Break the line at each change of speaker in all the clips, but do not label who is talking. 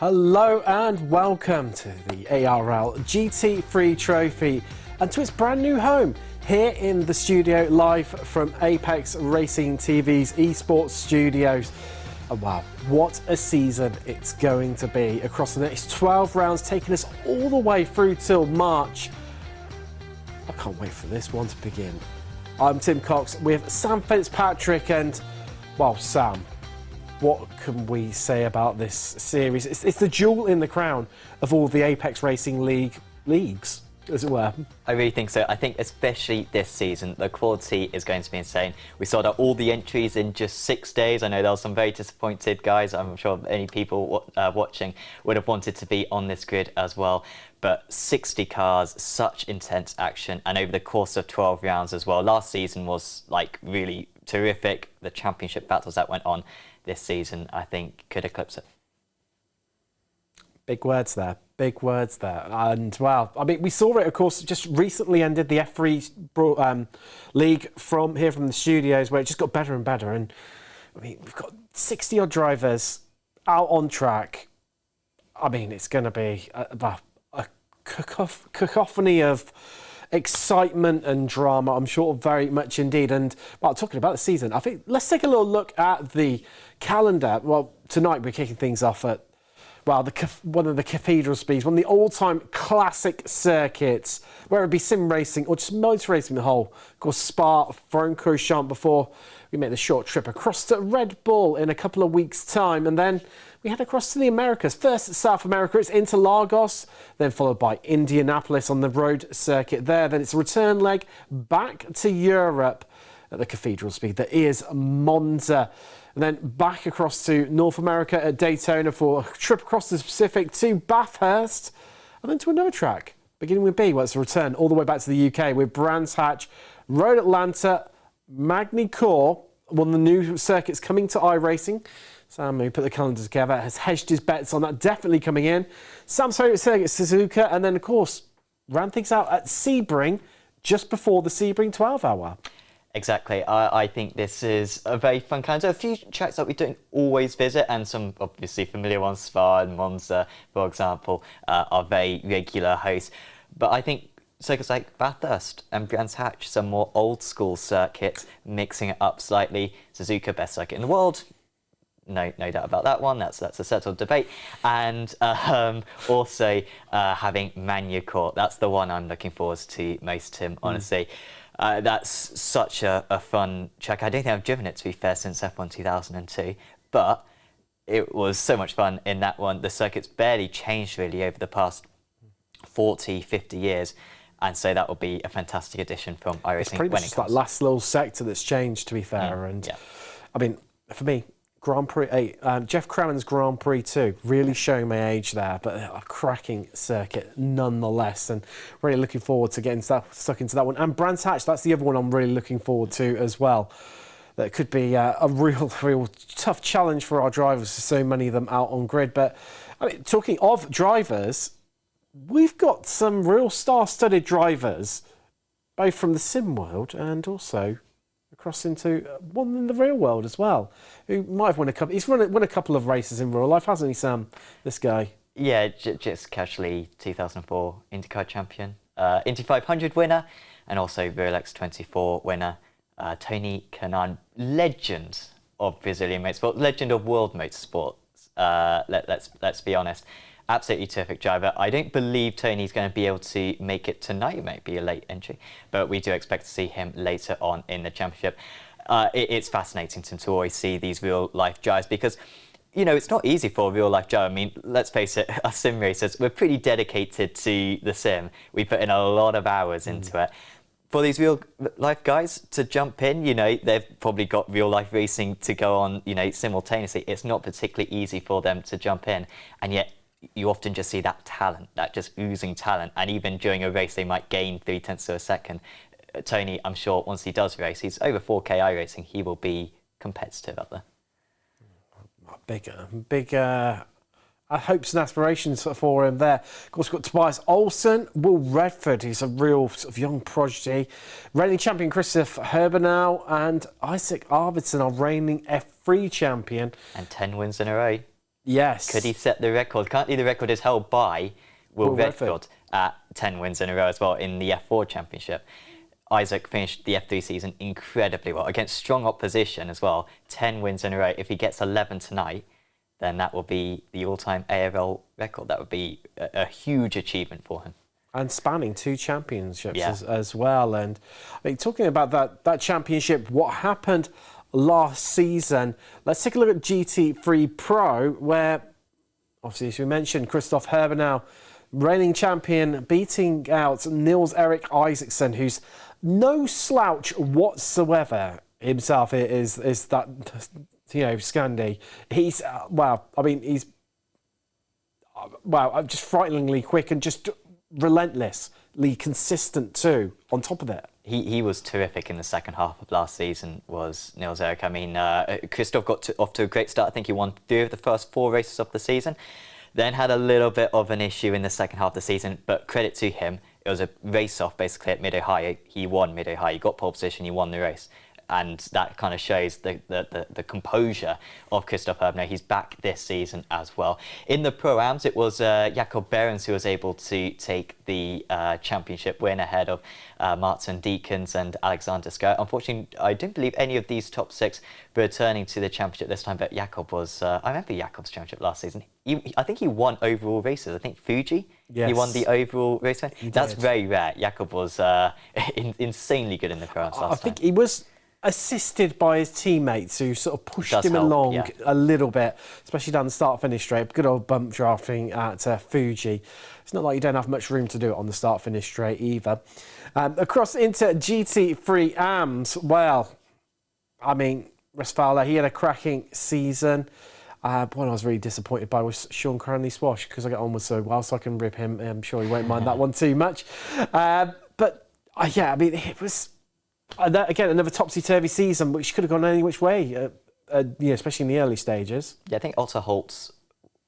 Hello and welcome to the ARL GT3 trophy and to its brand new home here in the studio live from Apex Racing TV's Esports studios. And wow, what a season it's going to be across the next 12 rounds, taking us all the way through till March. I can't wait for this one to begin. I'm Tim Cox with Sam Fitzpatrick and, well, Sam, what can we say about this series? It's the jewel in the crown of all the Apex Racing leagues, as it were.
I really think so. I think especially this season, the quality is going to be insane. We sold out all the entries in just 6 days. I know there were some very disappointed guys. I'm sure any people watching would have wanted to be on this grid as well. But 60 cars, such intense action, and over the course of 12 rounds as well. Last season was like really terrific. The championship battles that went on this season, I think, could eclipse it.
Big words there, big words there. And wow, I mean, we saw it, of course, just recently ended the F3 league from here from the studios, where it just got better and better. And I mean, we've got 60 odd drivers out on track. I mean, it's going to be a cacophony of excitement and drama, I'm sure, very much indeed. And well, talking about the season, I think let's take a little look at the calendar. Well, tonight we're kicking things off at, well, one of the cathedral speeds, one of the all-time classic circuits, whether it be sim racing or just motor racing the whole. Of course, Spa, Francorchamps, before we make the short trip across to Red Bull in a couple of weeks' time, and then we head across to the Americas. First, South America, it's Interlagos, then followed by Indianapolis on the road circuit there. Then it's a return leg back to Europe at the cathedral speed. That is Monza. And then back across to North America at Daytona for a trip across the Pacific to Bathurst. And then to another track, beginning with B, well, it's a return all the way back to the UK with Brands Hatch, Road Atlanta, Magny Core, one of the new circuits coming to iRacing. Sam, who put the calendar together, has hedged his bets on that definitely coming in. Sam's favourite circuit, Suzuka, and then, of course, ran things out at Sebring just before the Sebring 12 hour.
Exactly. I think this is a very fun calendar. A few tracks that we don't always visit, and some obviously familiar ones, Spa and Monza, for example, are very regular hosts. But I think circuits like Bathurst and Brands Hatch, some more old school circuits, mixing it up slightly. Suzuka, best circuit in the world. No doubt about that one. That's a settled debate. And also having Magny Court. That's the one I'm looking forward to most, Tim, honestly. That's such a fun track. I don't think I've driven it, to be fair, since F1 2002. But it was so much fun in that one. The circuit's barely changed, really, over the past 40, 50 years. And so that will be a fantastic addition from iRacing.
It's pretty much just that last little sector that's changed, to be fair. And
yeah.
I mean, for me, Grand Prix, Jeff Crammond's Grand Prix 2, really showing my age there, but a cracking circuit nonetheless, and really looking forward to getting stuck into that one. And Brands Hatch, that's the other one I'm really looking forward to as well. That could be a real tough challenge for our drivers, so many of them out on grid. But I mean, talking of drivers, we've got some real star-studded drivers, both from the sim world and also across into one in the real world as well, who might have won a couple. He's won a couple of races in real life, hasn't he, Sam? This guy.
Yeah, just casually 2004 IndyCar champion, Indy 500 winner, and also Rolex 24 winner. Tony Kanaan, legend of Brazilian motorsport, legend of world motorsport. Let's be honest. Absolutely terrific driver. I don't believe Tony's going to be able to make it tonight. It might be a late entry, but we do expect to see him later on in the championship. It's fascinating to always see these real-life drivers because, you know, it's not easy for a real-life driver. I mean, let's face it, us sim racers, we're pretty dedicated to the sim. We put in a lot of hours into it. For these real-life guys to jump in, you know, they've probably got real-life racing to go on, you know, simultaneously. It's not particularly easy for them to jump in, and yet you often just see that talent, that just oozing talent, and even during a race they might gain 0.3 of a second. Tony, I'm sure once he does race, he's over 4K iRacing, he will be competitive up there. Big
hopes and aspirations for him there. Of course, we've got Tobias Olsen, Will Redford, he's a real sort of young prodigy. Reigning champion Christoph Herbenau and Isaac Arvidsson, our reigning F3 champion.
And 10 wins in a row.
Yes.
Could he set the record? Currently, the record is held by Will
Redford
Redford at 10 wins in a row as well in the F4 Championship. Isaac finished the F3 season incredibly well against strong opposition as well. 10 wins in a row. If he gets 11 tonight, then that will be the all-time ARL record. That would be a huge achievement for him.
And spanning 2 championships as well. And I mean, talking about that championship, what happened last season, let's take a look at GT3 Pro, where, obviously, as we mentioned, Christoph Herbenau, reigning champion, beating out Nils-Erik Isaksson, who's no slouch whatsoever himself. Is that, Scandi. He's, he's just frighteningly quick and just relentlessly consistent too, on top of it.
He was terrific in the second half of last season, was Nils-Erik. I mean, Christoph got off to a great start. I think he won 3 of the first 4 races of the season. Then had a little bit of an issue in the second half of the season, but credit to him. It was a race-off basically at Mid-Ohio. He won Mid-Ohio. He got pole position. He won the race. And that kind of shows the composure of Christoph Herbenau. He's back this season as well. In the Pro-Ams, it was Jakob Behrens who was able to take the championship win ahead of Martin Deakins and Alexander Skir. Unfortunately, I don't believe any of these top 6 were returning to the championship this time, but Jakob was... I remember Jakob's championship last season. I think he won overall races. I think Fuji,
yes,
he won the overall race win. That's very rare. Jakob was insanely good in the Pro-Ams last time.
I think he was assisted by his teammates who sort of pushed him along a little bit, especially down the start-finish straight. Good old bump drafting at Fuji. It's not like you don't have much room to do it on the start-finish straight either. Across into GT3 AMS, well, I mean, Westfalen, he had a cracking season. One I was really disappointed by was Sean Cranley Swash, because I get on with so well, so I can rip him. I'm sure he won't mind that one too much. It was... again, another topsy-turvy season, which could have gone any which way, especially in the early stages.
Yeah, I think Otto Holtz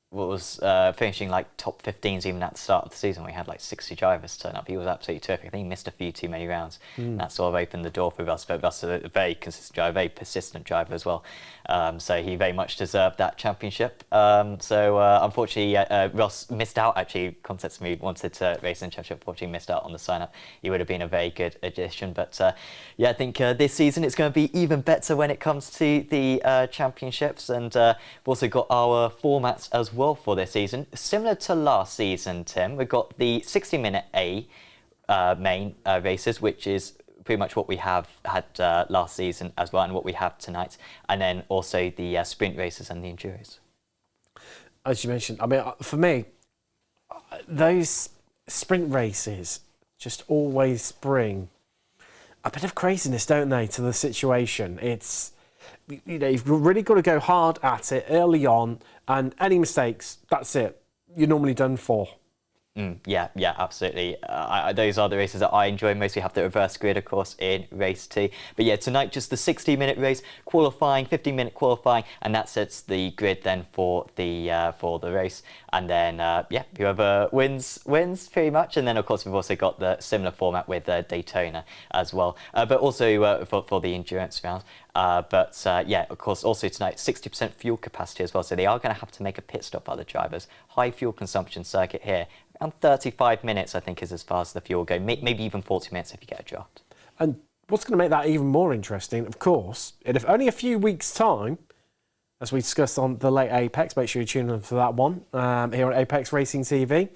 was finishing like top 15s even at the start of the season. We had like 60 drivers turn up. He was absolutely terrific. I think he missed a few too many rounds. That sort of opened the door for Russ, but Russ is a very consistent driver, very persistent driver as well. So he very much deserved that championship. Unfortunately, Ross missed out. Actually, Concepts Me wanted to race in the championship. Unfortunately, missed out on the sign-up. He would have been a very good addition. But I think this season it's going to be even better when it comes to the championships. And we've also got our formats as well for this season. Similar to last season, Tim, we've got the 60-minute A main races, which is pretty much what we have had last season as well, and what we have tonight, and then also the sprint races and the enduros.
As you mentioned, I mean, for me, those sprint races just always bring a bit of craziness, don't they, to the situation. It's, you've really got to go hard at it early on, and any mistakes, that's it. You're normally done for.
Yeah, absolutely. Those are the races that I enjoy most. We have the reverse grid, of course, in race 2. But yeah, tonight just the 60-minute race, qualifying, 15-minute qualifying, and that sets the grid then for the race. And then whoever wins pretty much. And then of course we've also got the similar format with Daytona as well, but also for the endurance rounds. Of course, also tonight 60% fuel capacity as well. So they are going to have to make a pit stop, other drivers. High fuel consumption circuit here. Around 35 minutes, I think, is as far as the fuel go. Maybe even 40 minutes if you get a draft.
And what's going to make that even more interesting, of course, in only a few weeks' time, as we discussed on the late Apex, make sure you tune in for that one here on Apex Racing TV.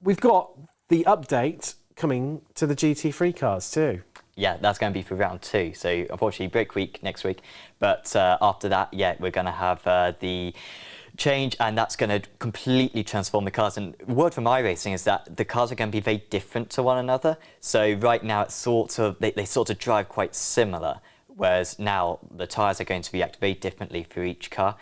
We've got the update coming to the GT3 cars too.
Yeah, that's going to be for round 2. So unfortunately, break week next week. But after that, we're going to have the change, and that's going to completely transform the cars. And word from iRacing is that the cars are going to be very different to one another. So right now, it's they sort of drive quite similar, whereas now the tyres are going to react very differently for each car.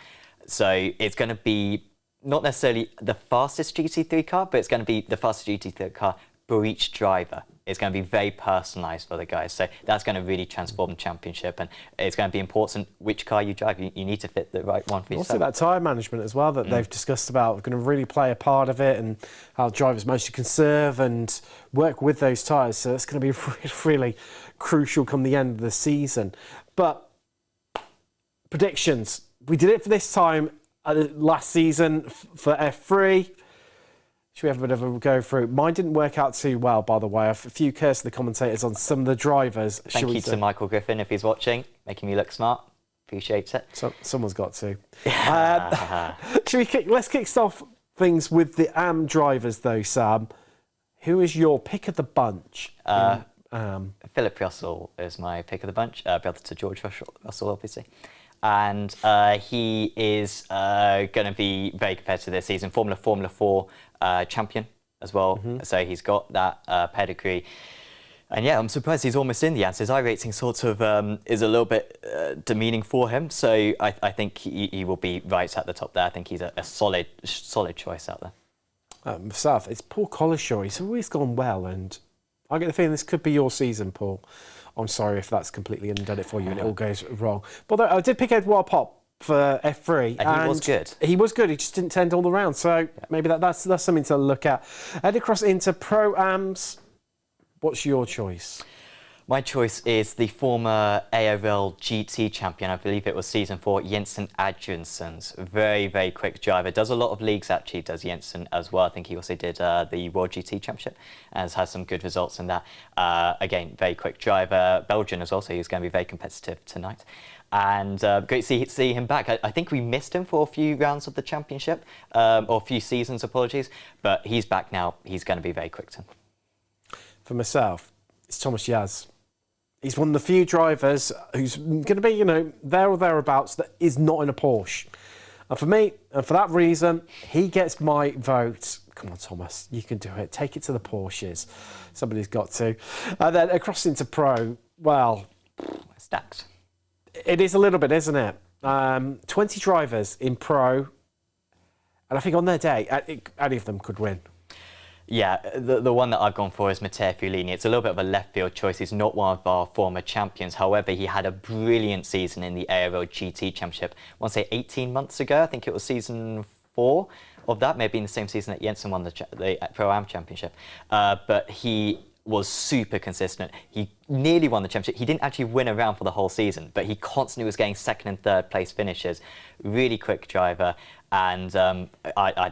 So it's going to be not necessarily the fastest GT3 car, but it's going to be the fastest GT3 car for each driver. It's going to be very personalised for the guys. So that's going to really transform the championship, and it's going to be important which car you drive. You need to fit the right one for yourself.
Also that tyre management as well that they've discussed about, going to really play a part of it, and how drivers manage to conserve and work with those tyres. So it's going to be really crucial come the end of the season. But predictions. We did it for this time last season for F3. Should we have a bit of a go through? Mine didn't work out too well, by the way. I have a few curse to the commentators on some of the drivers.
Thank you to Michael Griffin if he's watching, making me look smart. Appreciate it.
So, someone's got to. Let's kick off things with the AM drivers, though, Sam. Who is your pick of the bunch?
Philip Russell is my pick of the bunch, brother to George Russell, obviously. And he is going to be very competitive this season. Formula 4 champion as well. So he's got that pedigree. And yeah, I'm surprised he's almost in the answers. iRacing sort of is a little bit demeaning for him. So I think he will be right at the top there. I think he's a solid choice out there.
Myself, it's Paul Collishaw. He's always gone well, and I get the feeling this could be your season, Paul. I'm sorry if that's completely undone it for you and it all goes wrong. But I did pick Edouard Pop for F3.
And he was good.
He was good. He just didn't tend all the round. So maybe that's something to look at. Head across into Pro-Ams. What's your choice?
My choice is the former ARL GT champion. I believe it was season 4, Jensen Adriansons. Very, very quick driver. Does a lot of leagues, actually, does Jensen as well. I think he also did the World GT Championship and has had some good results in that. Again, very quick driver. Belgian as well, so he's going to be very competitive tonight. And great to see him back. I think we missed him for a few rounds of the championship, or a few seasons, apologies. But he's back now. He's going to be very quick.
For myself, it's Thomas Yaz. He's one of the few drivers who's going to be, there or thereabouts that is not in a Porsche. And for me, and for that reason, he gets my vote. Come on, Thomas, you can do it. Take it to the Porsches. Somebody's got to. And then across into Pro, well...
Stacked.
It is a little bit, isn't it? 20 drivers in Pro. And I think on their day, any of them could win.
Yeah, the one that I've gone for is Matteo Fulini. It's a little bit of a left field choice. He's not one of our former champions. However, he had a brilliant season in the ARL GT Championship. I want to say 18 months ago. I think it was season 4 of that. Maybe in the same season that Jensen won the Pro-Am Championship. But he was super consistent. He nearly won the championship. He didn't actually win a round for the whole season, but he constantly was getting second and third place finishes. Really quick driver. And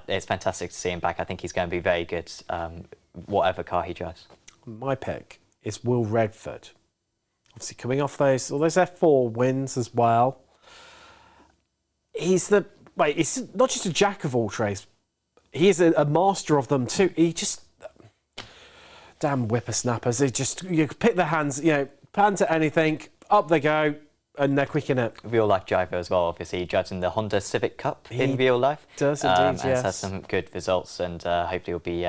it's fantastic to see him back. I think he's going to be very good, whatever car he drives.
My pick is Will Redford. Obviously, coming off those F4 wins as well. He's not just a jack of all trades. He is a master of them too. He just damn whippersnappers. You pick their hands, pan to anything, up they go. And they're quick in it.
Real life driver as well, obviously. He drives in the Honda Civic Cup in real life.
Does indeed,
and
yes.
has some good results, and hopefully will be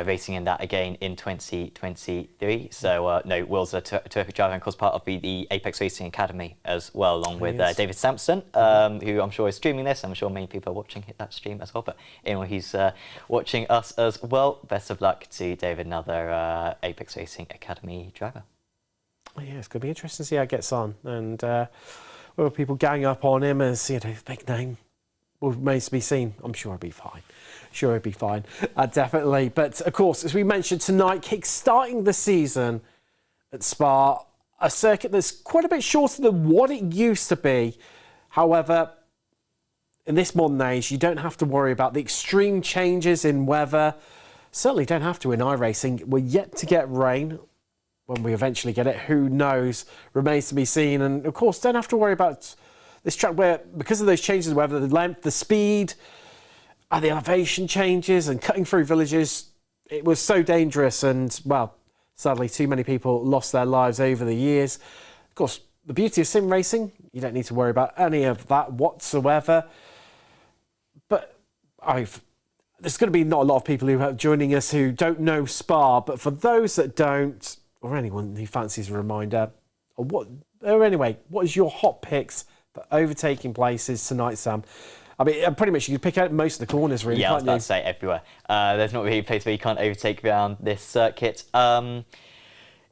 racing in that again in 2023. So, no, Will's a terrific driver, and of course part of the Apex Racing Academy as well, along with David Sampson, who I'm sure is streaming this. I'm sure many people are watching that stream as well, but anyone who's watching us as well, best of luck to David, another Apex Racing Academy driver.
Yeah, it's going to be interesting to see how it gets on. And whether people gang up on him as, big name, remains to be seen. I'm sure he'll be fine. Definitely. But, of course, as we mentioned tonight, kick-starting the season at Spa, a circuit that's quite a bit shorter than what it used to be. However, in this modern age, you don't have to worry about the extreme changes in weather. Certainly don't have to in iRacing. We're yet to get rain. When we eventually get it, who knows, remains to be seen. And of course, don't have to worry about this track where, because of those changes in weather, the length, the speed, the elevation changes and cutting through villages, it was so dangerous. And well, sadly, too many people lost their lives over the years. Of course, the beauty of sim racing, you don't need to worry about any of that whatsoever. But there's going to be not a lot of people who are joining us who don't know Spa, but for those that don't, or anyone who fancies a reminder, what is your hot picks for overtaking places tonight, Sam? I mean, pretty much you can pick out most of the corners, really,
yeah,
can't you?
I was about to say everywhere. There's not really a place where you can't overtake around this circuit.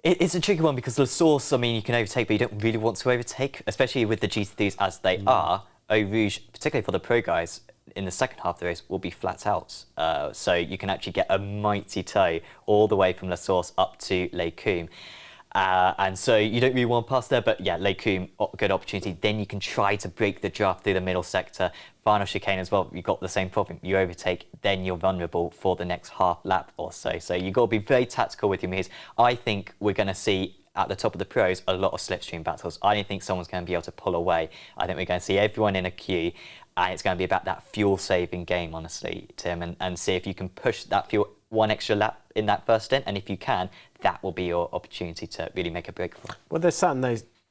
It's a tricky one because the source, you can overtake, but you don't really want to overtake, especially with the GT3s as they are. Eau Rouge, particularly for the pro guys, in the second half of the race will be flat out. So you can actually get a mighty tow all the way from La Source up to Les Combes. And so you don't really want to pass there, but yeah, Lekum, good opportunity. Then you can try to break the draft through the middle sector. Final chicane as well, you've got the same problem. You overtake, then you're vulnerable for the next half lap or so. So you've got to be very tactical with your moves. I think we're going to see at the top of the pros a lot of slipstream battles. I don't think someone's going to be able to pull away. I think we're going to see everyone in a queue, and it's going to be about that fuel-saving game, honestly, Tim, and see if you can push that fuel one extra lap in that first stint, and if you can, that will be your opportunity to really make a breakthrough.
Well, they're sat in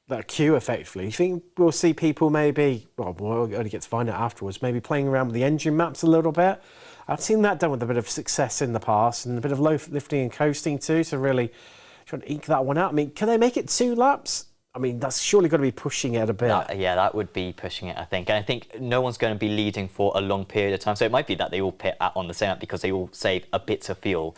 that queue effectively. You think we'll see people maybe, well, we'll only get to find out afterwards, maybe playing around with the engine maps a little bit? I've seen that done with a bit of success in the past, and a bit of low lifting and coasting too, to really try to eke that one out. I mean, can they make it 2 laps? I mean, that's surely going to be pushing it a bit.
Yeah, that would be pushing it, I think. And I think no one's going to be leading for a long period of time. So it might be that they all pit on the same lap because they all save a bit of fuel.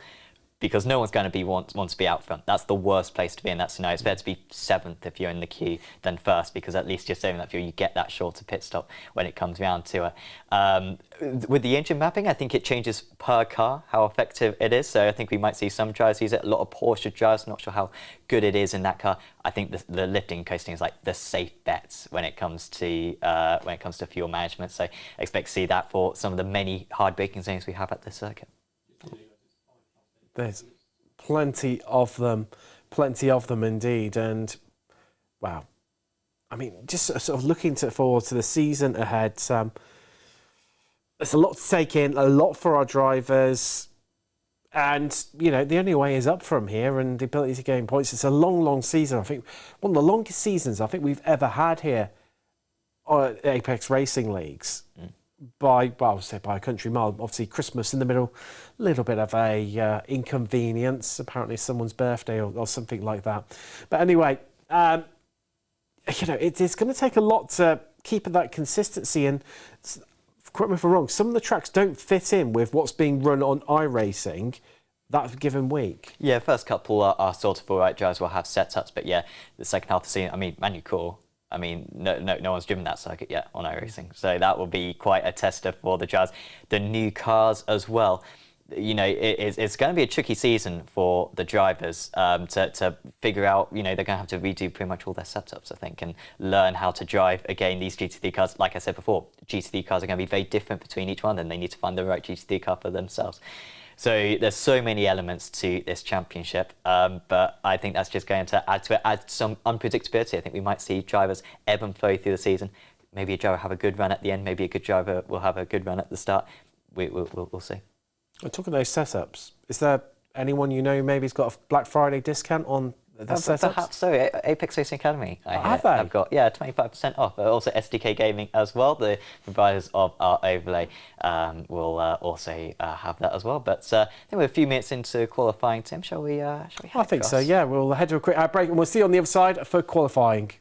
Because no one's going to want to be out front. That's the worst place to be in that scenario. It's better to be 7th if you're in the queue than 1st, because at least you're saving that fuel. You get that shorter pit stop when it comes around to it. With the engine mapping, I think it changes per car how effective it is. So I think we might see some drivers use it. A lot of Porsche drivers, not sure how good it is in that car. I think the lifting and coasting is like the safe bets when it comes to fuel management. So I expect to see that for some of the many hard braking zones we have at the circuit.
There's plenty of them indeed, and wow, I mean, just sort of looking forward to the season ahead. There's a lot to take in, a lot for our drivers, and you know the only way is up from here, and the ability to gain points. It's a long season. I think one of the longest seasons I think we've ever had here on Apex Racing Leagues. By a country mile. Obviously Christmas in the middle, a little bit of a inconvenience, apparently someone's birthday or something like that. But anyway, you know, it's going to take a lot to keep that consistency, and correct me if I'm wrong, some of the tracks don't fit in with what's being run on iRacing that given week.
Yeah, first couple are sort of all right. Drivers will have setups, but yeah, the second half of the season, I mean, Manu Core, I mean, no one's driven that circuit yet on iRacing, so that will be quite a tester for the drivers. The new cars as well. You know, it's going to be a tricky season for the drivers to figure out. You know, they're going to have to redo pretty much all their setups, I think, and learn how to drive again these GT3 cars. Like I said before, GT3 cars are going to be very different between each one, and they need to find the right GT3 car for themselves. So there's so many elements to this championship, but I think that's just going to add some unpredictability. I think we might see drivers ebb and flow through the season. Maybe a driver have a good run at the end. Maybe a good driver will have a good run at the start. We'll see.
Talking of those setups, is there anyone you know maybe has got a Black Friday discount on their setups?
Perhaps so. Apex Racing Academy,
Have they?
I've got 25% off. Also SDK Gaming as well. The providers of our overlay will also have that as well. But I think we're a few minutes into qualifying. Tim, shall we? I
think so. Yeah, we'll head to a quick break, and we'll see you on the other side for qualifying.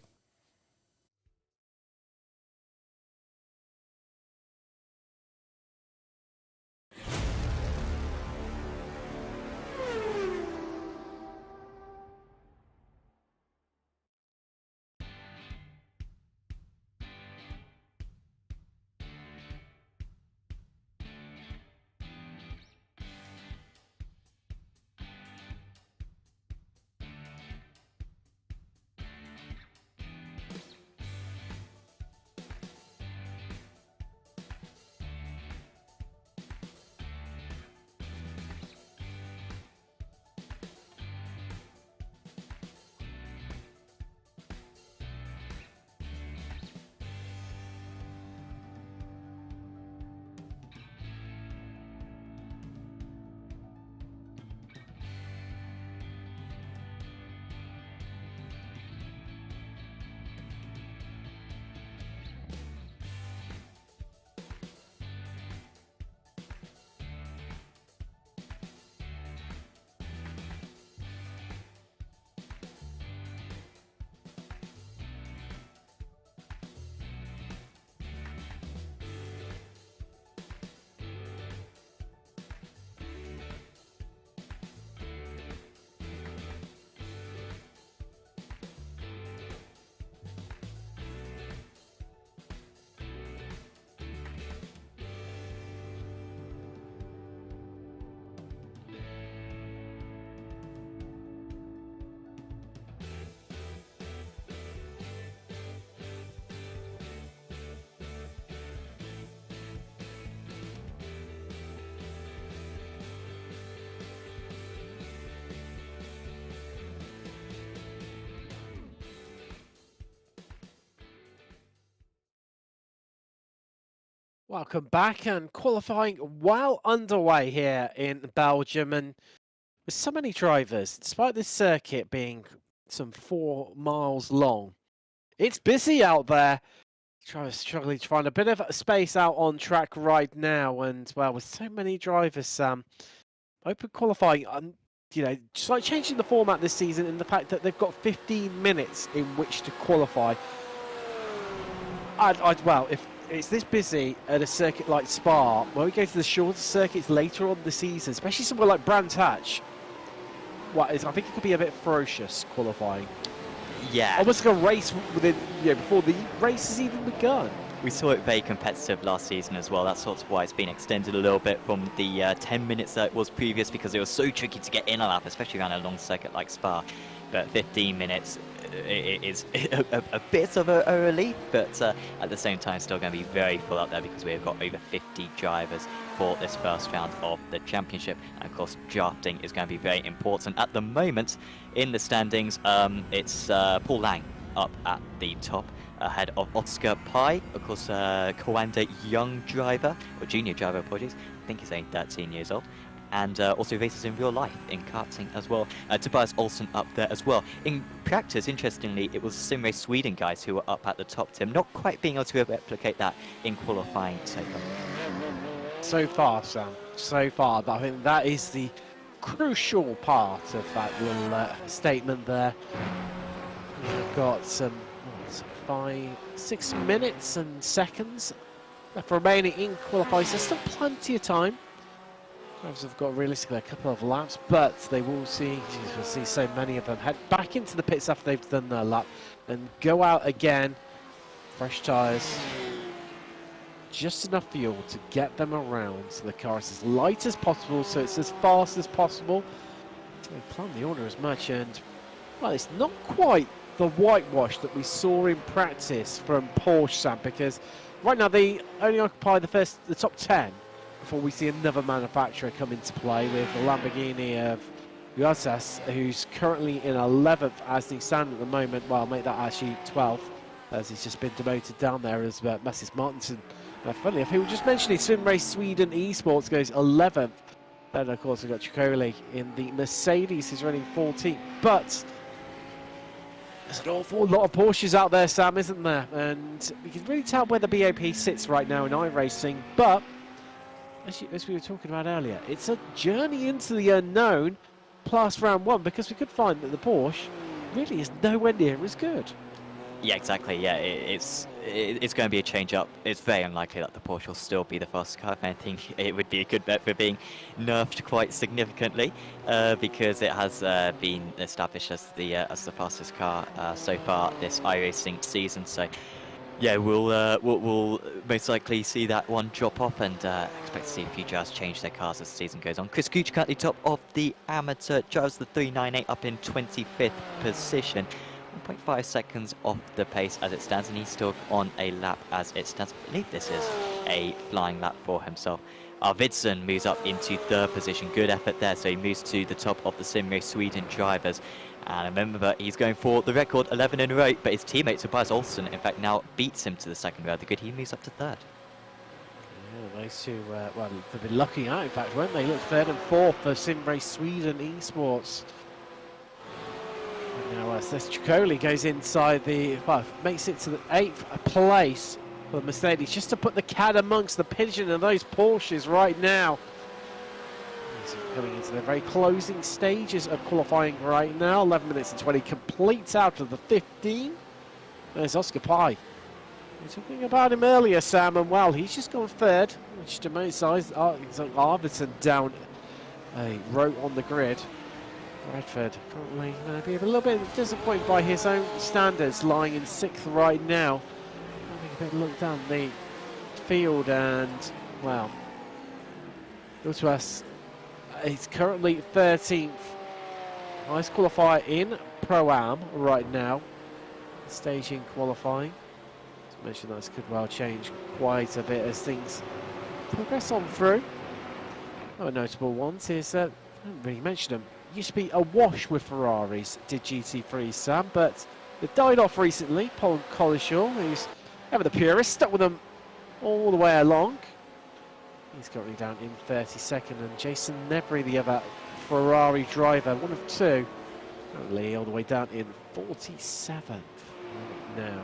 Welcome back, and qualifying well underway here in Belgium, and with so many drivers, despite this circuit being some 4 miles long, it's busy out there. Drivers struggling to find a bit of space out on track right now, and well, with so many drivers, Sam, open qualifying, just like changing the format this season in the fact that they've got 15 minutes in which to qualify. Well, if it's this busy at a circuit like Spa, when we go to the shorter circuits later on the season, especially somewhere like Brands Hatch, I think it could be a bit ferocious qualifying.
Yeah.
Almost like a race within, before the race has even begun.
We saw it very competitive last season as well. That's sort of why it's been extended a little bit from the 10 minutes that it was previous, because it was so tricky to get in a lap, especially around a long circuit like Spa. But 15 minutes is a bit of a relief, but at the same time still going to be very full out there, because we've got over 50 drivers for this first round of the championship. And of course, drafting is going to be very important. At the moment in the standings, it's Paul Lang up at the top, ahead of Oscar Pai, of course, Kawanda young driver, or junior driver, apologies. I think he's only 13 years old. And also races in real life in karting as well. Tobias Olsen up there as well. In practice, interestingly, it was Sim Race Sweden guys who were up at the top, Tim. Not quite being able to replicate that in qualifying so far.
So far, Sam. So far. I think that is the crucial part of that little statement there. We've got some 6 minutes and seconds left remaining in qualifying. So there's still plenty of time. Drivers have got realistically a couple of laps, but they will see, we'll see so many of them head back into the pits after they've done their lap and go out again. Fresh tyres, just enough fuel to get them around so the car is as light as possible, so it's as fast as possible. So they plan the order as much, and well, it's not quite the whitewash that we saw in practice from Porsche, Sam, because right now they only occupy the top 10 before we see another manufacturer come into play, with the Lamborghini of Guasas, who's currently in 11th as they stand at the moment. Well, make that actually 12th, as he's just been demoted down there as Mrs. Martinson. Funny enough, we were just mentioning Sim Race Sweden Esports goes 11th. Then, of course, we've got Chicoli in the Mercedes, who's running 14th. But there's an awful lot of Porsches out there, Sam, isn't there? And we can really tell where the BAP sits right now in iRacing. But as we were talking about earlier, it's a journey into the unknown plus round one, because we could find that the Porsche really is nowhere near as good.
Yeah, exactly. Yeah, it's going to be a change up. It's very unlikely that the Porsche will still be the fastest car. I think it would be a good bet for being nerfed quite significantly, because it has been established as the fastest car so far this iRacing season. So yeah, we'll most likely see that one drop off, and expect to see a few drivers change their cars as the season goes on. Chris Gooch currently top of the amateur, drives the 398 up in 25th position. 1.5 seconds off the pace as it stands, and he's still on a lap as it stands. I believe this is a flying lap for himself. Arvidsson moves up into 3rd position. Good effort there, so he moves to the top of the Sim Race Sweden drivers. And remember, he's going for the record 11 in a row, but his teammate Tobias Olsen, in fact, now beats him to the 2nd row. The good, he moves up to 3rd.
Yeah, those two, well, they've been lucky out, in fact, weren't they? Look, 3rd and 4th for Sim Race Sweden Esports. And now as this Chicoli goes inside makes it to the 8th place for Mercedes, just to put the cat amongst the pigeon of those Porsches right now. Coming into the very closing stages of qualifying right now. 11 minutes and 20 completes out of the 15. There's Oscar Pai. We were talking about him earlier, Sam, and well, he's just gone 3rd, which to my size, Arvidsson down a row on the grid. Redford currently maybe a little bit disappointed by his own standards, lying in 6th right now. Having a bit of look down the field, and well, go to us. He's currently 13th. Nice qualifier in Pro-Am right now. Staging qualifying. To mention that could well change quite a bit as things progress on through. Other notable ones is, I haven't really mentioned them. Used to be awash with Ferraris, did GT3, Sam, but they've died off recently. Paul Collishaw, who's ever the purist, stuck with them all the way along. He's currently down in 32nd, and Jason Nebry, the other Ferrari driver, one of two, currently all the way down in 47th right now.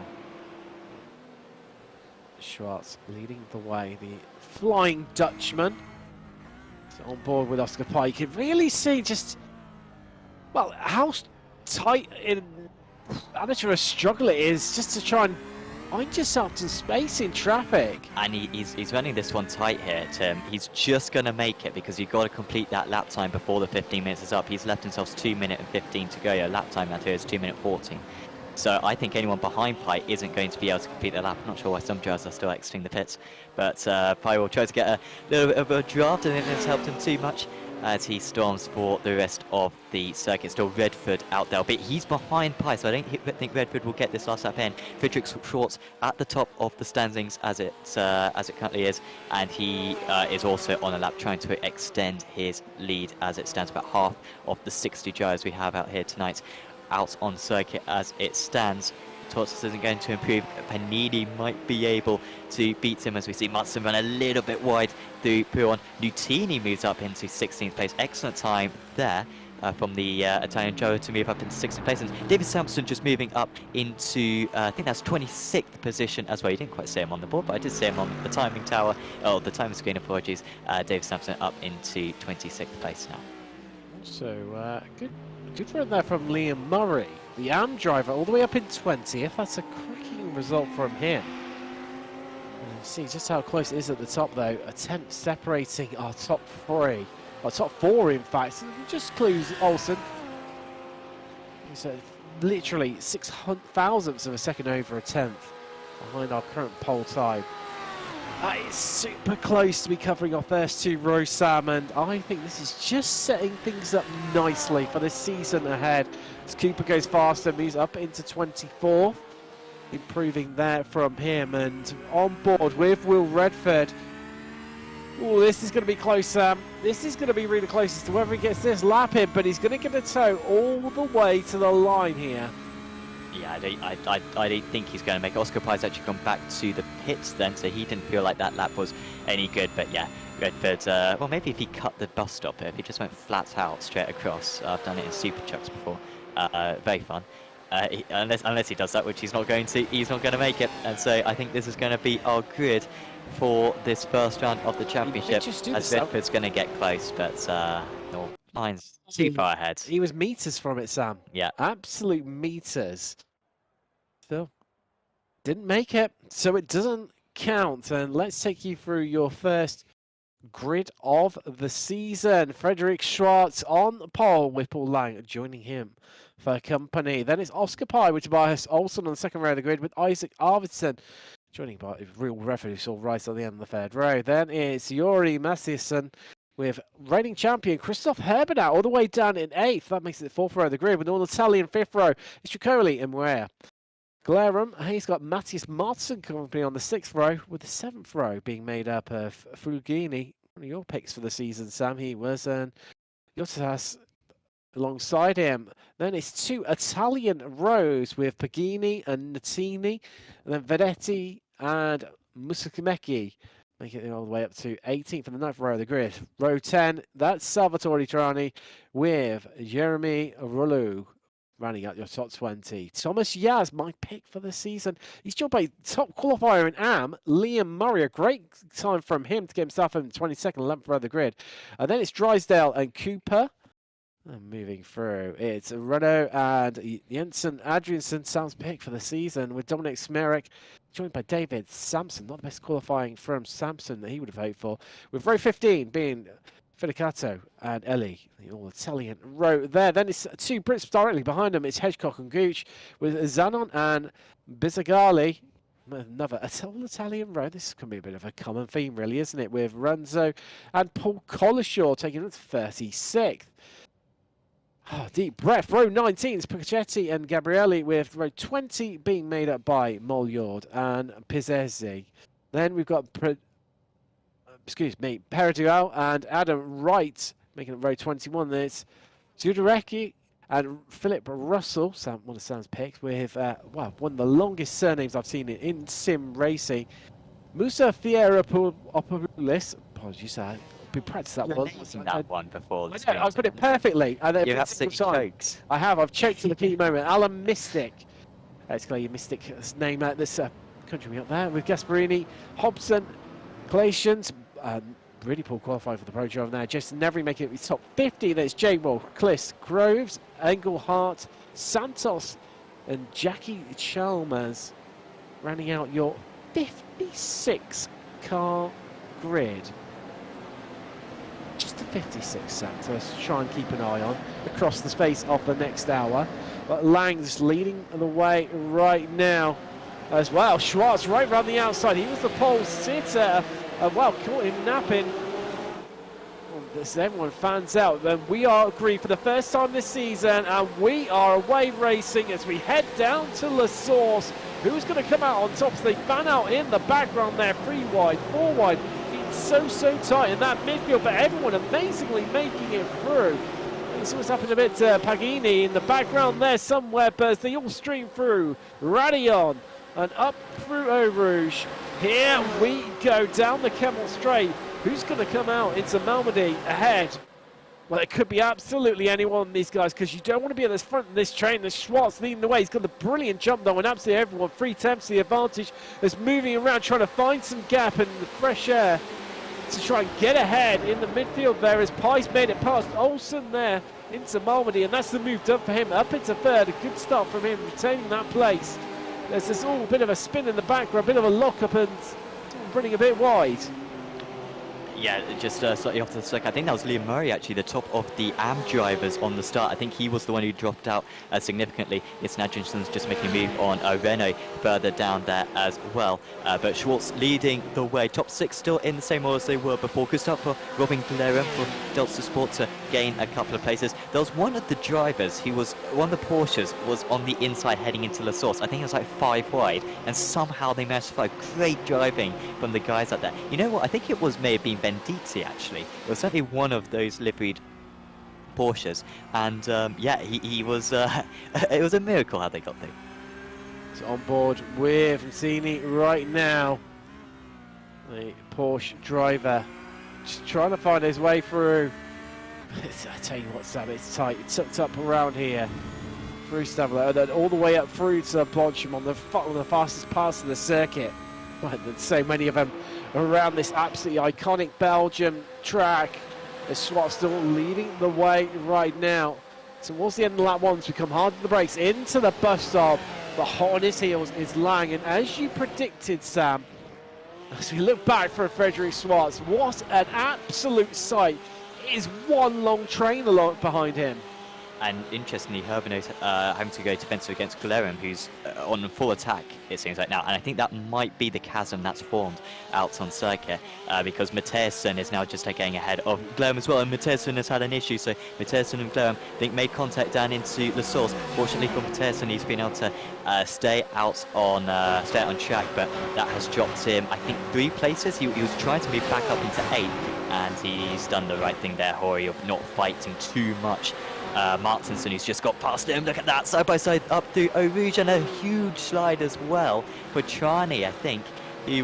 Schwartz leading the way, the Flying Dutchman. So on board with Oscar Pye. You can really see just, well, how tight and amateur a struggle it is just to try and find yourself some space in traffic.
And he's running this one tight here, Tim. He's just going to make it because you've got to complete that lap time before the 15 minutes is up. He's left himself 2 minutes and 15 to go. Your lap time out here is 2 minutes 14. So I think anyone behind Pye isn't going to be able to complete the lap. I'm not sure why some drivers are still exiting the pits, but Pye will try to get a little bit of a draft, and it has helped him too much as he storms for the rest of the circuit. Still Redford out there, but he's behind Pye, so I don't think Redford will get this last lap in. Friedrich Schwartz at the top of the standings as it currently is, and he is also on a lap trying to extend his lead as it stands. About half of the 60 drivers we have out here tonight out on circuit as it stands. Tortoise isn't going to improve. Panini might be able to beat him as we see Munson run a little bit wide through Puron. Nutini moves up into 16th place. Excellent time there from the Italian driver to move up into 16th place. And David Sampson just moving up into, I think that's 26th position as well. You didn't quite see him on the board, but I did see him on the timing tower. Oh, the timing screen, apologies. David Sampson up into 26th place now.
So, good run there from Liam Murray, the AM driver, all the way up in 20th. That's a cracking result from him. And you see just how close it is at the top, though. A tenth separating our top three, our top four, in fact. So just clues Olsen. He's literally 600,000ths of a second over a tenth behind our current pole time. That is super close to be covering our first two rows, Sam, and I think this is just setting things up nicely for the season ahead. As Cooper goes faster, moves up into 24th, improving there from him, and on board with Will Redford. Oh, this is going to be close, Sam. This is going to be really close as to whether he gets this lap in, but he's going to get a tow all the way to the line here.
Yeah, I don't think he's going to make it. Oscar Pye's actually gone back to the pits then, so he didn't feel like that lap was any good. But yeah, Redford, well, maybe if he cut the bus stop here, if he just went flat out straight across. I've done it in Super Trucks before. Very fun. Unless he does that, which he's not going to, he's not going to make it. And so I think this is going to be our grid for this first round of the championship, as Redford's going to get close, but no, line's too far ahead.
He was meters from it, Sam.
Yeah.
Absolute meters. Still didn't make it, so it doesn't count. And let's take you through your first grid of the season. Frederick Schwartz on pole, Whipple Lang joining him for company. Then it's Oscar Pye with Tobias Olsen on the second row of the grid, with Isaac Arvidsson joining by Real Redford, who saw right at the end of the third row. Then it's Yuri Mathieson with reigning champion Christoph Herbert out all the way down in 8th. That makes it the 4th row of the grid, with all Italian 5th row. It's Tricoli and Murea. Glerum, he's got Matthias Martin company on the 6th row, with the 7th row being made up of Fulgini. One of your picks for the season, Sam. He was, and Yottas alongside him. Then it's two Italian rows with Pagini and Nutini, and then Vedetti and Musumeci, making it all the way up to 18th for the 9th row of the grid. Row 10, that's Salvatore Trani with Jeremy Rullu running out your top 20. Thomas Yaz, my pick for the season. He's joined by top qualifier in AM, Liam Murray. A great time from him to get himself in 22nd, 11th row of the grid. And then it's Drysdale and Cooper. And moving through, it's Renault and Jensen Adrianson, Sam's pick for the season, with Dominic Smerek joined by David Sampson. Not the best qualifying from Sampson that he would have hoped for, with row 15 being Felicato and Ellie, the all-Italian row there. Then it's two Brits directly behind them. It's Hedgecock and Gooch, with Zanon and Bizagali. Another all-Italian row. This can be a bit of a common theme, really, isn't it? With Renzo and Paul Collishaw taking it to 36th. Oh, deep breath. Row 19 is Picachetti and Gabrielli, with row 20 being made up by Molyord and Pizzezzi. Then we've got Perdual and Adam Wright making it row 21. Then it's Zudarecki and Philip Russell, one of Sam's picks, with wow, one of the longest surnames I've seen in sim racing. Musa Fieropoulos. Apologies, I've been practicing that one.
That one before.
I put it perfectly. And
you absolutely choked.
I have. I've choked to the key moment. Alan Mystic. Let's clear your Mystic name out this country up there with Gasparini, Hobson, Glacians. Really poor qualifying for the Pro Drive now. Jason Nevery making it his top 50. There's J-Wall, Kliss, Groves, Engelhart, Santos, and Jackie Chalmers rounding out your 56 car grid. Just a 56, Sam, to try and keep an eye on across the space of the next hour. But Lang's leading the way right now as well. Schwartz right around the outside. He was the pole sitter. Well, caught him napping. This everyone fans out. Then we are agreed for the first time this season, and we are away racing as we head down to La Source. Who's going to come out on top? So they fan out in the background there, 3 wide, 4 wide. It's so tight in that midfield, but everyone amazingly making it through. This was happened a bit to Pagini in the background there somewhere, but as they all stream through, Radion and up through Eau Rouge. Here we go down the Camel Straight. Who's going to come out into Malmedy ahead? Well, it could be absolutely any one of these guys, because you don't want to be at the front of this train. There's Schwartz leading the way. He's got the brilliant jump, though, and absolutely everyone. 3 temps the advantage. Is moving around, trying to find some gap in the fresh air to try and get ahead in the midfield there as Pies made it past Olsen there into Malmedy, and that's the move done for him. Up into third. A good start from him, retaining that place. There's this all bit of a spin in the back, or a bit of a lock-up, and running a bit wide.
Yeah, just slightly off the circuit. I think that was Liam Murray, actually, the top of the AM drivers on the start. I think he was the one who dropped out significantly. It's now Jensen's just making a move on Renault further down there as well. But Schwartz leading the way. Top 6 still in the same order as they were before. Christopher Robin Glera for Delta Sport to gain a couple of places. There was one of the drivers, one of the Porsches was on the inside heading into La Source. I think it was like 5 wide, and somehow they managed to find great driving from the guys out there. You know what? I think it may have been Venditti, actually. It was certainly one of those liveried Porsches, and yeah, he was. It was a miracle how they got through.
So on board with Mancini right now, the Porsche driver, just trying to find his way through. I tell you what, Sam, it's tight. It's tucked up around here through Stavler, and then all the way up through to Blanchem on the fastest parts of the circuit. Well, there's so many of them around this absolutely iconic Belgium track. As Schwartz still leading the way right now. Towards the end of lap 1, to become hard on the brakes into the bus stop. But hot on his heels is Lang, and as you predicted, Sam, as we look back for Frederick Schwartz, what an absolute sight. It is one long train along behind him.
And interestingly, Herbino's having to go defensive against Guillermo, who's on full attack, it seems like now. And I think that might be the chasm that's formed out on circuit, because Mathiasson is now just getting ahead of Guillermo as well. And Mathiasson has had an issue, so Mathiasson and Guillermo, I think, made contact down into the source. Fortunately for Mathiasson, he's been able to stay on track, but that has dropped him, I think, 3 places. He was trying to move back up into 8th, and he's done the right thing there, Hori, of not fighting too much. Martinson, who's just got past him. Look at that, side by side up through Eau Rouge, and a huge slide as well for Trani. I think he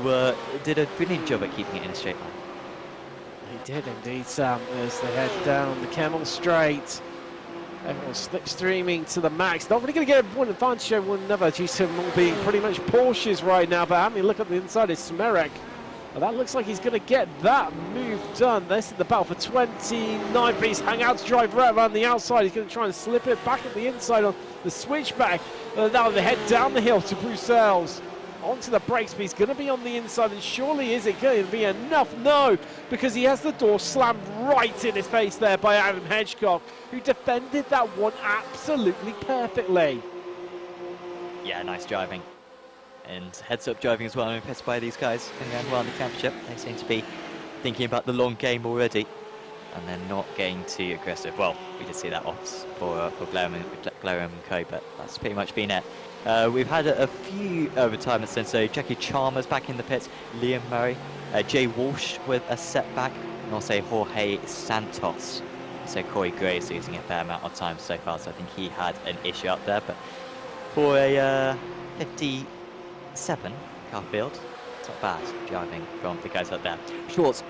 did a brilliant job at keeping it in a straight line.
He did indeed, Sam, as they head down the Camel Straight. Everyone's slipstreaming to the max. Not really going to get one advantage over one another due to them all being pretty much Porsches right now, but having a look at the inside is Smerek. Well, that looks like he's going to get that move done. This is the battle for 29, but he's hang out to drive right around the outside. He's going to try and slip it back at the inside on the switchback. Now they head down the hill to Bruxelles. Onto the brakes, but he's going to be on the inside, and surely is it going to be enough? No, because he has the door slammed right in his face there by Adam Hedgecock, who defended that one absolutely perfectly.
Yeah, nice driving. And heads-up driving as well. I'm impressed by these guys in the N1 Championship. They seem to be thinking about the long game already, and they're not getting too aggressive. Well, we did see that off for Glaren and Co, but that's pretty much been it. We've had a few retirements since, so Jackie Chalmers back in the pits, Liam Murray, Jay Walsh with a setback, and also Jorge Santos. So Corey Gray's losing a fair amount of time so far, so I think he had an issue out there. But for a 57 car field, not bad driving from the guys up there. Schwartz,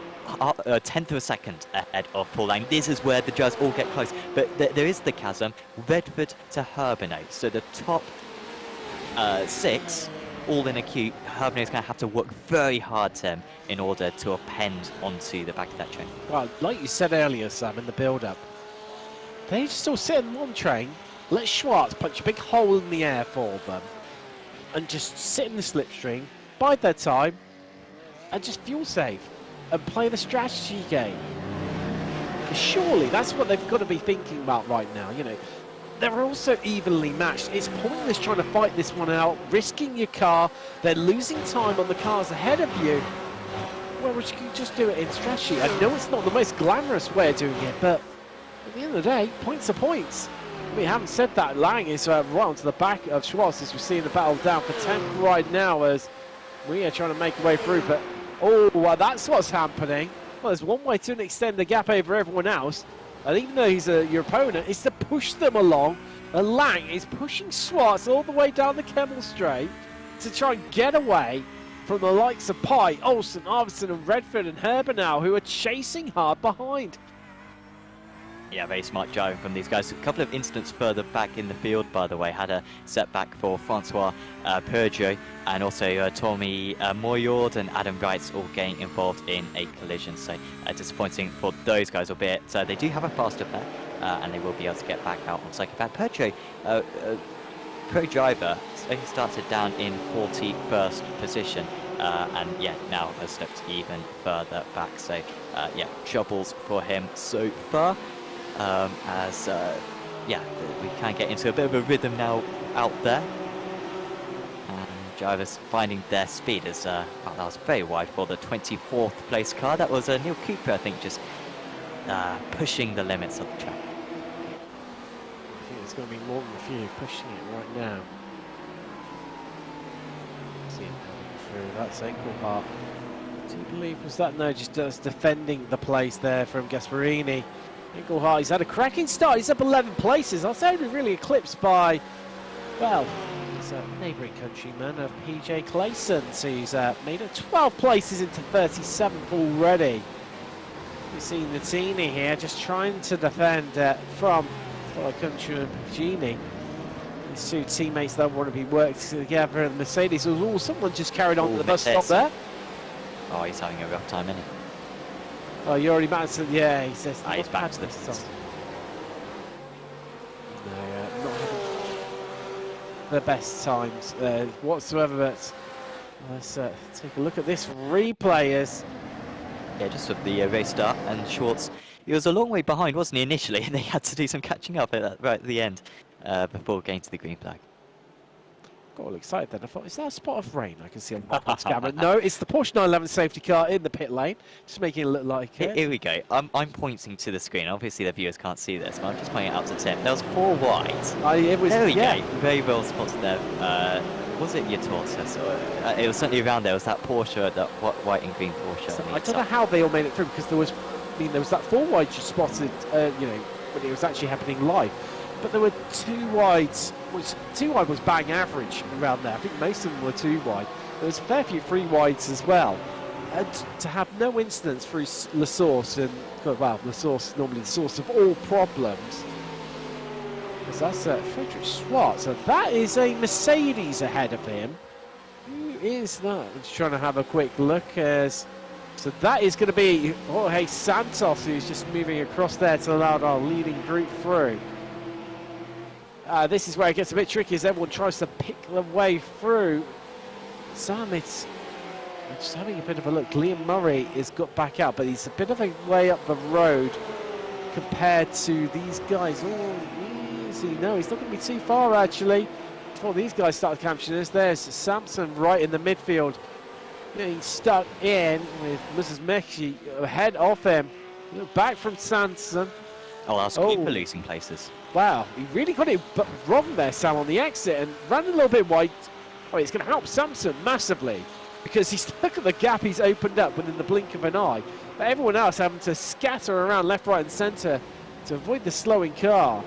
a tenth of a second ahead of Paul Lang. This is where the drivers all get close, but there is the chasm. Redford to Herbinate, so the top 6 all in a queue. Herbinate's going to have to work very hard, Tim, in order to append onto the back of that train.
Well, like you said earlier, Sam, in the build-up, they just all sit in one train, let Schwartz punch a big hole in the air for them, and just sit in the slipstream, bide their time, and just fuel save, and play the strategy game. Because surely that's what they've got to be thinking about right now, you know. They're also evenly matched. It's pointless trying to fight this one out, risking your car, then losing time on the cars ahead of you. Whereas you can just do it in strategy. I know it's not the most glamorous way of doing it, but at the end of the day, points are points. We haven't said that. Lang is right onto the back of Schwartz as we're seeing the battle down for 10th right now as we are trying to make a way through. But, oh, well, that's what's happening. Well, there's one way to extend the gap over everyone else. And even though he's your opponent, is to push them along. And Lang is pushing Schwartz all the way down the Kemmel Straight to try and get away from the likes of Pye, Olsen, Arvidsson and Redford and Herbinau, who are chasing hard behind.
Yeah, very smart driving from these guys. A couple of incidents further back in the field, by the way. Had a setback for Francois Peugeot and also Tommy Moyord and Adam Wrights all getting involved in a collision. So disappointing for those guys, albeit they do have a faster pair and they will be able to get back out on second pair. Peugeot, pro driver, he started down in 41st position. And yeah, now has stepped even further back. So yeah, troubles for him so far. Yeah, we can get into a bit of a rhythm now out there. And drivers finding their speed as, well, that was very wide for the 24th place car. That was Neil Cooper, I think, just pushing the limits of the track.
I think it's going to be more than a few pushing it right now. See him coming through. That's Engelhardt. Do you believe was that? No, just defending the place there from Gasparini. Engelhardt, he's had a cracking start. He's up 11 places. That's only really eclipsed by, well, he's a neighbouring countryman of PJ Clayson. So he's made it 12 places into 37th already. We've seen Natini here just trying to defend from fellow countryman Pagini. His two teammates that want to be worked together in the Mercedes. Oh, someone just carried on to the bus stop there.
Oh, he's having a rough time, isn't he?
Oh, you already Madison, yeah, he says.
He's back to the pits.
No, not the best times whatsoever, but let's take a look at this replay.
Yeah, just at the race start, and Schwartz, he was a long way behind, wasn't he, initially, and they had to do some catching up right at the end before getting to the green flag.
Got all excited then. I thought, is that a spot of rain I can see on the camera? No, it's the Porsche 911 safety car in the pit lane, just making it look like it.
Here we go. I'm pointing to the screen. Obviously, the viewers can't see this, but I'm just pointing it out to Tim. There was 4 wide.
There we
go. Very well spotted there. Was it your tortoise? It was certainly around there. It was that Porsche, that white and green Porsche.
So I don't know how they all made it through, because there was, I mean, there was that 4 wide you spotted, you know, when it was actually happening live. But there were 2 wides, which 2 wide was bang average around there. I think most of them were 2 wide. There was a fair few 3 wides as well. And to have no incidents through La Source, and well, La Source is normally the source of all problems. Because that's Frederick Schwartz. So that is a Mercedes ahead of him. Who is that? I'm just trying to have a quick look. So that is going to be Jorge Santos, who's just moving across there to allow our leading group through. This is where it gets a bit tricky as everyone tries to pick their way through. Sam, it's just having a bit of a look. Liam Murray has got back out, but he's a bit of a way up the road compared to these guys. Oh, easy. No, he's not going to be too far, actually, before these guys start capturing us. There's Samson right in the midfield. Getting stuck in with Mrs. Mekhi ahead of him. Back from Samson.
Oh, that's Cooper losing places.
Wow, he really got it wrong there, Sam, on the exit, and ran a little bit wide. Oh, it's going to help Samson massively, because he's look at the gap he's opened up within the blink of an eye. But everyone else having to scatter around left, right, and centre to avoid the slowing car.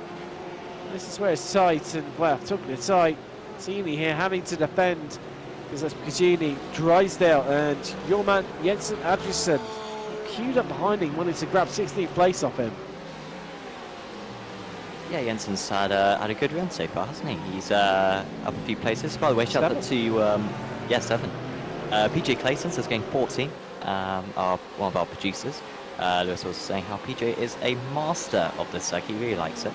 And this is where it's tight, and well, talking to tight, Tini here having to defend Because that's Piccini, Drysdale, and your man Jensen Adrian queued up behind him, wanting to grab 16th place off him.
Yeah, Jensen's had a good run so far, hasn't he? He's up a few places. By the way, shout out to 7. PJ Clayton's has gained 14. One of our producers. Lewis was saying how PJ is a master of the circuit. He really likes it,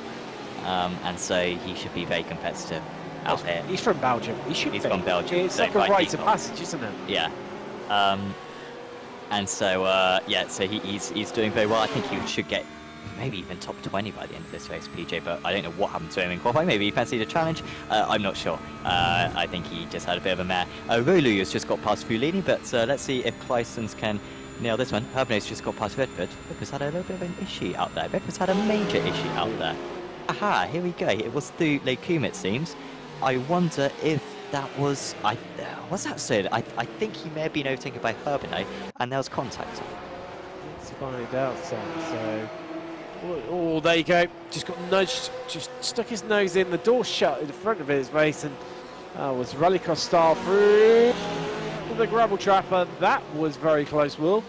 and so he should be very competitive out here.
He's from Belgium. He's from
Belgium.
It's like a rite of passage, isn't it?
Yeah. And so so he's doing very well. I think he should get maybe even top 20 by the end of this race, PJ, but I don't know what happened to him in qualifying. Maybe he fancied a challenge. I'm not sure. I think he just had a bit of a mare. Rolu has just got past Fulini, but let's see if Clysons can nail this one. Herbnow's just got past Redford. Redford's had a little bit of an issue out there. Redford's had a major issue out there. Aha, here we go. It was through Lekum, it seems. I wonder if that was... what's that said? I think he may have been overtaken by Herbnow, and there was contact.
Let's find out, so... Oh, there you go. Just got nudged, just stuck his nose in, the door shut in front of his face, and was rallycross style through the gravel trapper. That was very close, Will.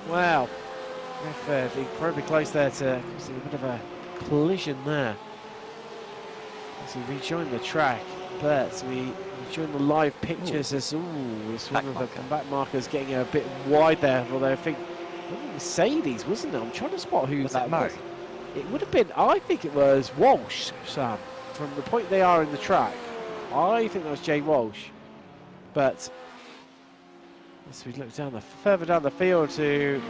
Wow. Redford incredibly close there to see a bit of a collision there. So we rejoined the track, but we rejoined the live pictures as this one of the back markers getting a bit wide there, although I think Mercedes, wasn't it? I'm trying to spot who that was. It would have been, I think it was Walsh, Sam, from the point they are in the track. I think that was Jay Walsh. But as we look down further down the field to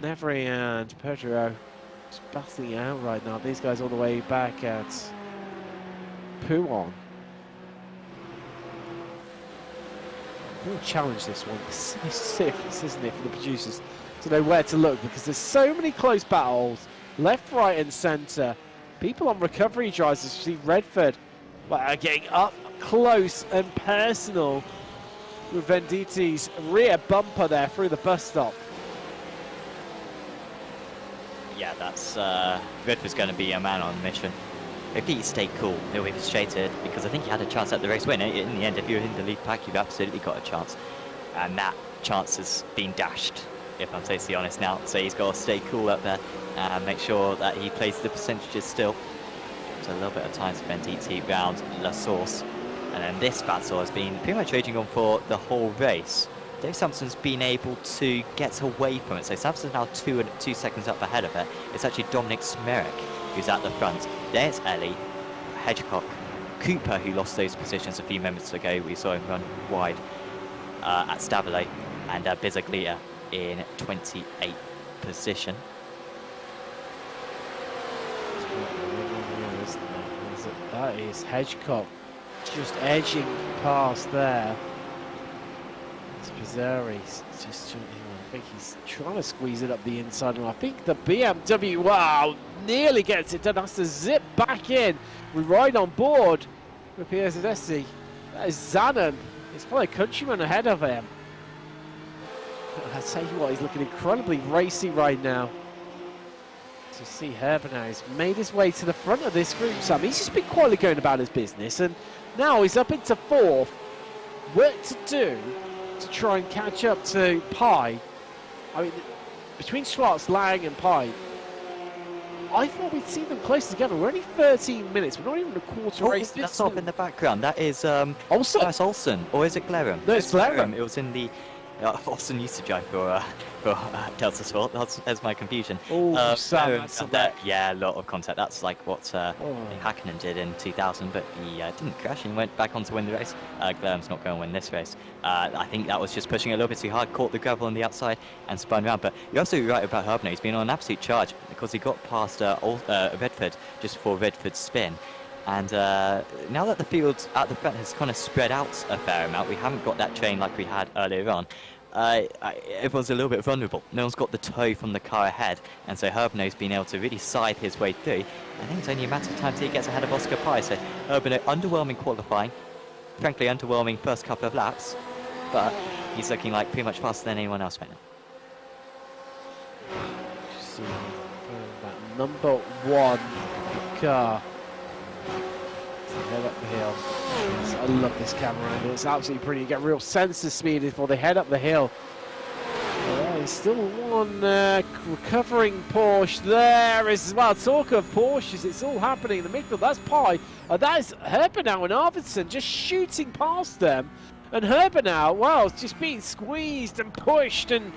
Nevery and Pedro, just battling it out right now. These guys all the way back at Pouon. We'll challenge this one. It's so serious, isn't it, for the producers to know where to look, because there's so many close battles, left, right and centre. People on recovery drives, as you see Redford are getting up close and personal with Venditti's rear bumper there through the bus stop.
Yeah, that's Redford's going to be a man on a mission. If he stayed cool, he'll be frustrated, because I think he had a chance at the race win. In the end, if you're in the lead pack, you've absolutely got a chance. And that chance has been dashed, if I'm totally honest now. So he's got to stay cool up there and make sure that he plays the percentages still. So a little bit of time to Venditti round La Source. And then this battle has been pretty much raging on for the whole race. Dave Sampson's been able to get away from it. So Sampson's now 2 seconds up ahead of it. It's actually Dominic Smerek who's at the front. There's Ellie, Hedgecock, Cooper, who lost those positions a few minutes ago. We saw him run wide at Stavelot, and Bizzaglia in 28th position.
That is Hedgecock just edging past there. It's Pizzeri's just, I think he's trying to squeeze it up the inside, and I think the BMW, wow, nearly gets it done. Has to zip back in. We ride on board with Pierre Zadesti. That is Zanon. His fellow countryman ahead of him. I tell you what, he's looking incredibly racy right now. To see Herbert he's made his way to the front of this group, Sam. He's just been quietly going about his business, and now he's up into 4th. Work to do to try and catch up to Pi. I mean, between Schwartz, Lang and Pi, I thought we'd see them close together. We're only 13 minutes. We're not even a quarter race.
That's up in the background. That is
Olsen.
That's Olsen, or is it Glerum?
No, it's Glerum.
It was in the Olsen used to drive for Delta Sport. That's my confusion.
Oh, Sam,
yeah, a lot of contact. That's like what Hakkinen did in 2000, but he didn't crash and went back on to win the race. Glerum's not going to win this race. I think that was just pushing a little bit too hard, caught the gravel on the outside and spun around. But you're absolutely right about Herbner. He's been on an absolute charge because he got past Redford just before Redford's spin. And now that the field at the front has kind of spread out a fair amount, we haven't got that train like we had earlier on. Everyone's a little bit vulnerable. No one's got the toe from the car ahead, and so Herbno's been able to really scythe his way through. I think it's only a matter of time till he gets ahead of Oscar Pi. So Herbno, underwhelming qualifying, frankly underwhelming first couple of laps, but he's looking like pretty much faster than anyone else right now.
That number 1 car Head up the hill. I love this camera angle. It's absolutely pretty. You get real sense of speed before they head up the hill. There's still one recovering Porsche there as well. Talk of Porsches, it's all happening in the midfield. That's Pi. That is Herbenau and Arvidsson just shooting past them. And Herbenau, well, it's just being squeezed and pushed and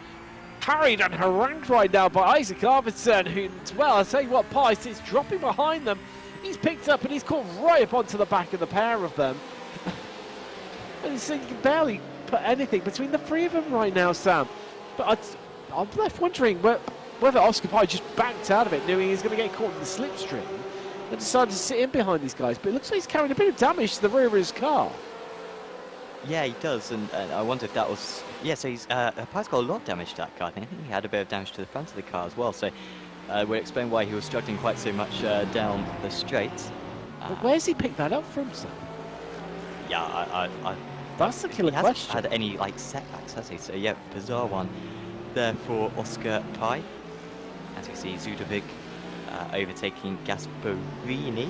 carried and harangued right now by Isaac Arvidsson, who, well, I'll tell you what, Pi is dropping behind them. He's picked up and he's caught right up onto the back of the pair of them. And so you can barely put anything between the three of them right now, Sam. But I'm left wondering whether Oscar Pi just backed out of it, knowing he's going to get caught in the slipstream, and decided to sit in behind these guys. But it looks like he's carrying a bit of damage to the rear of his car.
Yeah, he does, and I wonder if that was... Yeah, so he's Pi's got a lot of damage to that car. I think he had a bit of damage to the front of the car as well, so we'll explain why he was struggling quite so much down the straight.
But where's he picked that up from, Sam?
Yeah,
that's the killer question.
He hasn't had any like setbacks, has he? So yeah, bizarre one there for Oscar Pi. As you see, Zudovic overtaking Gasparini.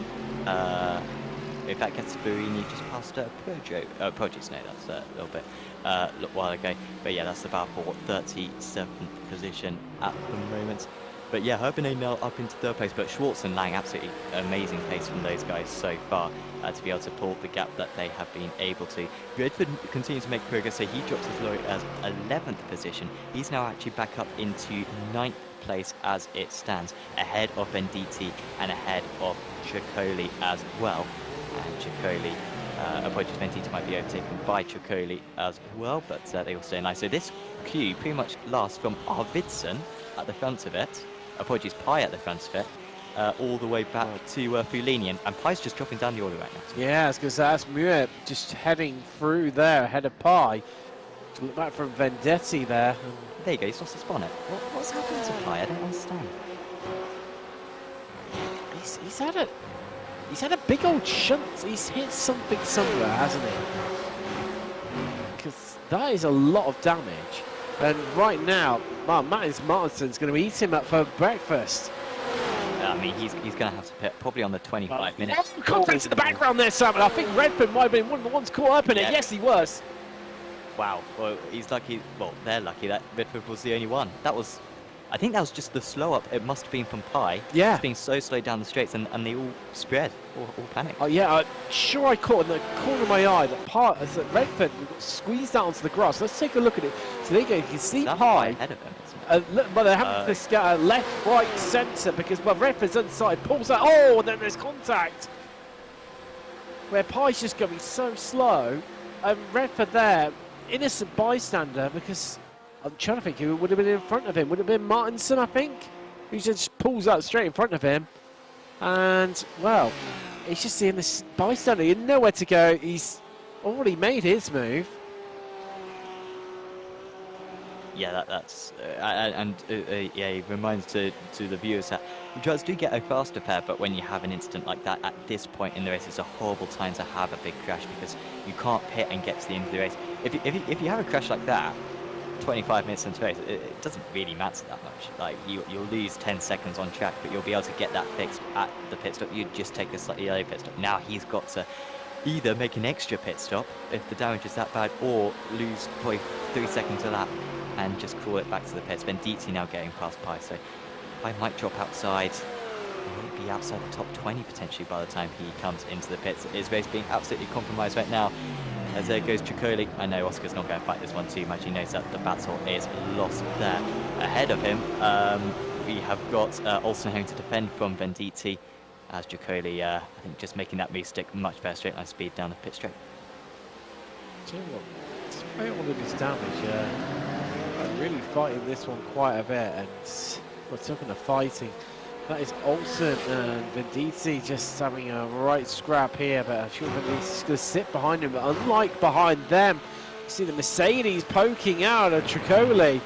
In fact, Gasparini just passed Projes. No, that's a little bit a while ago. But yeah, that's about for 37th position at the moment. But yeah, Herbenau now up into third place, but Schwartz and Lang, absolutely amazing pace from those guys so far to be able to pull the gap that they have been able to. Redford continues to make progress, so he drops as low as 11th position. He's now actually back up into 9th place as it stands, ahead of Venditti and ahead of Triccoli as well. And Triccoli, apologies, Venditti might be overtaken by Triccoli as well, but they all stay nice. So this queue pretty much lasts from Arvidsson at the front of it. Apologies, Pi at the front of it, all the way back to Fulini, and Pi's just dropping down the order right now.
Yeah, because that's Muir just heading through there ahead of Pi. Look back from Vendetti there.
There you go, he's lost his bonnet. What's happened to Pi? I don't understand.
He's had a big old shunt. He's hit something somewhere, hasn't he? Because that is a lot of damage. And right now, Mattis Martinson's going to eat him up for breakfast.
I mean, he's going to have to pit probably on the 25 minutes.
Contact in the background there, Sam, and I think Redford might have been one of the ones caught up in it. Yes, he was.
Wow. Well, he's lucky. Well, they're lucky that Redford was the only one. That was... I think that was just the slow up. It must have been from Pi.
Yeah.
It's being so slow down the straights, and they all spread, all panicked.
Oh yeah, sure I caught in the corner of my eye that Redford got squeezed out onto the grass. Let's take a look at it. So there you go. You can see Pi
ahead of him.
Look, but they're having to scatter left, right, centre because Redford's inside, pulls out. Oh, and then there's contact. Where Pi's just going so slow, and Redford there, innocent bystander because. I'm trying to think who would have been in front of him. Would it have been Martinson, I think? Who just pulls out straight in front of him. And, well, he's just seeing this bystander. He had nowhere to go. He's already made his move.
Yeah, that's... yeah, it reminds to the viewers that drivers do get a faster pair, but when you have an incident like that at this point in the race, it's a horrible time to have a big crash because you can't pit and get to the end of the race. If you have a crash like that, 25 minutes into the race, it doesn't really matter that much. Like you'll lose 10 seconds on track, but you'll be able to get that fixed at the pit stop. You just take a slightly early pit stop. Now he's got to either make an extra pit stop if the damage is that bad, or lose probably 3 seconds a lap and just crawl it back to the pits. Venditti now getting past Pi, so Pi might drop outside. Maybe outside the top 20 potentially by the time he comes into the pits. His race being absolutely compromised right now. As there goes Triccoli. I know Oscar's not going to fight this one too much. He knows that the battle is lost there. Ahead of him, we have got Olsen having to defend from Venditti. As Triccoli, I think, just making that move stick much better straight line speed down the pit straight.
Do you know what? Despite all of his damage, I'm really fighting this one quite a bit. And we're talking of fighting. That is Olsen and Venditti just having a right scrap here, but I'm sure Venditti's going to sit behind him. But unlike behind them, you see the Mercedes poking out at Triccoli.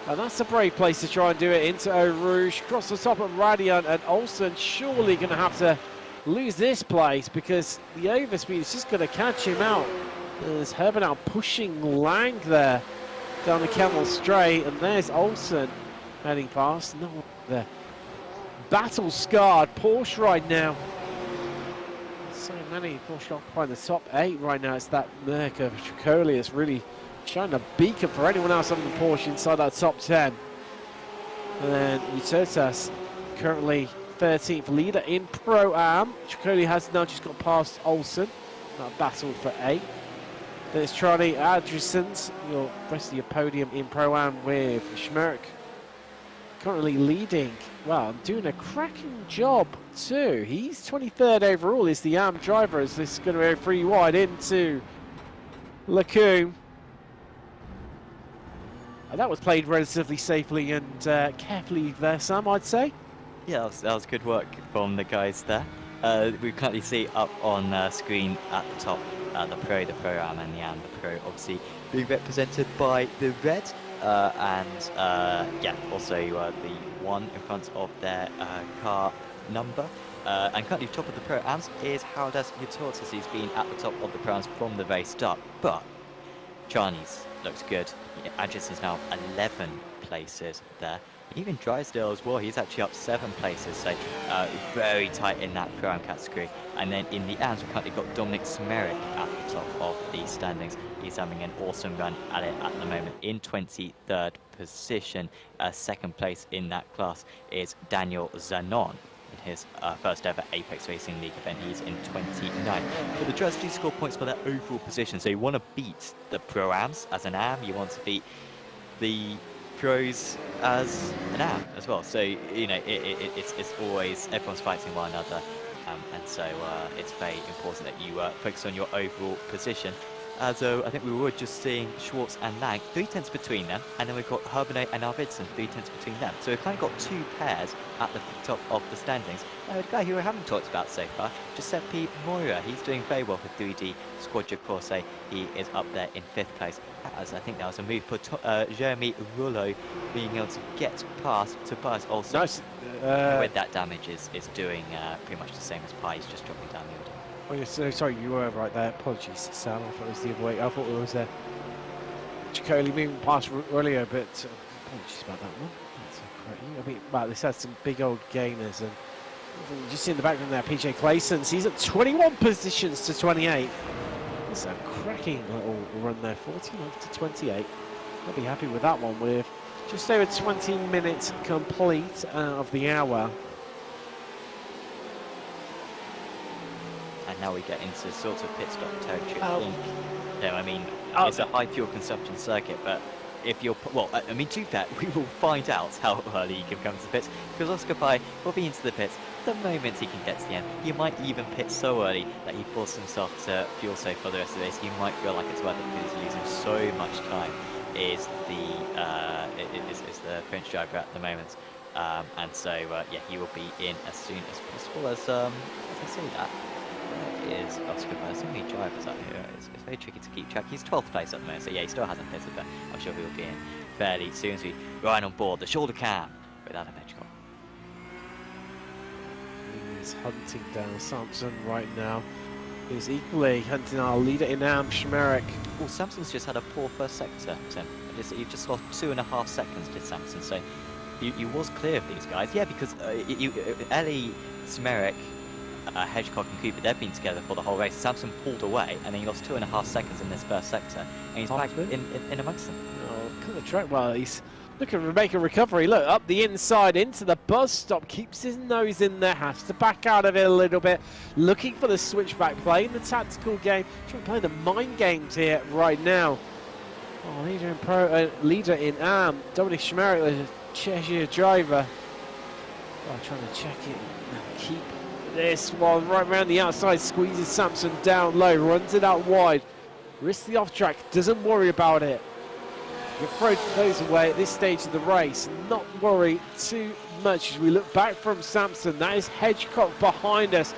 And that's a brave place to try and do it into Eau Rouge. Across the top of Radiant, and Olsen surely going to have to lose this place because the overspeed is just going to catch him out. There's Herbenau pushing Lang there down the Camel Straight, and there's Olsen heading past. Not the battle-scarred Porsche right now. It's so many Porsche occupying the top 8 right now. It's that Merc of Chicoli that's really showing a beacon for anyone else on the Porsche inside that top 10. And then Utertas currently 13th leader in Pro-Am. Chicoli has now just got past Olsen. That battle for 8th. Then it's Charlie Adrissons, your rest of your podium in Pro-Am with Schmerk currently leading. Well, doing a cracking job too. He's 23rd overall, is the AM driver, as this is going to go 3 wide into Lacombe. And that was played relatively safely and carefully there, Sam, I'd say.
Yeah, that was good work from the guys there. We currently see up on screen at the top the Pro-Am and the AM. The Pro obviously being represented by the red, and yeah, also the 1 in front of their car number. And currently top of the Pro-Ams is Haraldas Utertas. He's been at the top of the Pro-Ams from the very start, but Charney's looks good. Adjus is now 11 places there. Even Drysdale as well, he's actually up 7 places, so very tight in that Pro-Am category. And then in the AMs, we've currently got Dominic Smerik at the top of the standings. He's having an awesome run at it at the moment in 23rd position. Second place in that class is Daniel Zanon in his first ever Apex Racing League event. He's in 29. But the Drys do score points for their overall position, so you want to beat the Pro-Ams as an AM, you want to beat the Pros as an AM as well. So, you know, it's always, everyone's fighting one another, and so it's very important that you focus on your overall position. As I think we were just seeing Schwartz and Lang, 3/10 between them, and then we've got Herbenot and Arvidsson, 3/10 between them. So we've kind of got 2 pairs at the top of the standings. The guy who we haven't talked about so far, Giuseppe Moira, he's doing very well for 3D Squadra Corse. He is up there in 5th place. As I think that was a move for Jeremy Rouleau being able to get past Tobias Olsen.
Nice.
With that damage is doing pretty much the same as Pi, he's just dropping down the order.
Oh, yeah, so, sorry, you were right there. Apologies, Sam. I thought it was the other way. I thought it was Chicoli moving past earlier, but apologies about that one. That's correct. I mean, wow, this had some big old gainers, and you just see in the background there, PJ Clayson. He's at 21 positions to 28th. It's a cracking little run there, 49 to 28. I'll be happy with that one. With just over 20 minutes complete of the hour.
And now we get into sort of pit stop territory. I mean,
Oh.
it's a high fuel consumption circuit, but if you're, well, I mean, to that, we will find out how early he can come to the pits, because Oscar Pai will be into the pits the moment he can get to the end. He might even pit so early that he forces himself to fuel safe for the rest of the race. He might feel like it's worth it because he's losing so much time. Is the French driver at the moment, and so yeah, he will be in as soon as possible. As I say that. Is Oscar Pai. So many drivers up here. It's very tricky to keep track. He's 12th place at the moment, so yeah, he still hasn't pitted, but I'm sure he will be in fairly soon as we ride on board the shoulder cam with Adam Hedgecock.
He's hunting down Samson right now. He's equally hunting our leader in AM, Schmerich.
Well, Samson's just had a poor first sector, Tim. He just lost 2.5 seconds, did Samson, so you was clear of these guys. Yeah, because Ellie, Smerik, Hedgecock and Cooper, they've been together for the whole race. Samson pulled away, and then he lost 2.5 seconds in this first sector, and he's back in amongst them.
Oh, look at the track. Well, he's looking to make a recovery. Look, up the inside into the bus stop, keeps his nose in there, has to back out of it a little bit, looking for the switchback, playing the tactical game, trying to play the mind games here right now. Oh, leader in AM, Dominic Schmerich, the Cheshire driver. Oh, trying to check it and keep this one right around the outside, squeezes Samson down low, runs it out wide, risks the off track, doesn't worry about it. You throw those away at this stage of the race, not worry too much as we look back from Samson. That is Hedgecock behind us,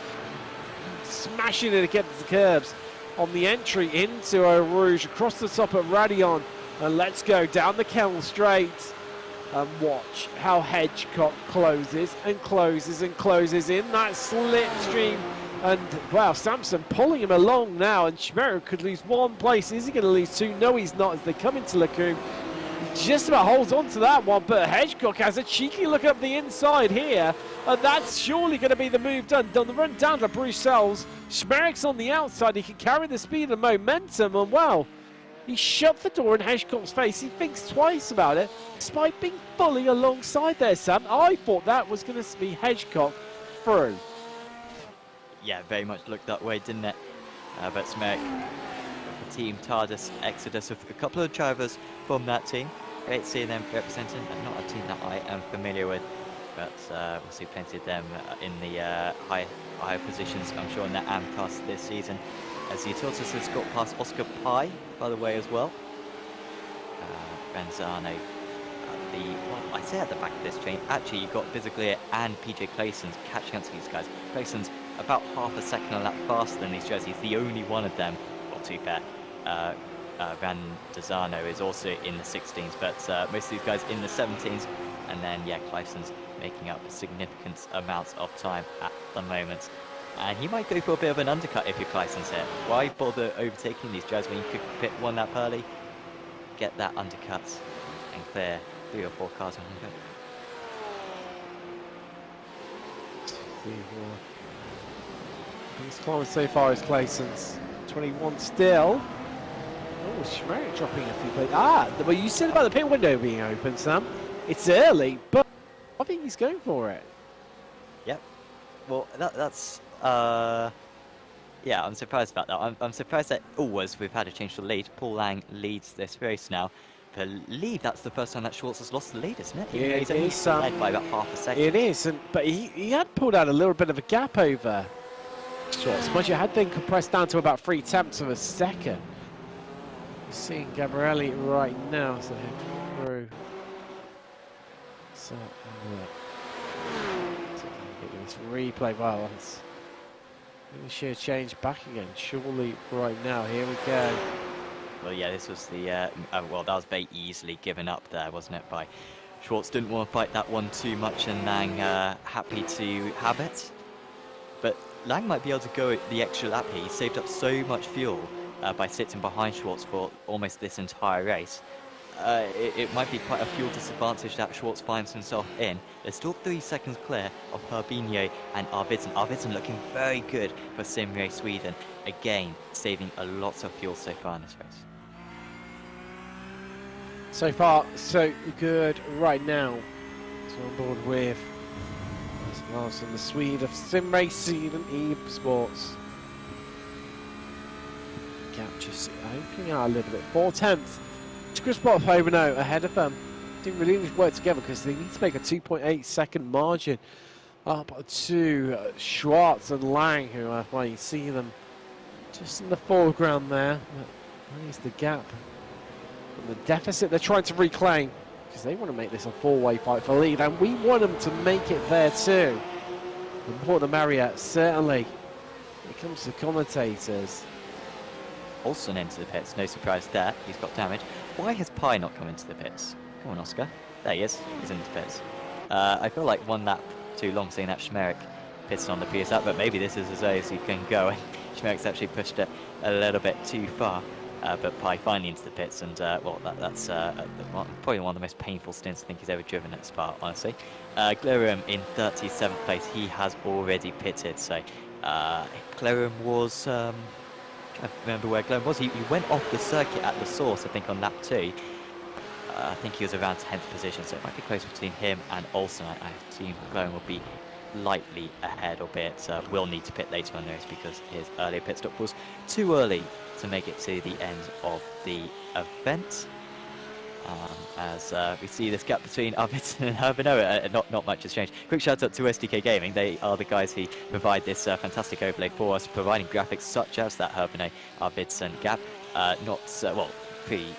smashing it against the curbs on the entry into Eau Rouge, across the top at Radion, and let's go down the Kennel Straight. And watch how Hedgecock closes and closes and closes in that slipstream. And, wow, Samson pulling him along now. And Schmerich could lose 1 place. Is he going to lose 2? No, he's not, as they come into Lacombe. just about holds on to that one, but Hedgecock has a cheeky look up the inside here, and that's surely going to be the move done. Done the run down to Bruxelles. Schmerik's on the outside. He can carry the speed and momentum, and well, he shut the door in Hedgecock's face. He thinks twice about it, despite being fully alongside there, Sam. I thought that was going to be Hedgecock through.
Yeah, very much looked that way, didn't it? But Schmerik, the team TARDIS Exodus, with a couple of drivers from that team. Great to see them representing, and not a team that I am familiar with, but we'll see plenty of them in the higher positions, I'm sure, in the AM class this season. As the Tortoise has got past Oscar Pye, by the way, as well. Renzano, well, I say at the back of this train, actually you've got Bizaglia and PJ Clayson's catching up to these guys. Clayson's about half a second a lap faster than these jerseys. The only one of them, well, to be fair, Randazano is also in the 16s, but most of these guys in the 17s, and then, yeah, Clayson's making up significant amounts of time at the moment. And he might go for a bit of an undercut if you're Clayson's here. Why bother overtaking these drivers when you could pit one lap early, get that undercut, and clear 3 or 4 cars on the
His climb so far is Clayson's 21 still. Oh, Schmerik dropping a few places. Well, you said about the pit window being open, Sam. It's early, but I think he's going for it.
Yep. Well, that's yeah, I'm surprised about that. I'm surprised that always we've had a change to lead. Paul Lang leads this race now. I believe that's the first time that Schwartz has lost the lead, isn't it?
Yeah,
he's only led by about half a second.
It is, but he had pulled out a little bit of a gap over Schwartz. Much it had been compressed down to about 3/10 of a second. You're seeing Gabrielli right now, so head through. So, this replay, wow, it's sheer change back again, surely right now. Here we go.
Well, yeah, this was the, well, that was very easily given up there, wasn't it, by Schwartz. Didn't want to fight that one too much, and Lang happy to have it. But Lang might be able to go the extra lap here. He saved up so much fuel by sitting behind Schwartz for almost this entire race. It might be quite a fuel disadvantage that Schwartz finds himself in. There's still 3 seconds clear of Herbinho and Arvidsson. Arvidsson looking very good for Simray Sweden. Again, saving a lot of fuel so far in this race.
So far, so good right now. So on board with Larson, the Swede of Sim Racing and Esports. Gap just opening out a little bit. 4/10. Chris Bottovino ahead of them. Didn't really need to work together because they need to make a 2.8 second margin up to Schwartz and Lang, who well, you see them just in the foreground there. Where's the gap? And the deficit they're trying to reclaim, because they want to make this a 4-way fight for lead, and we want them to make it there too. The more the merrier, certainly. When it comes to commentators.
Olsen into the pits, no surprise there. He's got damage. Why has Pye not come into the pits? Come on, Oscar. There he is. He's in the pits. I feel like one lap too long seeing that Schmerik pits on the PS up, but maybe this is as low as you can go. And Schmerik's actually pushed it a little bit too far. But Pye finally into the pits, and well, that's probably one of the most painful stints I think he's ever driven at Spa, honestly. Glerum in 37th place. He has already pitted, so Glerum was... I remember where Glenn was. He went off the circuit at the source, I think, on lap 2. I think he was around 10th position, so it might be close between him and Olsen. I assume Glenn will be lightly ahead, albeit will need to pit later on the race because his earlier pit stop was too early to make it to the end of the event. As we see this gap between Arvidsson and Herbinho, not much has changed. Quick shout out to SDK Gaming. They are the guys who provide this fantastic overlay for us, providing graphics such as that Herbinho Arvidsson gap. Well, pretty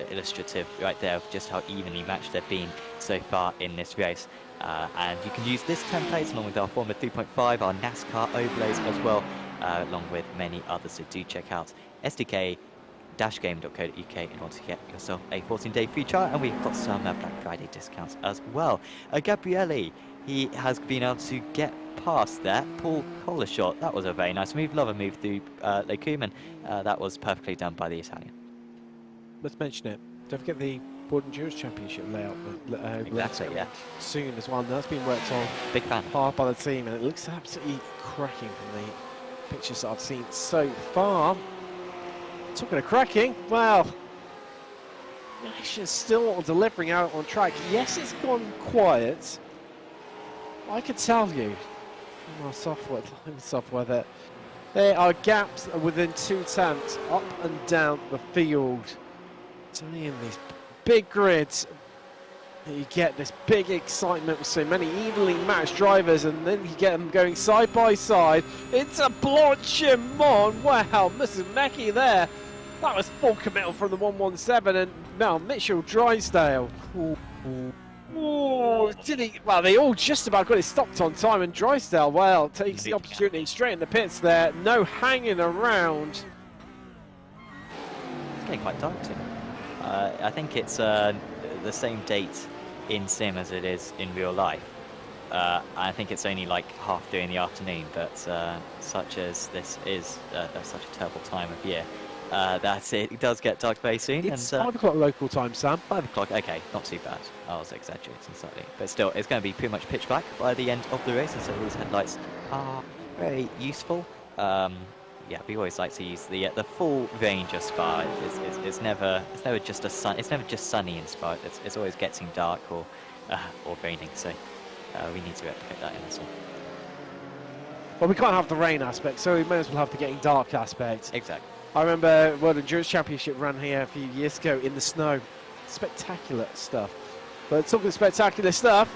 illustrative right there of just how evenly matched they've been so far in this race. And you can use this template along with our Formula 3.5, our NASCAR overlays as well, along with many others. So do check out SDK-game.co.uk in order to get yourself a 14-day free trial, and we've got some Black Friday discounts as well. Gabrielli, he has been able to get past that. Paul Collershot, that was a very nice move. Love a move through Lekuman. That was perfectly done by the Italian.
Let's mention it. Don't forget the World Endurance Championship layout.
Exactly, yeah.
Soon as well. And that's been worked on
Big fan.
hard by the team, and it looks absolutely cracking from the pictures that I've seen so far. Talking of cracking, well, Nation's still delivering out on track. Yes, it's gone quiet. I can tell you from our software, time software, that there are gaps within 2 tenths up and down the field. So in these big grids, you get this big excitement with so many evenly matched drivers, and then you get them going side by side. It's a Francorchamps. Wow, Mrs. Mackey there. That was full committal from the 117, and now Mitchell Drysdale. Ooh, did he? Well, they all just about got it stopped on time, and Drysdale, well, takes the opportunity straight in the pits there. No hanging around.
It's getting quite dark soon. I think it's the same date in sim as it is in real life. I think it's only like 2:30 in the afternoon, but such as this is such a terrible time of year, that's it. It does get dark very soon.
It's
and,
5 o'clock local time, Sam.
5 o'clock, okay, not too bad. I was exaggerating slightly. But still, it's going to be pretty much pitch black by the end of the race, and so these headlights are very useful. Yeah, we always like to use the full range of Spa. It's never just it's never just sunny in Spa. It's always getting dark or raining. So we need to replicate that in this one.
Well, we can't have the rain aspect, so we may as well have the getting dark aspect.
Exactly.
I remember World Endurance Championship ran here a few years ago in the snow. Spectacular stuff. But talking spectacular stuff,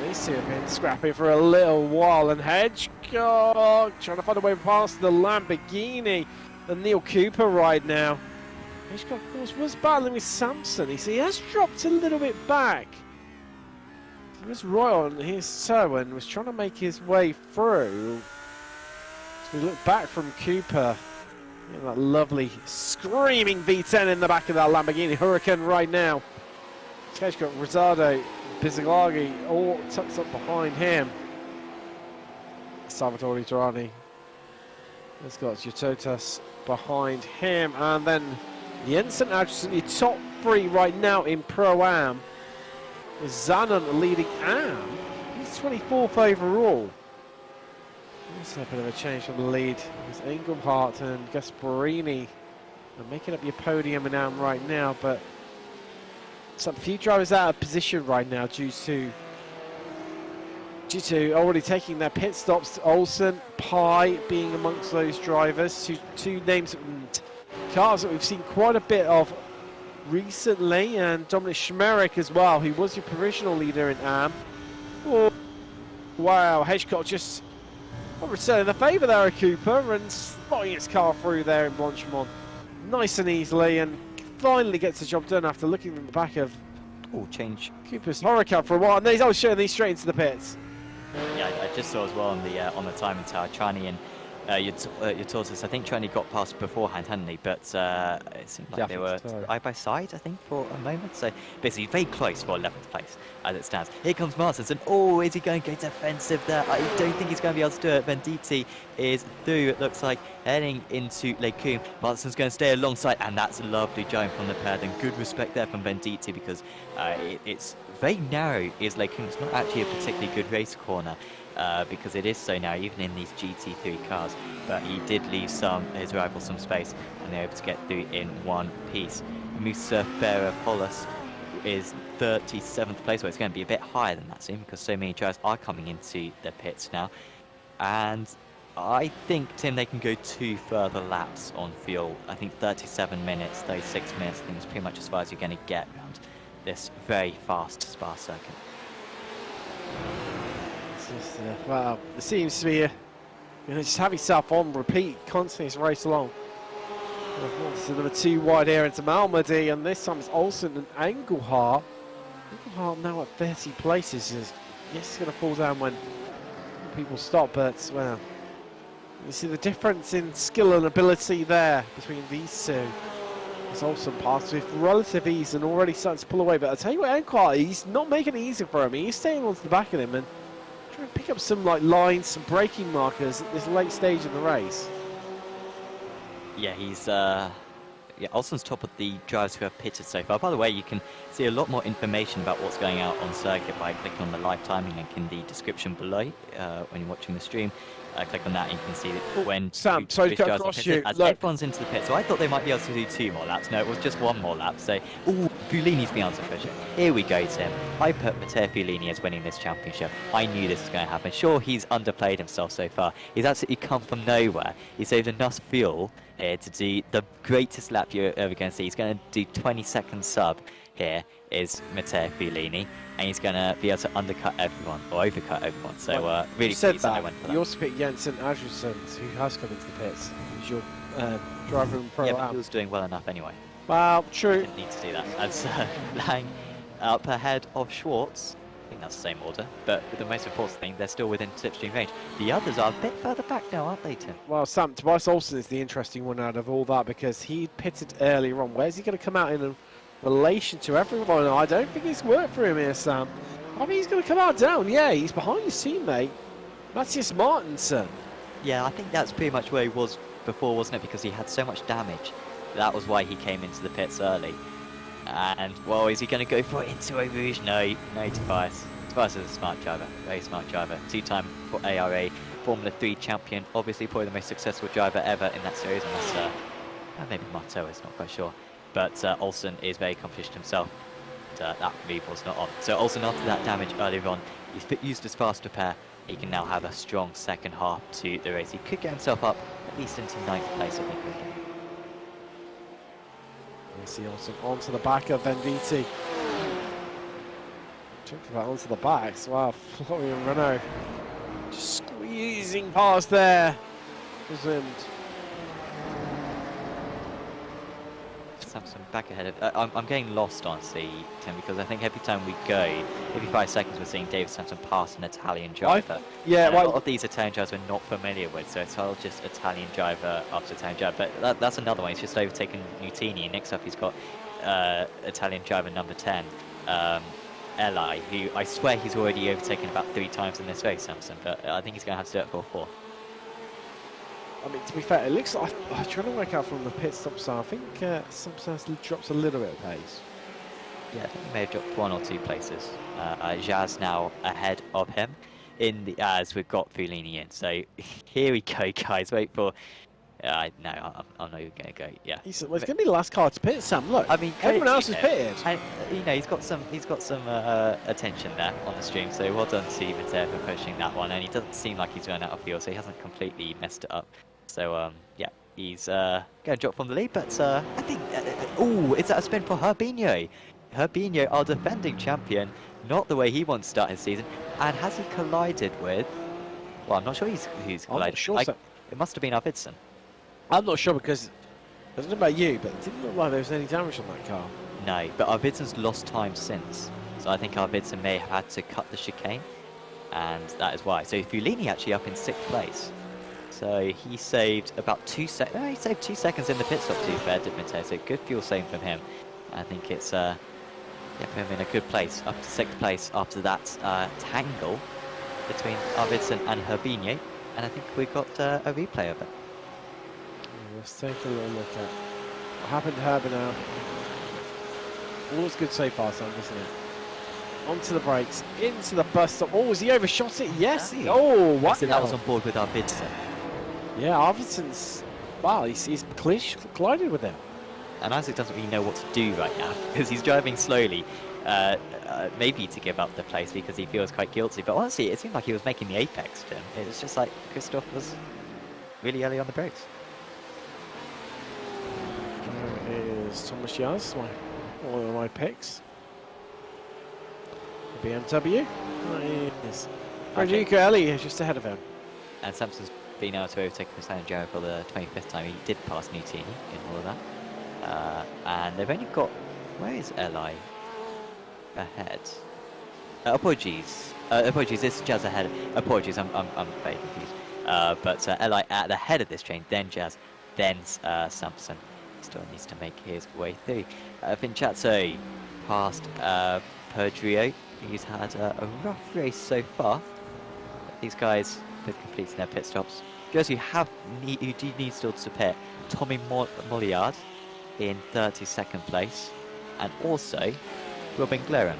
these two have been scrapping for a little while, and Hedgecock trying to find a way past the Lamborghini. The Neil Cooper ride now. Hedgecock, of course, was battling with Samson. He has dropped a little bit back. He was right on his toe and was trying to make his way through. So we look back from Cooper. Yeah, that lovely screaming V10 in the back of that Lamborghini Huracan right now. Hedgecock, Rosado, Biziglagi all tucked up behind him. Salvatore Durrani has got Jototas behind him, and then Jensen Atchison, your top 3 right now in Pro-Am. With Zanon leading Am. He's 24th overall. That's a bit of a change from the lead. There's Engelhardt and Gasparini are making up your podium in Am right now, but some few drivers out of position right now due to already taking their pit stops. Olsen, Pai being amongst those drivers. Two names and cars that we've seen quite a bit of recently, and Dominic Schmerich as well, who was your provisional leader in Am. Oh, wow, Hedgecock just returning the favour there of Cooper and slotting his car through there in Blanchimont nice and easily, and finally gets the job done after looking in the back of
change
Cooper's Huracan for a while, and then he's always showing these straight into the pits.
Yeah, I just saw as well on the timing tower, Trani and your tortoise. I think Trani got past beforehand, hadn't he? But it seemed like they were side by side, I think, for a moment. So basically, very close for 11th place as it stands. Here comes Martins, and oh, is he going to go defensive there? I don't think he's going to be able to do it. Venditti is through, it looks like, heading into Lecoum. Martinson's going to stay alongside, and that's a lovely jump from the pad, and good respect there from Venditti, because it's very narrow, is Lecoum. It's not actually a particularly good race corner. Because it is so narrow, even in these GT3 cars. But he did leave his rival some space, and they're able to get through in one piece. Musa Ferropoulos is 37th place, where it's going to be a bit higher than that soon, because so many drivers are coming into the pits now. And I think, Tim, they can go 2 further laps on fuel. I think 37 minutes, 36 minutes, I think it's pretty much as far as you're going to get around this very fast Spa circuit.
Well, it seems to be just have yourself on repeat constantly as race along. It's number 2 wide here into Malmedy, and this time it's Olsen and Engelhardt. Engelhardt now at 30 places. Yes, it's going to fall down when people stop, but well, you see the difference in skill and ability there between these two. It's Olsen passed with relative ease and already starting to pull away, but I'll tell you what, Engelhardt, he's not making it easy for him. He's staying onto the back of him and trying to pick up some lines, some braking markers at this late stage in the race.
Yeah, he's yeah, Olsen's top of the drivers who have pitted so far. By the way, you can see a lot more information about what's going out on circuit by clicking on the live timing link in the description below when you're watching the stream. Click on that and you can see that when
Sam, sorry to cut across you.
As everyone's into the pit, so I thought they might be able to do 2 more laps. No, it was just 1 more lap. So, ooh, Fulini's been able to push it. Here we go, Tim. I put Matteo Fulini as winning this championship. I knew this was going to happen. Sure, he's underplayed himself so far. He's absolutely come from nowhere. He saved enough fuel here to do the greatest lap you're ever going to see. He's going to do 20-second sub here is Matteo Fulini, and he's going to be able to undercut everyone, or overcut everyone. So really pleased that I went for that.
You also picked Jensen Adriansen, who has come into the pits. He's your driver and pro.
Yeah, but he was doing well enough anyway.
Well, true.
He didn't need to do that. As Lang up ahead of Schwartz. I think that's the same order, but the most important thing, they're still within slipstream range. The others are a bit further back now, aren't they, Tim?
Well, Sam, Tobias Olsen is the interesting one out of all that because he pitted earlier on. Where's he going to come out in relation to everyone? I don't think it's worked for him here, Sam. I think he's going to come out down. Yeah, he's behind his teammate, Matthias Martinsen.
Yeah, I think that's pretty much where he was before, wasn't it? Because he had so much damage. That was why he came into the pits early. And, well, is he going to go for it into Eau Rouge? No, Tobias. Tobias is a smart driver, very smart driver. 2-time for ARA Formula 3 champion. Obviously, probably the most successful driver ever in that series, unless maybe Marteau is, not quite sure. But Olsen is very accomplished himself. That move was not on. So Olsen, after that damage earlier on, he's used his fast repair. He can now have a strong second half to the race. He could get himself up at least into 9th place, I think.
You see Olsen onto the back of Venditti. Talking about onto the backs. Wow, Florian Renault just squeezing past there. Resumed.
Samson back ahead of. I'm getting lost, honestly, Tim, because I think every time we go, every 5 seconds, we're seeing David Sampson pass an Italian driver.
Yeah,
a lot of these Italian drivers we're not familiar with, so it's all just Italian driver after Italian driver. But that's another one. He's just overtaken Nutini, and next up he's got Italian driver number 10, Eli, who I swear he's already overtaken about 3 times in this race, Samson. But I think he's going to have to do it for a 4th.
I mean, to be fair, it looks like I'm trying to work out from the pit stop, so I think Samson drops a little bit of pace.
Yeah, I think he may have dropped 1 or 2 places. Jazz now ahead of him in the as we've got Fulini in. So here we go, guys. Wait for. No, I'm not even going to go. Yeah.
Well, it's going to be the last car to pit, Sam. Look,
I mean,
everyone else has pitted.
And, he's got some attention there on the stream. So well done to Matteo for pushing that one. And he doesn't seem like he's run out of fuel, so he hasn't completely messed it up. So yeah, he's going to drop from the lead. But I think, is that a spin for Herbinho? Herbinho, our defending champion, not the way he wants to start his season. And has he collided with? Well, I'm not sure who's collided.
I'm not sure.
It must have been Arvidsson.
I'm not sure because I don't know about you, but it didn't look like there was any damage on that car.
No, but Arvidsson's lost time since. So I think Arvidsson may have had to cut the chicane, and that is why. So Fulini actually up in 6th place. So he saved about 2 seconds. He saved 2 seconds in the pit stop, to be fair, did Matteo. So good fuel saving from him. I think it's put him in a good place, up to 6th place after that tangle between Arvidsson and Herbinho. And I think we've got a replay of it.
Let's take a little look at what happened to Herbert now. All's good so far, Sam, isn't it? Onto the brakes, into the bus stop. Oh, has he overshot it? Yes. Oh, what?
So that was on board with Arvidsson.
Yeah, Arvidsson's. Wow, he's collided with him.
And Isaac doesn't really know what to do right now because he's driving slowly. Maybe to give up the place because he feels quite guilty. But honestly, it seemed like he was making the apex to him. It was just like Christoph was really early on the brakes.
Is Thomas Jazz, one of my picks. BMW. Yes. Frederico Eli is just ahead of him.
And Samson's been able to overtake Cristiano Jarro for the 25th time. He did pass Nutini in all of that. And they've only got. Where is Eli ahead? Apologies. Apologies, this is Jazz ahead. Apologies, I'm very confused. But Eli at the head of this train, then Jazz, then Samson. Still needs to make his way through. Vincenzio past Perdrio. He's had a rough race so far. These guys both completing their pit stops. Guys who do need still to pit. Tommy Molliard in 32nd place. And also, Robin Glerum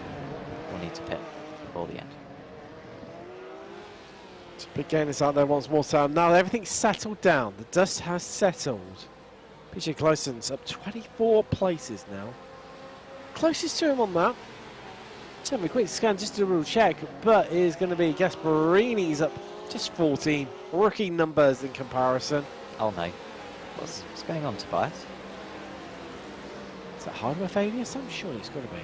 will need to pit before the end.
Big gainers out there once more, Sam. Now everything's settled down. The dust has settled. PJ Closon's up 24 places now. Closest to him on that. Just having a quick scan just to real check, but is going to be Gasparini's up just 14. Rookie numbers in comparison.
Oh no. What's going on, Tobias?
Is that hardware failure? I'm sure it's got to be.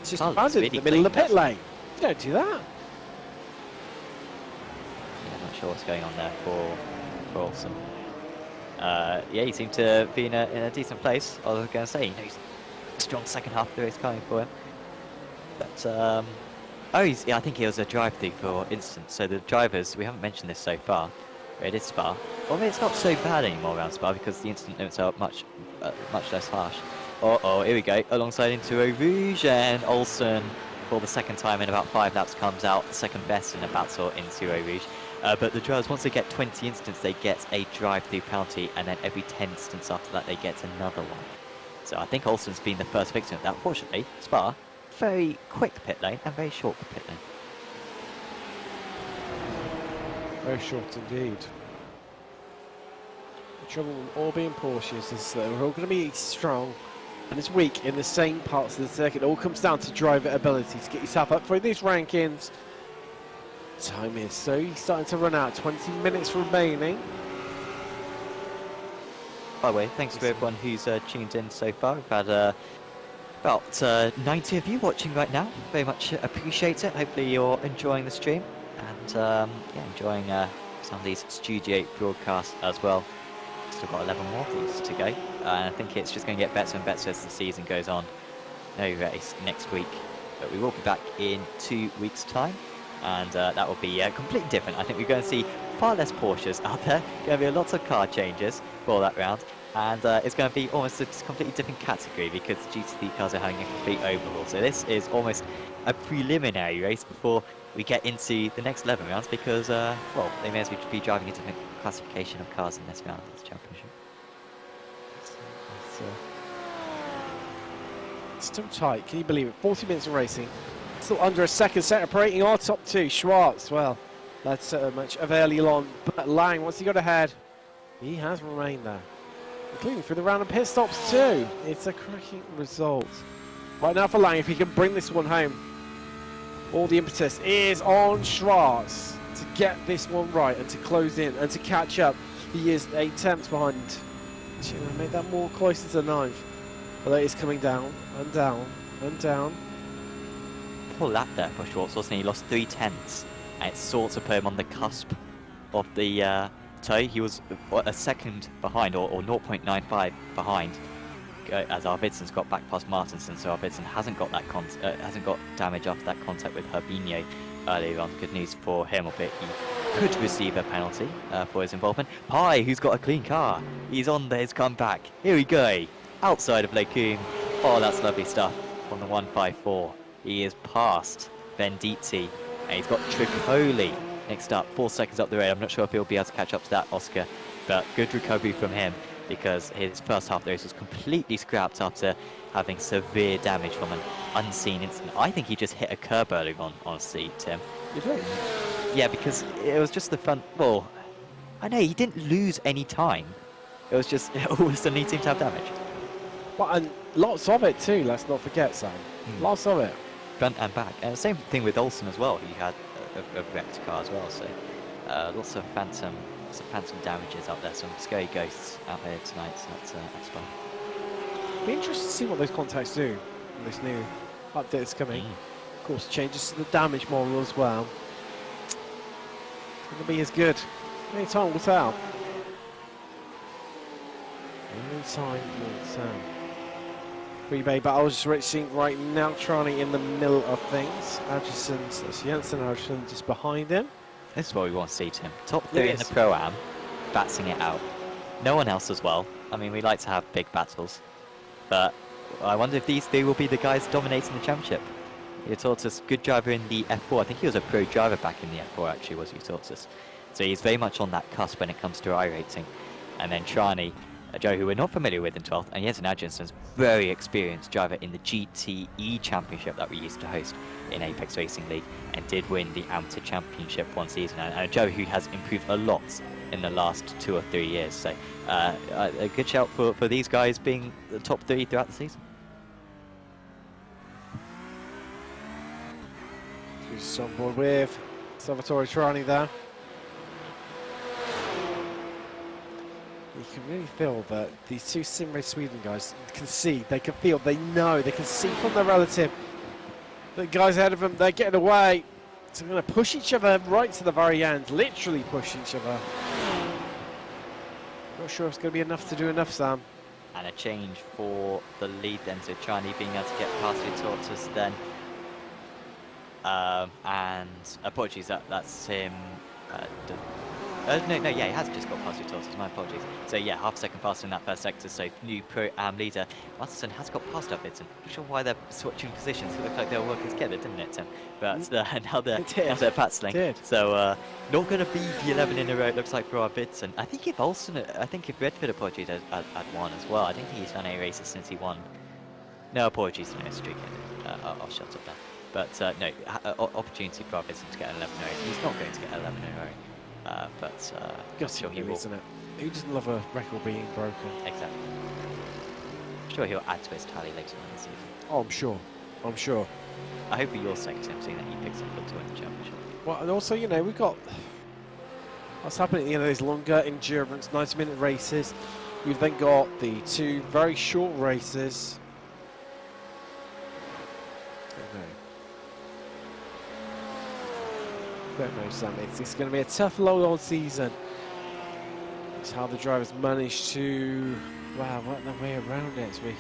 It's just
Oh,
abandoned in the middle of the pit lane. You don't do that.
Yeah, I'm not sure what's going on there for Olsen. Yeah, he seemed to be in a decent place. I was going to say, he's a strong second half of the race coming for him. But, yeah, I think it was a drive-through for instance. So the drivers, we haven't mentioned this so far, but it is Spa. Well, I mean, it's not so bad anymore around Spa because the instant limits are much less harsh. Uh-oh, here we go, alongside into Eau Rouge, and Olsen, for the second time in about 5 laps, comes out second best in a battle into Eau Rouge. But the drivers, once they get 20 instants, they get a drive-through penalty, and then every 10 instants after that, they get another one. So I think Olsen's been the first victim of that. Fortunately, Spa, very quick pit lane and very short pit lane.
Very short indeed. The trouble with all being Porsches is that they're all going to be strong and it's weak in the same parts of the circuit. It all comes down to driver ability to get yourself up for these rankings. Time is so starting to run out. 20 minutes remaining.
By the way, thanks to everyone who's tuned in so far. We've had about 90 of you watching right now. Very much appreciate it. Hopefully you're enjoying the stream and yeah, enjoying some of these studio broadcasts as well. Still got 11 more of these to go. And I think it's just going to get better and better as the season goes on. No race next week, but we will be back in 2 weeks' time. And that will be completely different. I think we're going to see far less Porsches out there. Going to be lots of car changes for that round. And it's going to be almost a completely different category because the GT3 cars are having a complete overhaul. So this is almost a preliminary race before we get into the next 11 rounds because, well, they may as well be driving a different classification of cars in this round of the championship.
Still tight, can you believe it? 40 minutes of racing. Still under a second, separating our top two. Schwartz, well, that's so much of early on. But Lang, once he got ahead, he has remained there. Including through the round of pit stops too. It's a cracking result. Right now for Lang, if he can bring this one home, all the impetus is on Schwartz to get this one right and to close in and to catch up. He is 8 tenths behind. Should have made that more closer to 9th. But it is coming down and down and down.
Poor lap there for Schwartz, wasn't he? He lost 3 tenths. And it sort of put him on the cusp of the toe. He was a second behind, or 0.95 behind, as Arvidsson's got back past Martinson. So Arvidsson hasn't got that hasn't got damage after that contact with Herbinho earlier on. Good news for him, albeit he could receive a penalty for his involvement. Pai, who's got a clean car, he's on his comeback. Here we go, outside of Lecum. Oh, that's lovely stuff on the 154. He is past Venditti, and he's got Tricoli next up, 4 seconds up the road. I'm not sure if he'll be able to catch up to that, Oscar, but good recovery from him because his first half of the race was completely scrapped after having severe damage from an unseen incident. I think he just hit a curb earlier on, honestly, Tim.
You think?
Yeah, because it was just the front. Well, I know he didn't lose any time. It was just all of a sudden he seemed to have damage.
Well, and lots of it too, let's not forget, Sam. Lots of it.
Front and back. And the same thing with Olsen as well. He had a wrecked car as well, so lots of phantom damages out there, some scary ghosts out there tonight at Spa.
Be interested to see what those contacts do in this new update that's coming. Of course, changes to the damage model as well. It's going to be as good. Any time will tell. Any time will tell. Three-bay battles racing right now, Trani in the middle of things. Adjacent, that's Jensen Adjacent just behind him.
This is what we want to see, Tim. Top 3 in the Pro-Am, batsing it out. No one else as well. I mean, we like to have big battles, but I wonder if these 3 will be the guys dominating the championship. Eutortus, good driver in the F4. I think he was a pro driver back in the F4, actually, was Eutortus. So he's very much on that cusp when it comes to iRacing. And then Trani, Joe, who we're not familiar with in 12th, and Jensen Adjenson's very experienced driver in the GTE Championship that we used to host in Apex Racing League, and did win the Amateur Championship one season. And Joe, who has improved a lot in the last 2 or 3 years. So a good shout for these guys being the top 3 throughout the season.
Who's on board with Salvatore Trani there. You can really feel that these two Sim Race Sweden guys can see, they can feel, they know, they can see from their relative. The guys ahead of them, they're getting away. So they're going to push each other right to the very end, literally push each other. Not sure if it's going to be enough to do enough, Sam.
And a change for the lead then, so Trani being able to get past the Tortoise then. And apologies, that's him. No, yeah, he has just got past the Tortoise, my apologies. So yeah, half a second faster in that first sector, so new Pro-Am leader. Masterson has got past Upton. Not sure why they're switching positions, it looked like they were working together, didn't it, Tim? But now they're battling. So not going to be the 11 in a row, it looks like, for our bids. And I think if Redford, apologies, had won as well. I don't think he's done a races since he won. No, apologies, no, streak. I'll shut up there. But no, opportunity for our bids to get an 11 in a row. He's not going to get 11 in a row. But
sure he will. Isn't it? Who doesn't love a record being broken?
Exactly. I'm sure he'll add to his tally later on in the season.
Oh, I'm sure. I'm sure.
I hope for your sake, Tim, seeing that he picks up to win the championship.
Well, and also, you know, we've got what's happening at the end of these longer endurance 90-minute races. We've then got the 2 very short races. Don't know, Sam. It's going to be a tough, long season. It's how the drivers managed to, wow, work their way around it. We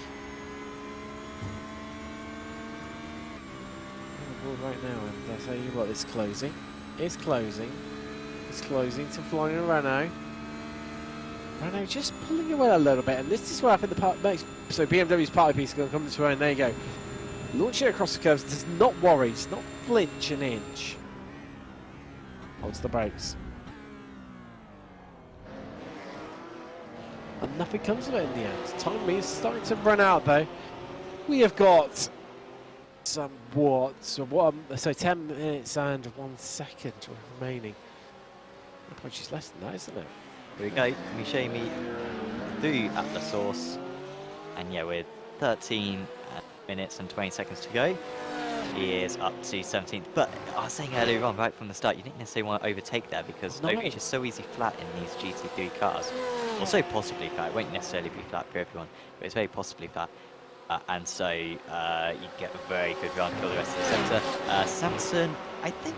right now, and I tell you what, it's closing. It's closing. It's closing to Florian Renault. Renault just pulling away a little bit, and this is where I think the next. So BMW's party piece is going to come to an end. There you go. Launching it across the curves. Does not worry. Does not flinch an inch. Holds the brakes. And nothing comes of it in the end. Time is starting to run out though. We have got some so 10 minutes and 1 second remaining. Which is less than that, isn't it?
Here we go. Mishemi through at the source. And yeah, with 13 minutes and 20 seconds to go. He is up to 17th, but I was saying earlier on, right from the start, you didn't necessarily want to overtake there because overreach is so easy flat in these GT3 cars. Also possibly flat, it won't necessarily be flat for everyone, but it's very possibly flat. And so you get a very good run for the rest of the sector. Samson, I think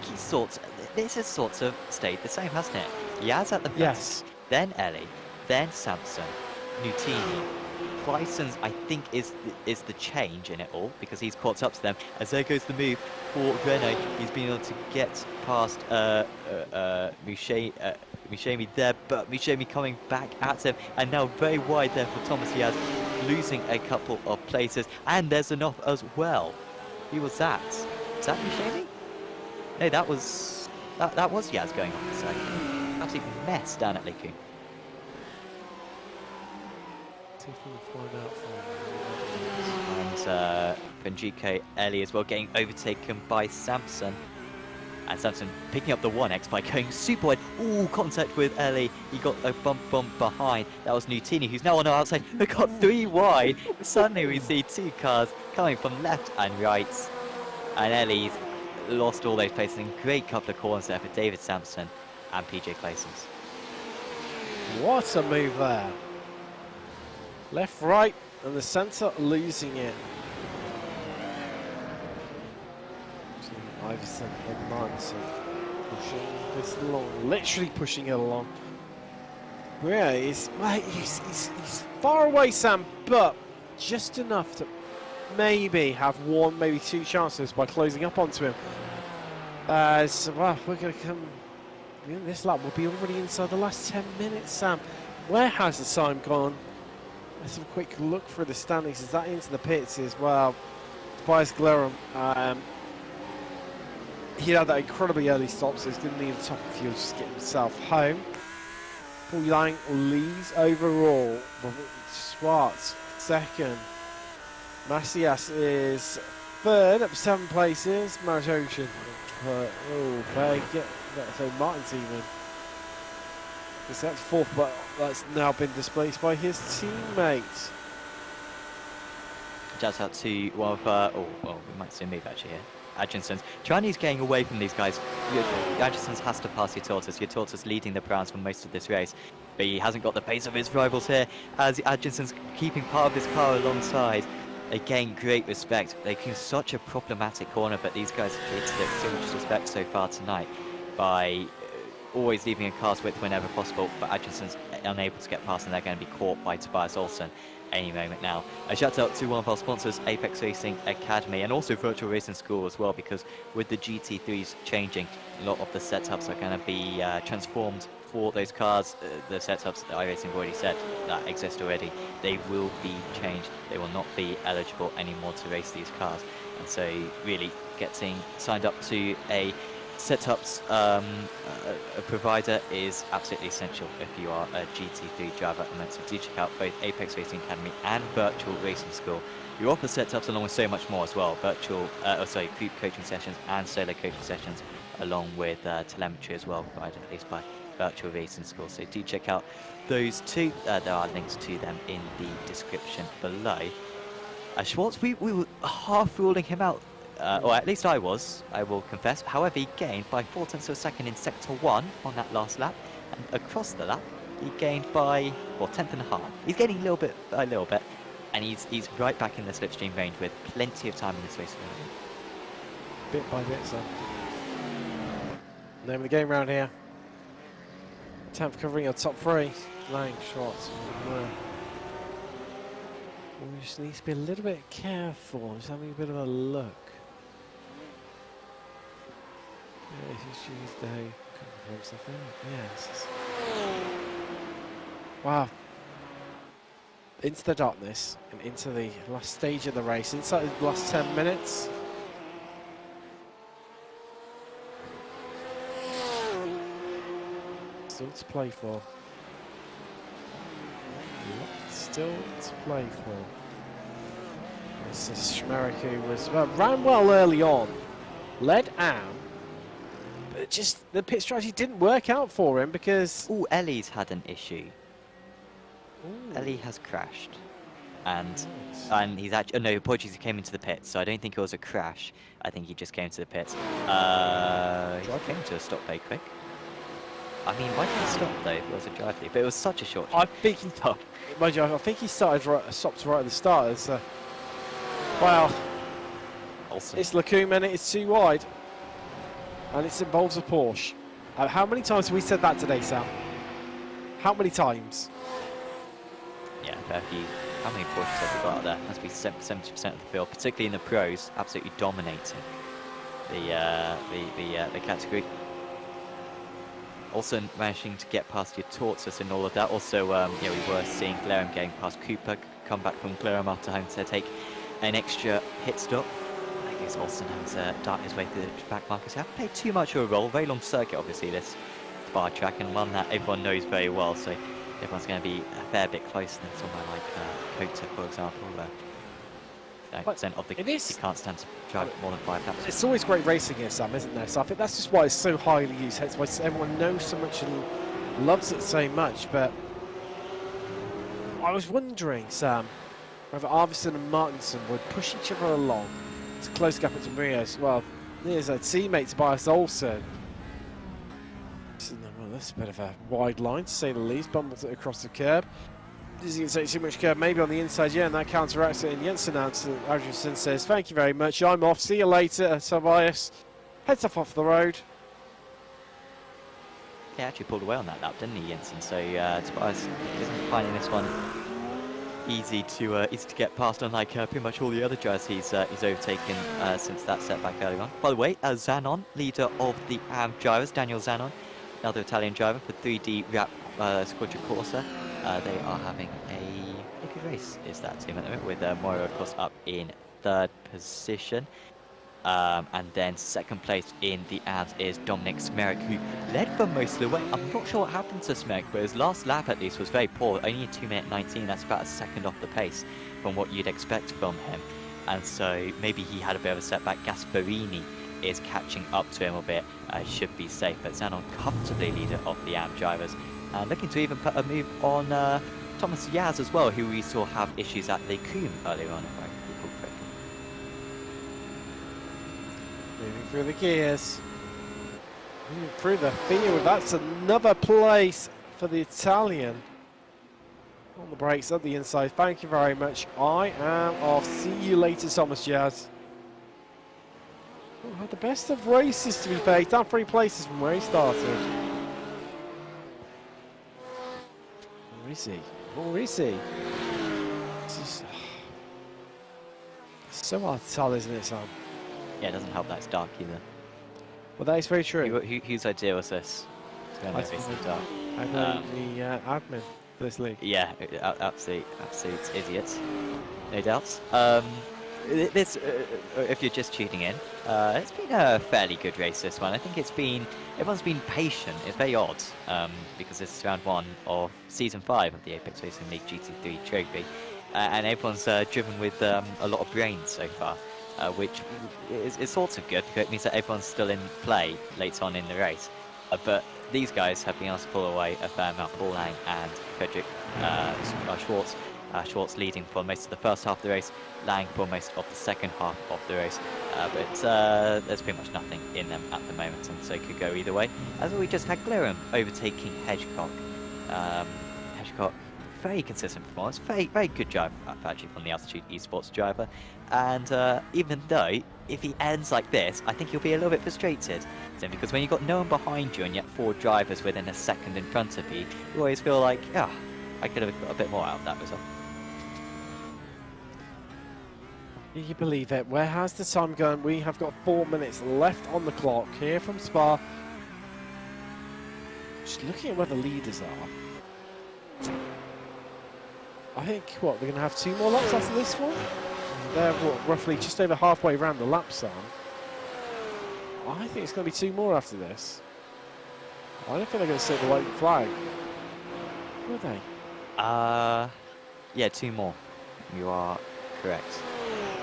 this has sort of stayed the same, hasn't it? Yaz at the front,
yes.
Then Ellie, then Samson, Nutini. Bryson's, I think, is the change in it all because he's caught up to them. As there goes the move for Renault, he's been able to get past Mishemi there, but Mishemi coming back at him, and now very wide there for Thomas Yaz, losing a couple of places, and there's an off as well. Who was that? Is that Mishemi? No, that was Yaz going off the side. Absolute mess down at Liku. And Benjico Ellie as well getting overtaken by Samson. And Samson picking up the 1x by going super wide. Ooh, contact with Ellie. He got a bump behind. That was Nutini, who's now on our outside. We got 3 wide. Suddenly we see 2 cars coming from left and right. And Ellie's lost all those places. And great couple of corners there for David Sampson and PJ Claessens.
What a move there. Left, right, and the centre losing it. Iverson and Martinson pushing this along, literally pushing it along. Yeah, he's far away, Sam, but just enough to maybe have 1, maybe 2 chances by closing up onto him. So, well, we're going to come. This lap will be already inside the last 10 minutes, Sam. Where has the time gone? Let's have a quick look through the standings. Is that into the pits as well? Tobias Glerum. He had that incredibly early stop, so he's going to need a top of fuel just to get himself home. Lang leads overall. Schwartz second. Macias is third up 7 places. Maritotion. So Martin's even. Because that's fourth, but that's now been displaced by his teammates.
Just out to one of, we might soon move actually here. Adjinson's. Chinese getting away from these guys. Adjinson's has to pass Your Tortoise leading the Browns for most of this race. But he hasn't got the pace of his rivals here, as Adjinson's keeping part of his car alongside. Again, great respect. They keep such a problematic corner, but these guys have treated it with so much respect so far tonight by always leaving a car's width whenever possible, but Adjinson's unable to get past, and they're going to be caught by Tobias Olsen any moment now. A shout out to one of our sponsors, Apex Racing Academy, and also Virtual Racing School as well, because with the GT3s changing, a lot of the setups are going to be transformed for those cars. The setups that iRacing have already said that exist already, they will be changed. They will not be eligible anymore to race these cars, and so really getting signed up to a setups a provider is absolutely essential if you are a GT3 driver at the moment. So do check out both Apex Racing Academy and Virtual Racing School. You offer setups along with so much more as well. Group coaching sessions and solo coaching sessions, along with telemetry as well, provided at least by Virtual Racing School. So do check out those two. There are links to them in the description below. Schwartz, we were half ruling him out. Or at least I will confess. However, he gained by 0.4 of a second in sector 1 on that last lap, and across the lap he gained by 1/10.5. He's gaining a little bit, and he's right back in the slipstream range with plenty of time in this race.
Bit by bit, so. Name of the game round here. 10th covering your top 3. Lang, Schwartz. We just need to be a little bit careful. Just having a bit of a look. Yes. Wow. Into the darkness and into the last stage of the race. Inside the last 10 minutes. Still to play for. Still to play for. This is Schmerich, who was ran well early on, led Am, but just the pit strategy didn't work out for him because.
Oh, Ellie's had an issue.
Ooh.
Ellie has crashed, and he's actually no apologies. He came into the pits, so I don't think it was a crash. I think he just came to the pits. He came to a stop very quick. I mean, why did he stop though? If it was a drive through, but it was such a short.
I think he stopped. Mind you, I think he stopped right at the start. Wow.
Awesome.
It's Lacombe, it's too wide, and it involves a Porsche. How many times have we said that today, Sam? How many times?
Yeah, fair few. How many Porsches have we got out there? Must be 70% of the field, particularly in the pros, absolutely dominating the category. Also managing to get past your Tortoise and all of that. Also, we were seeing Glarham getting past Cooper, come back from Glarham after having to take an extra pit stop. I guess Olsen has darted his way through the back markers. Haven't played too much of a role. Very long circuit, obviously, this bar track, and one that everyone knows very well. So everyone's going to be a fair bit closer than somewhere like Kota, for example, where 90% of the you can't stand to drive more than 5 laps.
It's always great racing here, Sam, isn't there? So I think that's just why it's so highly used. That's why everyone knows so much and loves it so much. But I was wondering, Sam, whether Arvidsson and Martinson would push each other along to close gap into Rios. Well, there's a teammate, Tobias Olsen. Well, that's a bit of a wide line, to say the least. Bumbles it across the curb. Doesn't even take too much curb, maybe on the inside, yeah, and that counteracts it. And Jensen Adrianson says, thank you very much, I'm off, see you later, Tobias. Heads off the road.
He actually pulled away on that lap, didn't he, Jensen? So Tobias isn't finding this one easy to get past, unlike pretty much all the other drivers he's overtaken since that setback early on. By the way, Zanon, leader of the AM drivers, Daniel Zanon, another Italian driver for 3D Rap Squadra Corsa. They are having a good race, is that team at the moment, with Moira, of course, up in 3rd position. And then second place in the ads is Dominic Smerek, who led for most of the way. I'm not sure what happened to Smerek, but his last lap at least was very poor. Only a 2:19. That's about a second off the pace from what you'd expect from him. And so maybe he had a bit of a setback. Gasparini is catching up to him a bit. Should be safe, but Zanon comfortably leader of the AM drivers. Looking to even put a move on Thomas Yaz as well, who we saw have issues at the Coombe earlier on, if I recall correctly.
Moving through the gears. Moving through the field. That's another place for the Italian. On the brakes at the inside. Thank you very much. I am off. See you later, Thomas Jazz. Oh, had the best of races, to be fair. He's down 3 places from where he started. Where is he? Where is he? This is so hard to tell, isn't it, Sam?
Yeah, it doesn't help that it's dark either.
Well, that is very true.
Whose idea was this?
I'm the admin for this league.
Yeah, absolute idiots, no doubts. This, if you're just tuning in, it's been a fairly good race, this one. I think everyone's been patient. It's very odd, because this is round 1 of Season 5 of the Apex Racing League GT3 Trophy, and everyone's driven with a lot of brains so far, which is sort of good, because it means that everyone's still in play later on in the race. But these guys have been able to pull away a fair amount. Paul Lang and Frederick Schwartz. Schwartz leading for most of the first half of the race, Lang for most of the second half of the race. But there's pretty much nothing in them at the moment, and so it could go either way. As we just had Glerum overtaking Hedgecock. Hedgecock, very consistent performance, very good drive actually from the Altitude Esports driver. And even though, if he ends like this, I think he'll be a little bit frustrated. Because when you've got no one behind you and yet 4 drivers within a second in front of you, you always feel like, yeah, I could have got a bit more out of that result.
You believe it? Where has the time gone? We have got 4 minutes left on the clock here from Spa. Just looking at where the leaders are. I think, what, they're going to have 2 more laps after this one? They're, what, roughly just over halfway around the lap, Sam. I think it's going to be 2 more after this. I don't think they're going to set the white flag. Will they?
Yeah, 2 more. You are correct.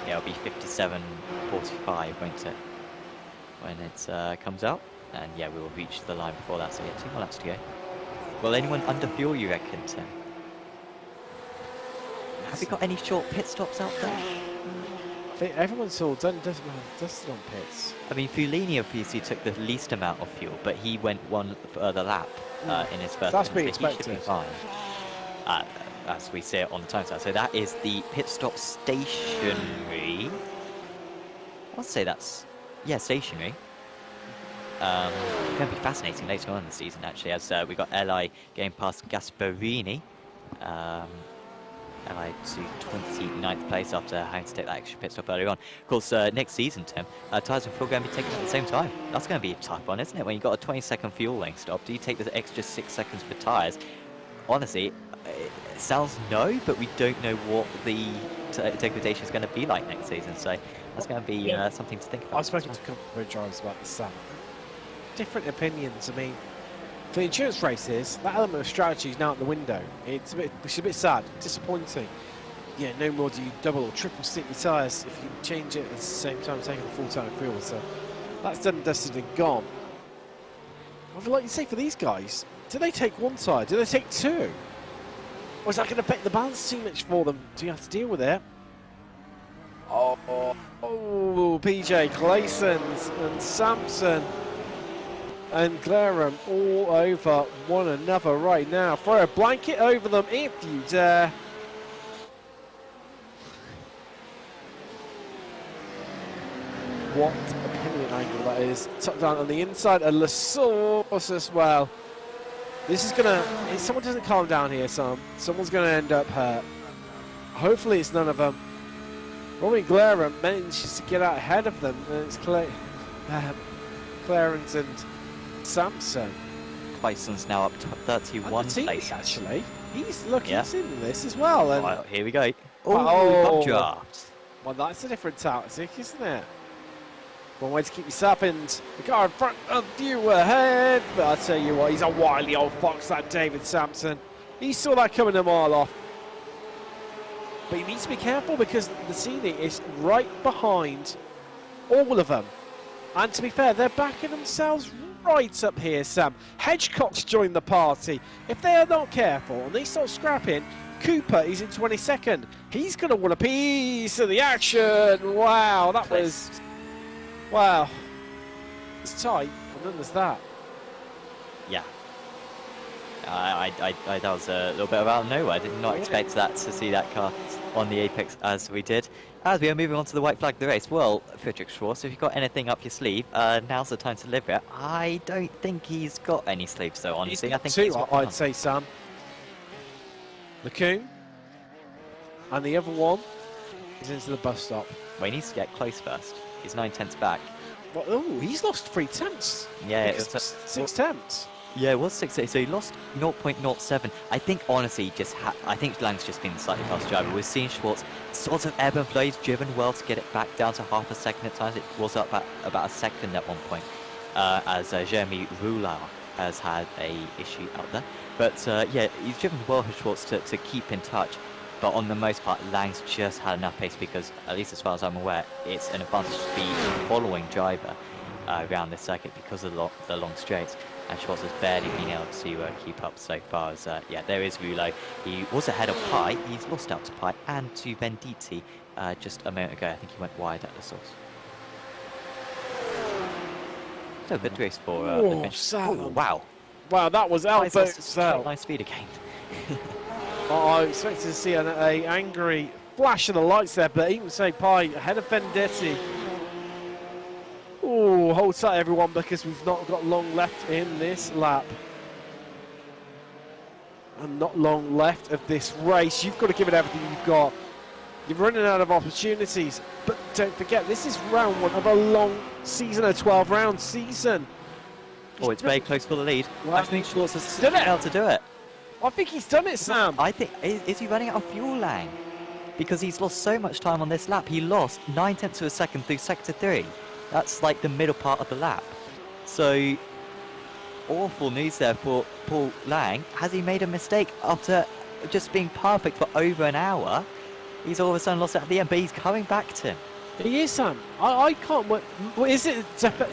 Yeah, it'll be 57:45, won't it? When it comes out. And yeah, we will reach the line before that, so yeah, 2 more laps to go. Will anyone under fuel, you reckon, Tim? Have we got any short pit stops out there?
I think everyone's all dusted on pits.
I mean, Fulini obviously took the least amount of fuel, but he went 1 further lap in his first.
That's being
expected. He should be fine. As we see it on the time side. So that is the pit stop stationary. I'll say that's, yeah, stationary. Going to be fascinating later on in the season, actually, as we got Li going past Gasparini. Li to 29th place after having to take that extra pit stop earlier on. Of course, next season, Tim, tyres and fuel going to be taken at the same time. That's going to be a tough one, isn't it? When you've got a 20-second fuel lane stop, do you take the extra 6 seconds for tyres? Honestly, it sounds no, but we don't know what the degradation is going to be like next season, so that's going to be something to think about.
I've spoken to a couple of drivers about this. Different opinions. I mean, for the endurance races, that element of strategy is now out the window. It's a bit sad, disappointing. Yeah, no more do you double or triple stick your tyres if you change it at the same time taking the full tank of fuel. So that's done, dusted and gone. I'd like to say for these guys, do they take 1 tyre? Do they take 2? Or is that going to affect the balance too much for them? Do you have to deal with it? Oh, PJ Claessens and Sampson and Glerum all over one another right now. Throw a blanket over them if you dare. What a pinion angle that is. Tucked down on the inside, and Lasource as well. This is gonna, if someone doesn't calm down here, someone's gonna end up hurt. Hopefully it's none of them. Robbie Glerum manages to get out ahead of them, and it's Clarence and Sampson.
Claessens now up to 31 places.
Actually, he's looking in this as well. And
well, here we go. Oh, bump draft.
Well, that's a different tactic, isn't it? One way to keep yourself up, and the car in front of you ahead. But I tell you what, he's a wily old fox, that David Sampson. He saw that coming a mile off. But he needs to be careful because the Cini is right behind all of them. And to be fair, they're backing themselves right up here, Sam. Hedgecock's joined the party. If they are not careful and they start scrapping, Cooper is in 22nd. He's going to want a piece of the action. Wow, that was... Wow. It's tight, and then there's that.
Yeah. That was a little bit out of nowhere. I did not expect that to see that car on the apex as we did. As we are moving on to the white flag of the race, well, Friedrich Schwarz, if you've got anything up your sleeve, now's the time to deliver it. I don't think he's got any sleeves, though, honestly. I think he's
I'd say, Sam. LeCun. And the other one is into the bus stop.
Well, he needs to get close first. He's 9/10 back.
Well, oh, he's lost 3 tenths.
Yeah,
it was 6 tenths.
Yeah, it was 6. So he lost 0.07. I think, honestly, I think Lang's just been the slightly faster driver. We've seen Schwarz sort of ebb and flow. He's driven well to get it back down to half a second at times. It was up at about a second at one point, as Jeremy Roulard has had a issue out there. But yeah, he's driven well for Schwarz to keep in touch. But on the most part, Lang's just had enough pace because, at least as far as I'm aware, it's an advantage to be following driver around this circuit because of the long straights. And Schwarz has barely been able to keep up so far. As yeah, there is Rouleau. He was ahead of Pi. He's lost out to Pi and to Venditti just a moment ago. I think he went wide at the source. So good race for wow.
Wow, that was Albert's
nice speed again.
I expected to see an angry flash of the lights there, but even say Pi ahead of Venditti. Oh, hold tight everyone, because we've not got long left in this lap. And not long left of this race. You've got to give it everything you've got. You're running out of opportunities, but don't forget, this is round 1 of a long season, a 12-round season.
Oh, it's very close for the lead.
Well,
I think Schwarz has been able to do it.
I think he's done it, Sam.
I think, is he running out of fuel, Lang? Because he's lost so much time on this lap. He lost 9/10 of a second through sector 3. That's like the middle part of the lap. So, awful news there for Paul Lang. Has he made a mistake after just being perfect for over an hour? He's all of a sudden lost it at the end, but he's coming back to him.
He is, Sam. I can't wait. What is it,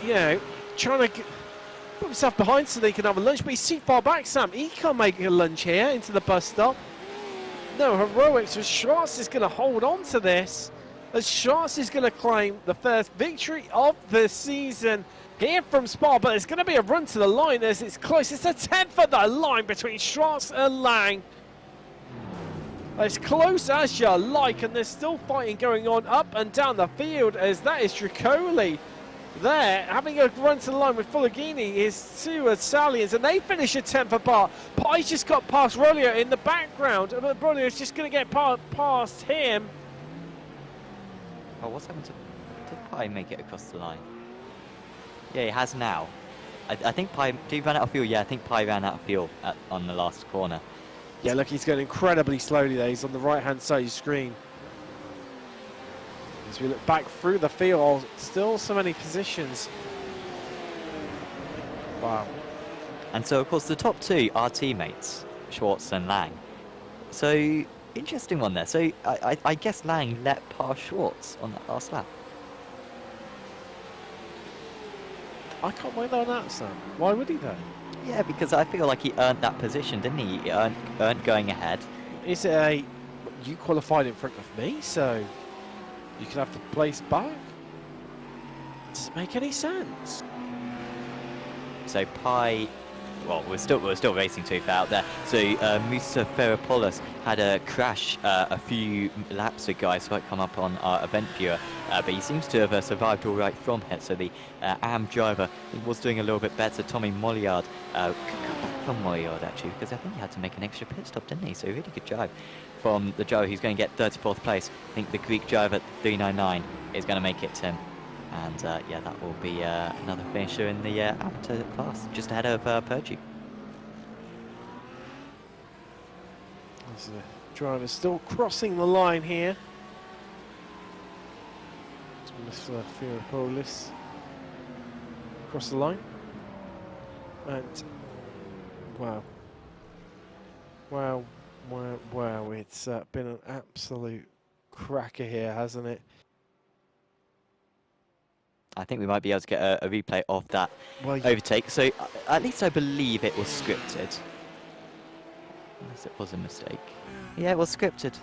you know, trying to put himself behind so they can have a lunch, but he's too far back, Sam. He can't make a lunch here into the bus stop. No heroics, as Schwarz is going to hold on to this, as Schwarz is going to claim the first victory of the season here from Spa, but it's going to be a run to the line as it's close. It's a 10th of the line between Schwarz and Lang. As close as you like, and there's still fighting going on up and down the field, as that is Tricoli there, having a run to the line with Fulagini is 2 Italians, and they finish a 10th apart. Pi's just got past Rolio in the background, but Rolio's just going to get past him.
Oh, what's happened to... Did Pi make it across the line? Yeah, he has now. I think Pi... Did he run out of fuel? Yeah, I think Pi ran out of fuel on the last corner.
Yeah, look, he's going incredibly slowly there. He's on the right-hand side of your screen. As we look back through the field, still so many positions. Wow.
And so, of course, the top 2 are teammates, Schwarz and Lang. So, interesting one there. So, I guess Lang let past Schwarz on that last lap.
I can't wait on that, Sam. Why would he, though?
Yeah, because I feel like he earned that position, didn't he? He earned going ahead.
Is it a... You qualified in front of me, so... You can have the place back? Does it make any sense?
So Pi, well, we're still racing too far out there. So Musa Ferropoulos had a crash a few laps ago. I saw it come up on our event viewer, but he seems to have survived all right from it. So the AM driver was doing a little bit better. Tommy Molliard, from Molliard actually, because I think he had to make an extra pit stop, didn't he? So really good drive from the driver who's going to get 34th place. I think the Greek driver 399 is going to make it to him. And yeah, that will be another finisher in the amateur class, just ahead of Purgy.
There's the driver still crossing the line here. Mr. Ferropoulos. across the line. And wow. Wow, it's been an absolute cracker here, hasn't it?
I think we might be able to get a replay of that
Well,
overtake. So at least I believe it was scripted. Unless it was a mistake. Yeah, it was scripted.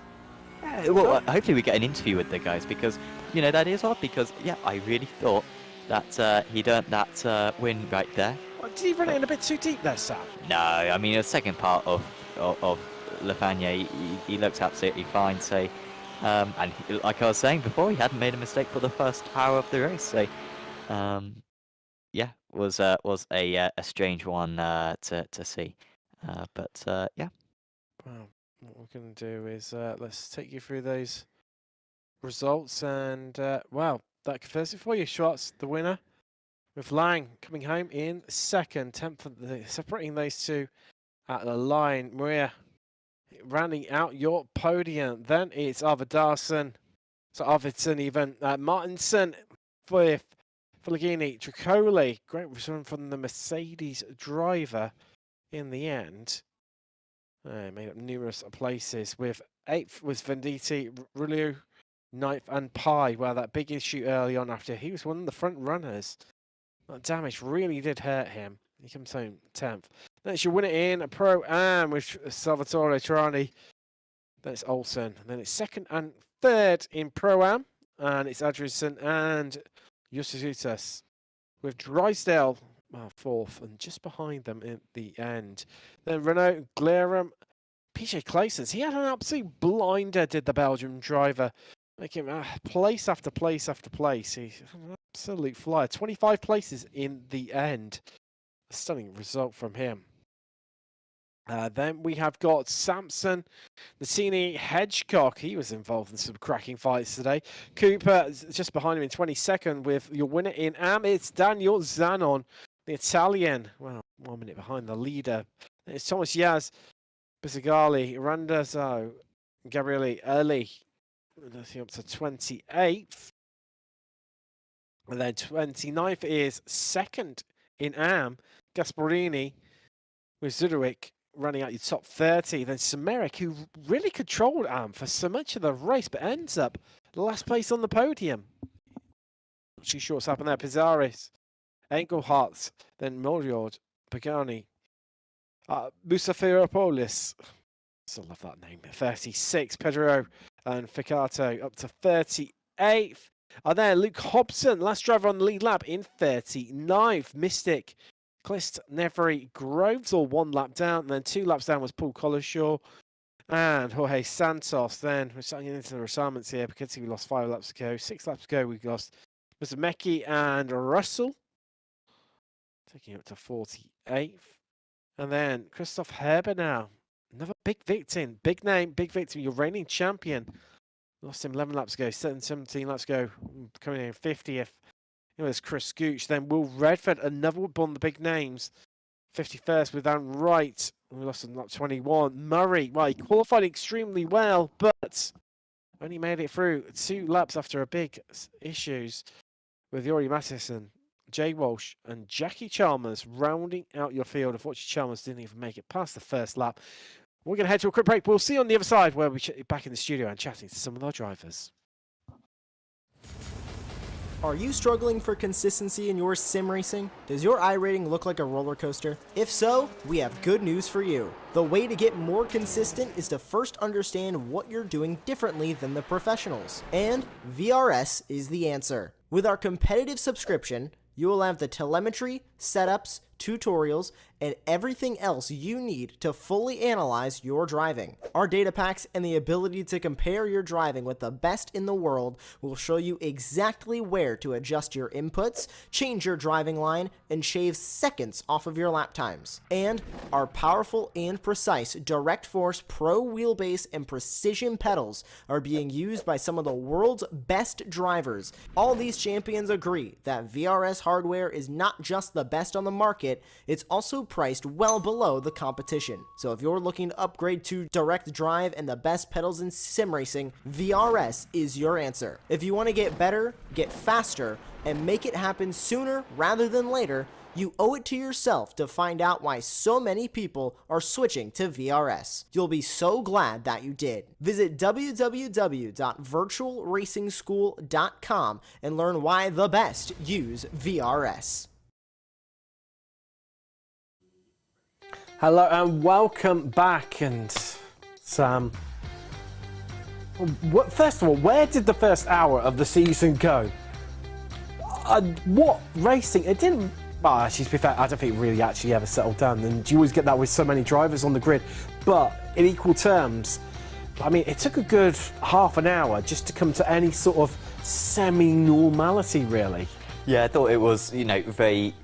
Well, hopefully we get an interview with the guys, because, you know, that is odd, because, yeah, I really thought that he'd earned that win right there.
Did he run it in a bit too deep there, Sam?
No, I mean, the second part of Lafagna, he looks absolutely fine. So, and like I was saying before, he hadn't made a mistake for the first hour of the race. So, yeah, was a strange one to see. But yeah.
Well, what we're going to do is let's take you through those results, and wow, that confirms it for you. Schwartz, the winner, with Lang coming home in second, 10th, separating those two at the line. Maria rounding out your podium. Then it's Arvidarsson, so Arvidsson even, Martinson, fifth, Fulgini, Tricoli, great return from the Mercedes driver in the end. Made up numerous places, with 8th was Venditti, Rulliu, 9th and Pai. Well, that big issue early on after he was one of the front runners. That damage really did hurt him. He comes home 10th. Then it's your winner in Pro-Am with Salvatore Trani. Then it's Olsen. Then it's 2nd and 3rd in Pro-Am. And it's Adrianson and Justizutas, with Drysdale 4th and just behind them in the end. Then Renault, Glerum, PJ Claessens. He had an absolute blinder, did the Belgian driver, making place after place after place. He's an absolute flyer. 25 places in the end. A stunning result from him. Then we have got Samson, Nassini, Hedgecock. He was involved in some cracking fights today. Cooper just behind him in 22nd, with your winner in Am. It's Daniel Zanon, the Italian. Well, 1 minute behind the leader. It's Thomas Yaz, Bisigali, Randazzo, Gabriele Early. Up to 28th. And then 29th is 2nd in Am, Gasparini, with Zudovic running out your top 30. Then Semerich, who really controlled Am for so much of the race, but ends up last place on the podium. Not too sure what's happened there. Pizarris, Engelhardt, then Moriord, Pagani, Musafiropolis. Still love that name. 36, Pedro and Ficato up to 38th. There, Luke Hobson, last driver on the lead lap, in 39th. Mystic, Clist, Nevery, Groves, all 1 lap down. And then 2 laps down was Paul Collishaw and Jorge Santos. Then we're starting into the retirements here because we lost 5 laps ago. 6 laps ago, we lost Mr. Mecki and Russell, taking up to 48th. And then Christoph Herber now. Another big victim, big name, big victim, your reigning champion. Lost him 11 laps ago, 17 laps ago, coming in 50th. It was Chris Gooch. Then Will Redford, another one of the big names. 51st with Aaron Wright. We lost him lap 21. Murray, well, he qualified extremely well, but only made it through 2 laps after a big issues with Yori Matheson, Jay Walsh and Jackie Chalmers rounding out your field. Unfortunately, Chalmers didn't even make it past the first lap. We're going to head to a quick break. We'll see you on the other side, where we're back in the studio and chatting to some of our drivers.
Are you struggling for consistency in your sim racing? Does your iRating look like a roller coaster? If so, we have good news for you. The way to get more consistent is to first understand what you're doing differently than the professionals. And VRS is the answer. With our competitive subscription, you will have the telemetry, setups, tutorials, and everything else you need to fully analyze your driving. Our data packs and the ability to compare your driving with the best in the world will show you exactly where to adjust your inputs, change your driving line, and shave seconds off of your lap times. And our powerful and precise Direct Force Pro wheelbase and precision pedals are being used by some of the world's best drivers. All these champions agree that VRS hardware is not just the best on the market, it's also also priced well below the competition. So if you're looking to upgrade to direct drive and the best pedals in sim racing, VRS is your answer. If you want to get better, get faster, and make it happen sooner rather than later, you owe it to yourself to find out why so many people are switching to VRS. You'll be so glad that you did. Visit www.virtualracingschool.com and learn why the best use VRS.
Hello and welcome back. And Sam, first of all, where did the first hour of the season go? What racing? It didn't. Well, actually, to be fair, I don't think it really actually ever settled down. And you always get that with so many drivers on the grid. But in equal terms, I mean, it took a good half an hour just to come to any sort of semi-normality, really.
Yeah, I thought it was, very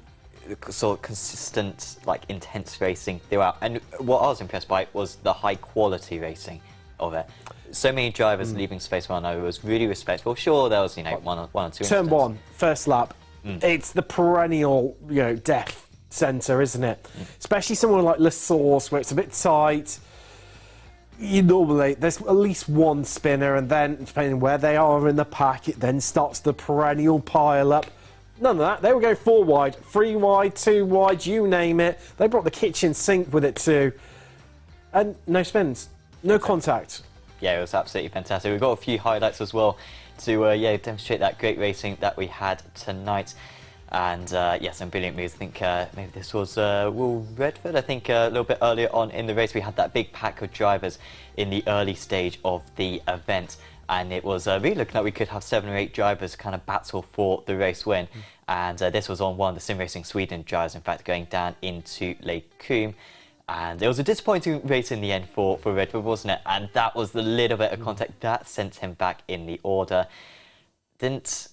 sort of consistent, like intense racing throughout. And what I was impressed by was the high quality racing of it. So many drivers leaving Space 1 I was really respectful. Sure, there was, one or two
Turn
incidents.
1, first lap. It's the perennial, death centre, isn't it? Especially somewhere like La Source, where it's a bit tight. Normally, there's at least one spinner, and then, depending on where they are in the pack, it then starts the perennial pile-up. None of that. They were going 4 wide, 3 wide, 2 wide, you name it. They brought the kitchen sink with it too. And no spins, no contact.
Yeah, it was absolutely fantastic. We've got a few highlights as well to demonstrate that great racing that we had tonight. And some brilliant moves. I think maybe this was Will Redford. I think a little bit earlier on in the race we had that big pack of drivers in the early stage of the event, and it was really looking like we could have 7 or 8 drivers kind of battle for the race win. And this was on one of the Sim Racing Sweden drivers, in fact, going down into Lake Coombe. And it was a disappointing race in the end for Redford, wasn't it? And that was the little bit of contact that sent him back in the order. Didn't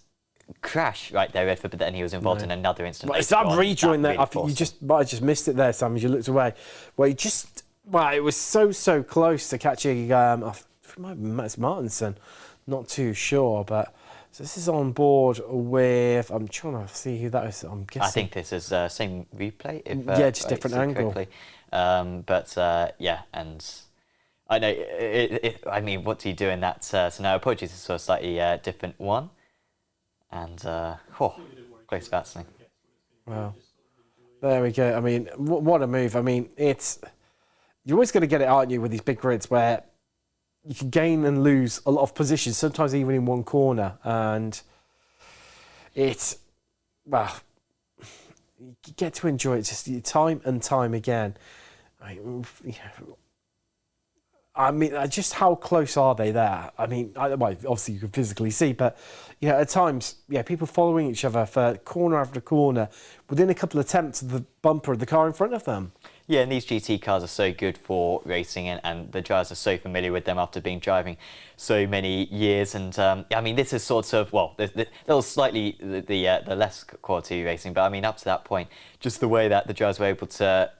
crash right there, Redford, but then he was involved in another incident.
Well, it's that rejoin there. I think you might have just missed it there, Sam, as you looked away. Well, it was so close to catching, Max Martinson. Not too sure, but so this is on board with, I'm trying to see who that is, I'm guessing.
I think this is same replay.
Just different angle.
Correctly. And I know, I mean, what do you do in that scenario? Apologies, this was a slightly different one. And, close batsman.
Wow. There we go. I mean, what a move. I mean, you're always going to get it, aren't you, with these big grids where you can gain and lose a lot of positions, sometimes even in one corner. And you get to enjoy it just time and time again. I mean, just how close are they there? I mean, obviously you can physically see, but at times, people following each other for corner after corner within a couple of attempts of the bumper of the car in front of them.
Yeah, and these GT cars are so good for racing, and the drivers are so familiar with them after driving so many years. And I mean, this is sort of, there was slightly the less quality racing, but I mean, up to that point, just the way that the drivers were able to,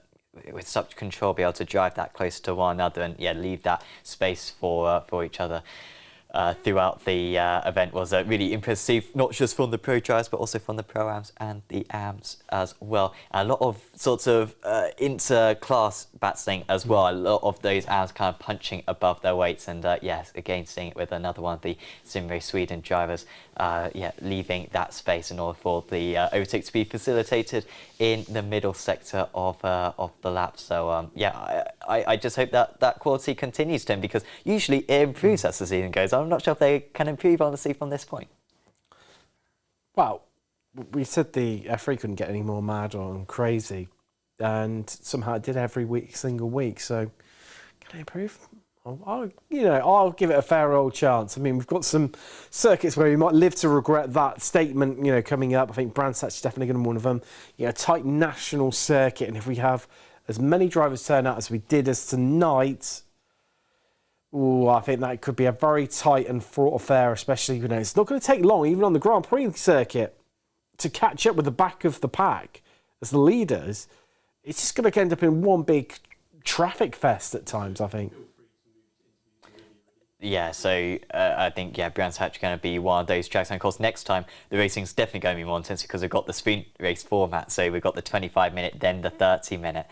with such control, be able to drive that close to one another and leave that space for each other throughout the event was really impressive, not just from the pro drivers but also from the pro-ams and the AMs as well. And a lot of sorts of inter-class battling as well, a lot of those AMs kind of punching above their weights, and yes, again seeing it with another one of the Sim Race Sweden drivers leaving that space in order for the overtake to be facilitated in the middle sector of the lap. So I just hope that quality continues, Tim, because usually it improves as the season goes on. I'm not sure if they can improve, honestly, from this point.
Well, we said the F3 couldn't get any more mad or crazy, and somehow it did every single week. So can they improve? I'll give it a fair old chance. I mean, we've got some circuits where we might live to regret that statement, coming up. I think Branstad's definitely going to be one of them. A tight national circuit, and if we have as many drivers turn out as we did as tonight, I think that could be a very tight and fraught affair, especially, it's not going to take long, even on the Grand Prix circuit, to catch up with the back of the pack as the leaders. It's just going to end up in one big traffic fest at times, I think.
Yeah, so I think, yeah, Brands Hatch going to be one of those tracks. And of course, next time, the racing's definitely going to be more intense because we've got the sprint race format. So we've got the 25-minute, then the 30-minute.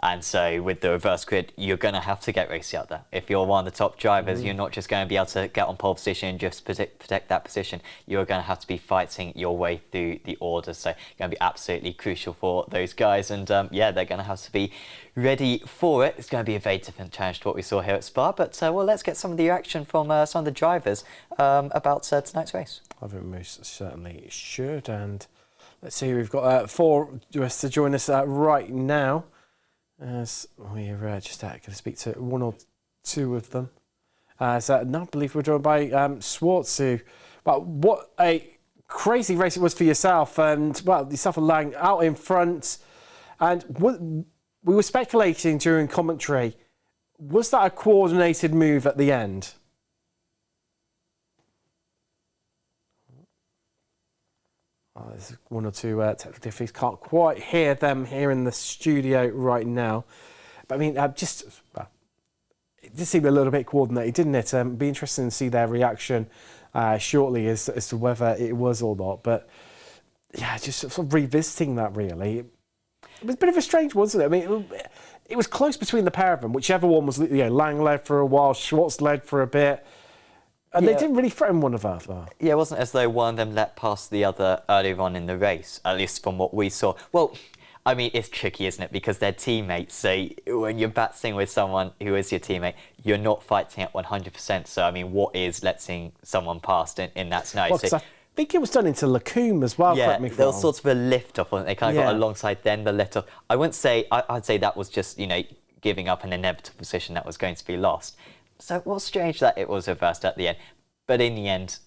And so with the reverse grid, you're going to have to get racy out there. If you're one of the top drivers, you're not just going to be able to get on pole position and just protect that position. You're going to have to be fighting your way through the order. So it's going to be absolutely crucial for those guys. And yeah, they're going to have to be ready for it. It's going to be a very different challenge to what we saw here at Spa. But well, let's get some of the reaction from some of the drivers about tonight's race.
I think we certainly should. And let's see, we've got 4 US to join us right now. As we're just going to speak to 1 or 2 of them. So now I believe we're joined by Swartz, who, well, what a crazy race it was for yourself. And, well, yourself and Lang out in front. And we were speculating during commentary, was that a coordinated move at the end? Oh, there's 1 or 2 technical difficulties. Can't quite hear them here in the studio right now. But I mean, it did seem a little bit coordinated, didn't it? It'd be interesting to see their reaction shortly as to whether it was or not. But yeah, just sort of revisiting that really. It was a bit of a strange one, wasn't it? I mean, it was close between the pair of them. Whichever one was, Lang led for a while, Schwartz led for a bit. And they didn't really threaten one another. Yeah,
it wasn't as though one of them let past the other earlier on in the race, at least from what we saw. Well, I mean, it's tricky, isn't it? Because they're teammates. So when you're battling with someone who is your teammate, you're not fighting at 100%. So, I mean, what is letting someone past in that scenario?
Well, I think it was done into Lacombe as well, correct me if I'm wrong.
There was sort of a lift-off. They kind of got alongside then the lift-off. I wouldn't say, I'd say that was just, giving up an inevitable position that was going to be lost. So it was strange that it was reversed at the end. But in the end,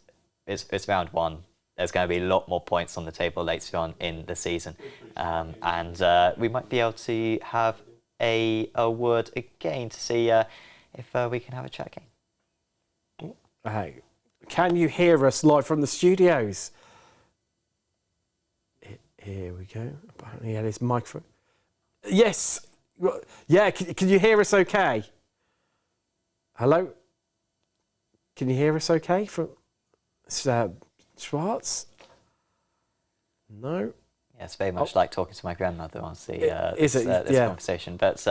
it's round 1. There's going to be a lot more points on the table later on in the season. And we might be able to have a word again to see if we can have a chat again.
Can you hear us live from the studios? Here we go. Apparently he had his microphone. Yes. Yeah, can you hear us okay? Hello? Can you hear us okay from Schwartz? No.
Yeah, it's very much like talking to my grandmother on
this
conversation. But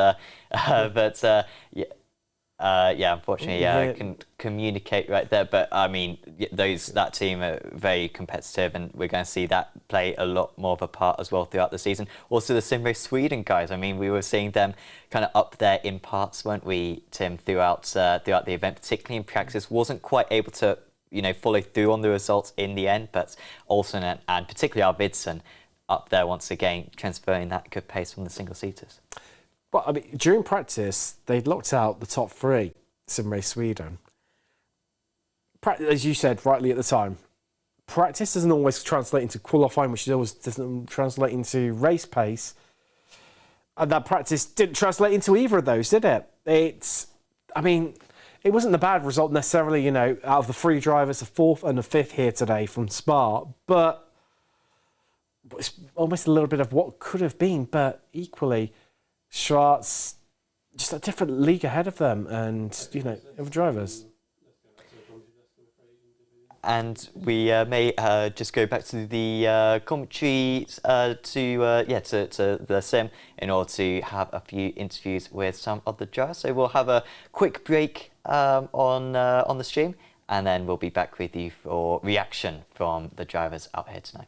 unfortunately, I couldn't communicate right there. But I mean, that team are very competitive, and we're going to see that play a lot more of a part as well throughout the season. Also, the Sim Race Sweden guys. I mean, we were seeing them kind of up there in parts, weren't we, Tim, throughout the event, particularly in practice. Wasn't quite able to, follow through on the results in the end, but Olsen and particularly Arvidsson up there once again, transferring that good pace from the single seaters.
Well, I mean, during practice, they locked out the top 3, Sim Race Sweden. As you said rightly at the time, practice doesn't always translate into qualifying, which always doesn't translate into race pace. And that practice didn't translate into either of those, did it? I mean, it wasn't a bad result necessarily, out of the 3 drivers, the 4th and the 5th here today from Spa, but it's almost a little bit of what could have been, but equally, Schwartz, just a different league ahead of them and, other drivers.
And we may just go back to the commentary to the sim in order to have a few interviews with some of the drivers. So we'll have a quick break on the stream, and then we'll be back with you for reaction from the drivers out here tonight.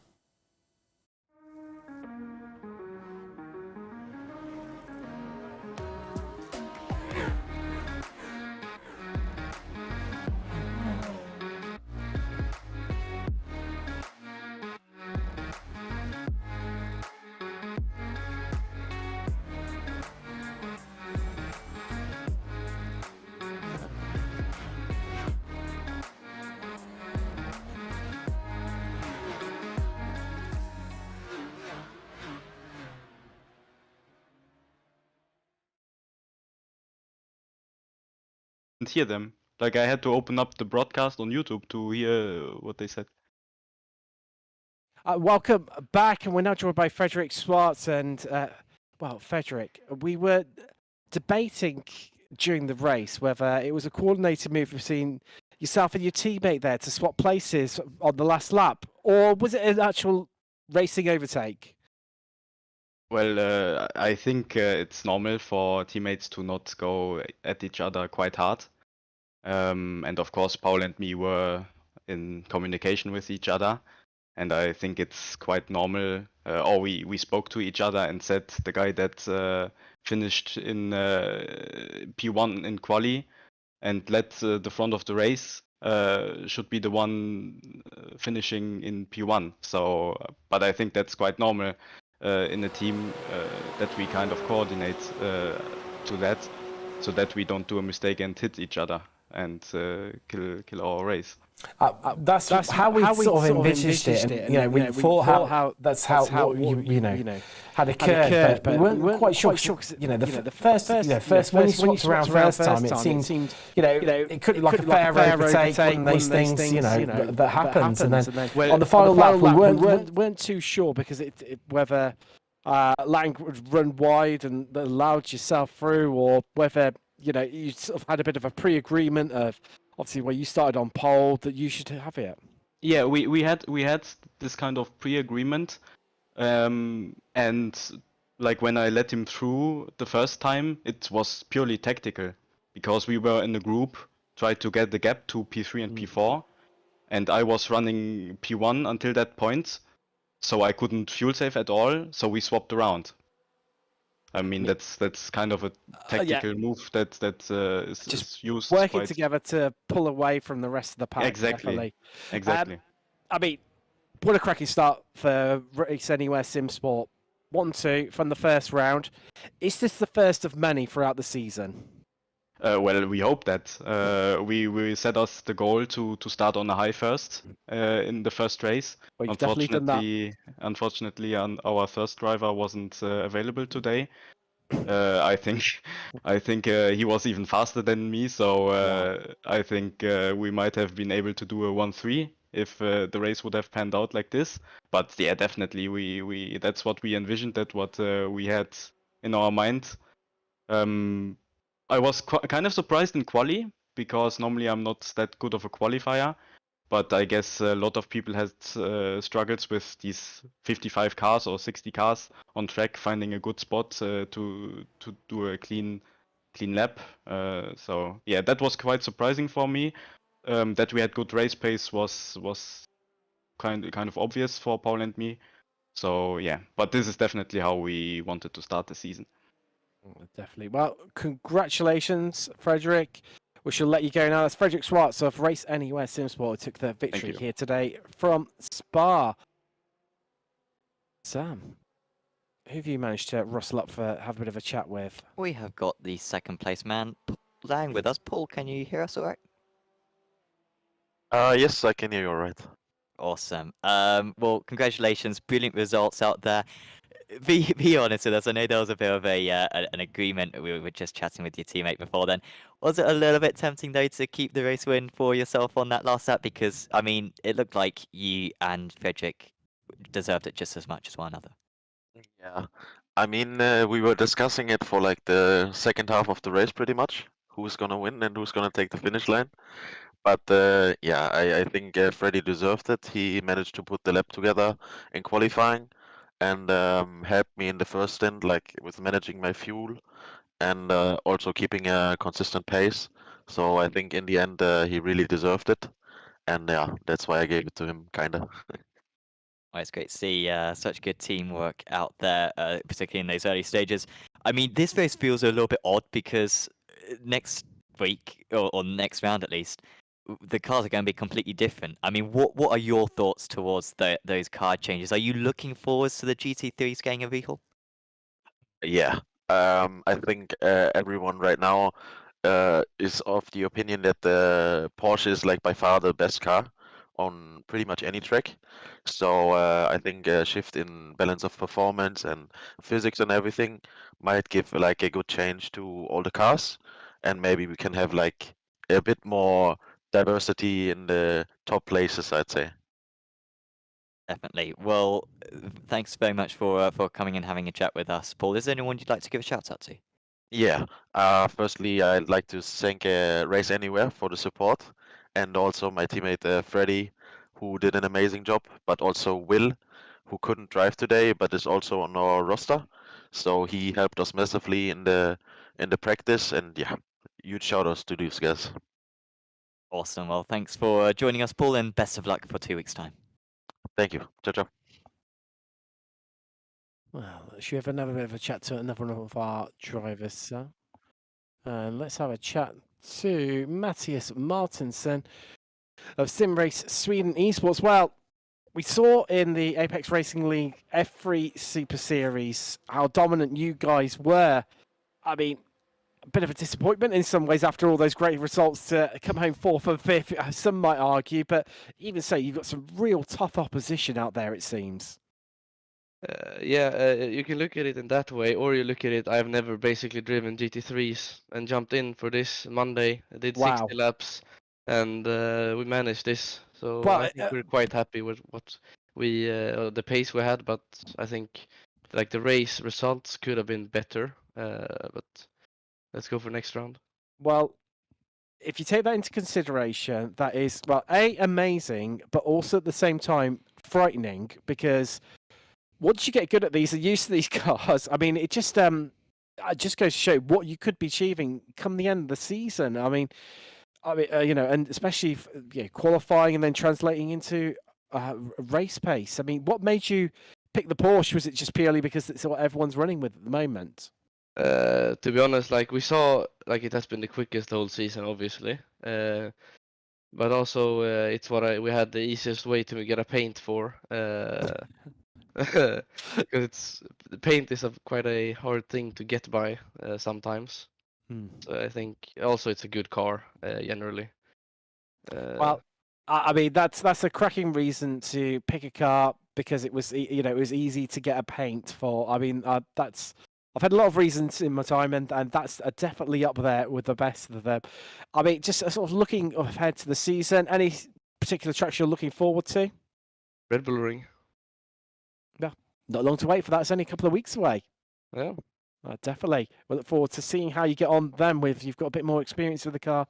Hear them. Like, I had to open up the broadcast on YouTube to hear what they said.
Welcome back, and we're now joined by Frederick Schwartz. And well, Frederick, we were debating during the race, whether it was a coordinated move between yourself and your teammate there to swap places on the last lap, or was it an actual racing overtake?
Well, I think it's normal for teammates to not go at each other quite hard. And of course, Paul and me were in communication with each other. And I think it's quite normal. Or we spoke to each other and said the guy that finished in P1 in quali and led the front of the race should be the one finishing in P1. So, but I think that's quite normal in a team that we kind of coordinate to that, so that we don't do a mistake and hit each other and kill our race.
That's how we sort of envisaged it. And, you know, we thought how that's how you know had occurred, but we weren't quite sure. You know, the first when you swapped around first time, it seemed you know it could be like a fair overtake, one of those things you know that happens. And then on the final lap, we
weren't too sure because it whether Lang would run wide and allowed yourself through, or whether you know you sort of had a bit of a pre-agreement of. Obviously, where you started on pole, that you should have it.
Yeah, we had this kind of pre-agreement, and like when I let him through the first time, it was purely tactical because we were in a group, tried to get the gap to P3 and P4, and I was running P1 until that point, so I couldn't fuel save at all. So we swapped around. I mean, that's kind of a tactical move that is used.
Working together to pull away from the rest of the pack.
Exactly.
I mean, what a cracking start for Race Anywhere Sim Sport. 1-2 from the first round. Is this the first of many throughout the season?
Well, we hope that. We set us the goal to start on a high first in the first race.
Well,
Unfortunately, our first driver wasn't available today. I think he was even faster than me, so I think we might have been able to do a 1-3 if the race would have panned out like this. But yeah, definitely we that's what we envisioned, that what we had in our mind. I was kind of surprised in quali because normally I'm not that good of a qualifier. But I guess a lot of people had struggles with these 55 cars or 60 cars on track, finding a good spot to do a clean lap. So yeah, that was quite surprising for me. That we had good race pace was kind of obvious for Paul and me. So yeah, but this is definitely how we wanted to start the season.
Definitely. Well, congratulations, Frederick. We shall let you go now. That's Frederick Schwartz of Race Anywhere SimSport who took the victory here today from Spa. Sam, who have you managed to rustle up for have a bit of a chat with?
We have got the second place man, Lang, with us. Paul, can you hear us all right?
Yes, I can hear you all right.
Awesome. Well, congratulations. Brilliant results out there. Be honest with us. I know there was a bit of an agreement. We were just chatting with your teammate before then. Was it a little bit tempting though to keep the race win for yourself on that last lap? Because I mean, it looked like you and Frederick deserved it just as much as one another.
Yeah, I mean, we were discussing it for like the second half of the race, pretty much. Who's gonna win and who's gonna take the finish line? But yeah, I think Freddy deserved it. He managed to put the lap together in qualifying, and helped me in the first stint, like with managing my fuel, and also keeping a consistent pace. So I think in the end he really deserved it, and yeah, that's why I gave it to him, kinda.
Well, it's great to see such good teamwork out there, particularly in those early stages. I mean, this race feels a little bit odd because next week, or next round at least, the cars are going to be completely different. I mean, what are your thoughts towards those car changes? Are you looking forward to the GT3's getting a vehicle?
Yeah, I think everyone right now is of the opinion that the Porsche is like by far the best car on pretty much any track. So I think a shift in balance of performance and physics and everything might give like a good change to all the cars, and maybe we can have like a bit more diversity in the top places, I'd say.
Definitely. Well, thanks very much for coming and having a chat with us, Paul. Is there anyone you'd like to give a shout out to?
Yeah. Firstly, I'd like to thank Race Anywhere for the support, and also my teammate Freddy, who did an amazing job, but also Will, who couldn't drive today, but is also on our roster. So he helped us massively in the practice, and yeah, huge shout outs to these guys.
Awesome. Well, thanks for joining us, Paul, and best of luck for 2 weeks' time.
Thank you. Ciao, ciao.
Well, should we have another bit of a chat to another one of our drivers, sir? And let's have a chat to Matthias Martinsson of SimRace Sweden Esports. Well, we saw in the Apex Racing League F3 Super Series how dominant you guys were. I mean, a bit of a disappointment in some ways after all those great results to come home fourth and fifth, some might argue, but even so, you've got some real tough opposition out there, it seems.
You can look at it in that way, or you look at it, I've never basically driven GT3s and jumped in for this Monday. I did
Wow.
60 laps, and we managed this. So
Well,
I think we're quite happy with what we, the pace we had, but I think like the race results could have been better. But let's go for next round.
Well, if you take that into consideration, that is, well, amazing, but also at the same time frightening, because once you get good at these and used to these cars, I mean, it just goes to show what you could be achieving come the end of the season. I mean, you know, and especially qualifying and then translating into race pace. I mean, what made you pick the Porsche? Was it just purely because it's what everyone's running with at the moment?
To be honest, like we saw, like it has been the quickest the whole season, obviously. But also it's what we had the easiest way to get a paint for. Because the paint is quite a hard thing to get by sometimes. So I think also it's a good car generally.
Well, I mean that's a cracking reason to pick a car because it was it was easy to get a paint for. I mean that's I've had a lot of reasons in my time and that's definitely up there with the best of them. I mean just sort of looking ahead to the season, any particular tracks you're looking forward to?
Red Bull Ring.
Yeah, not long to wait for that. It's only a couple of weeks away.
Yeah.
Definitely. We look forward to seeing how you get on then with you've got a bit more experience with the car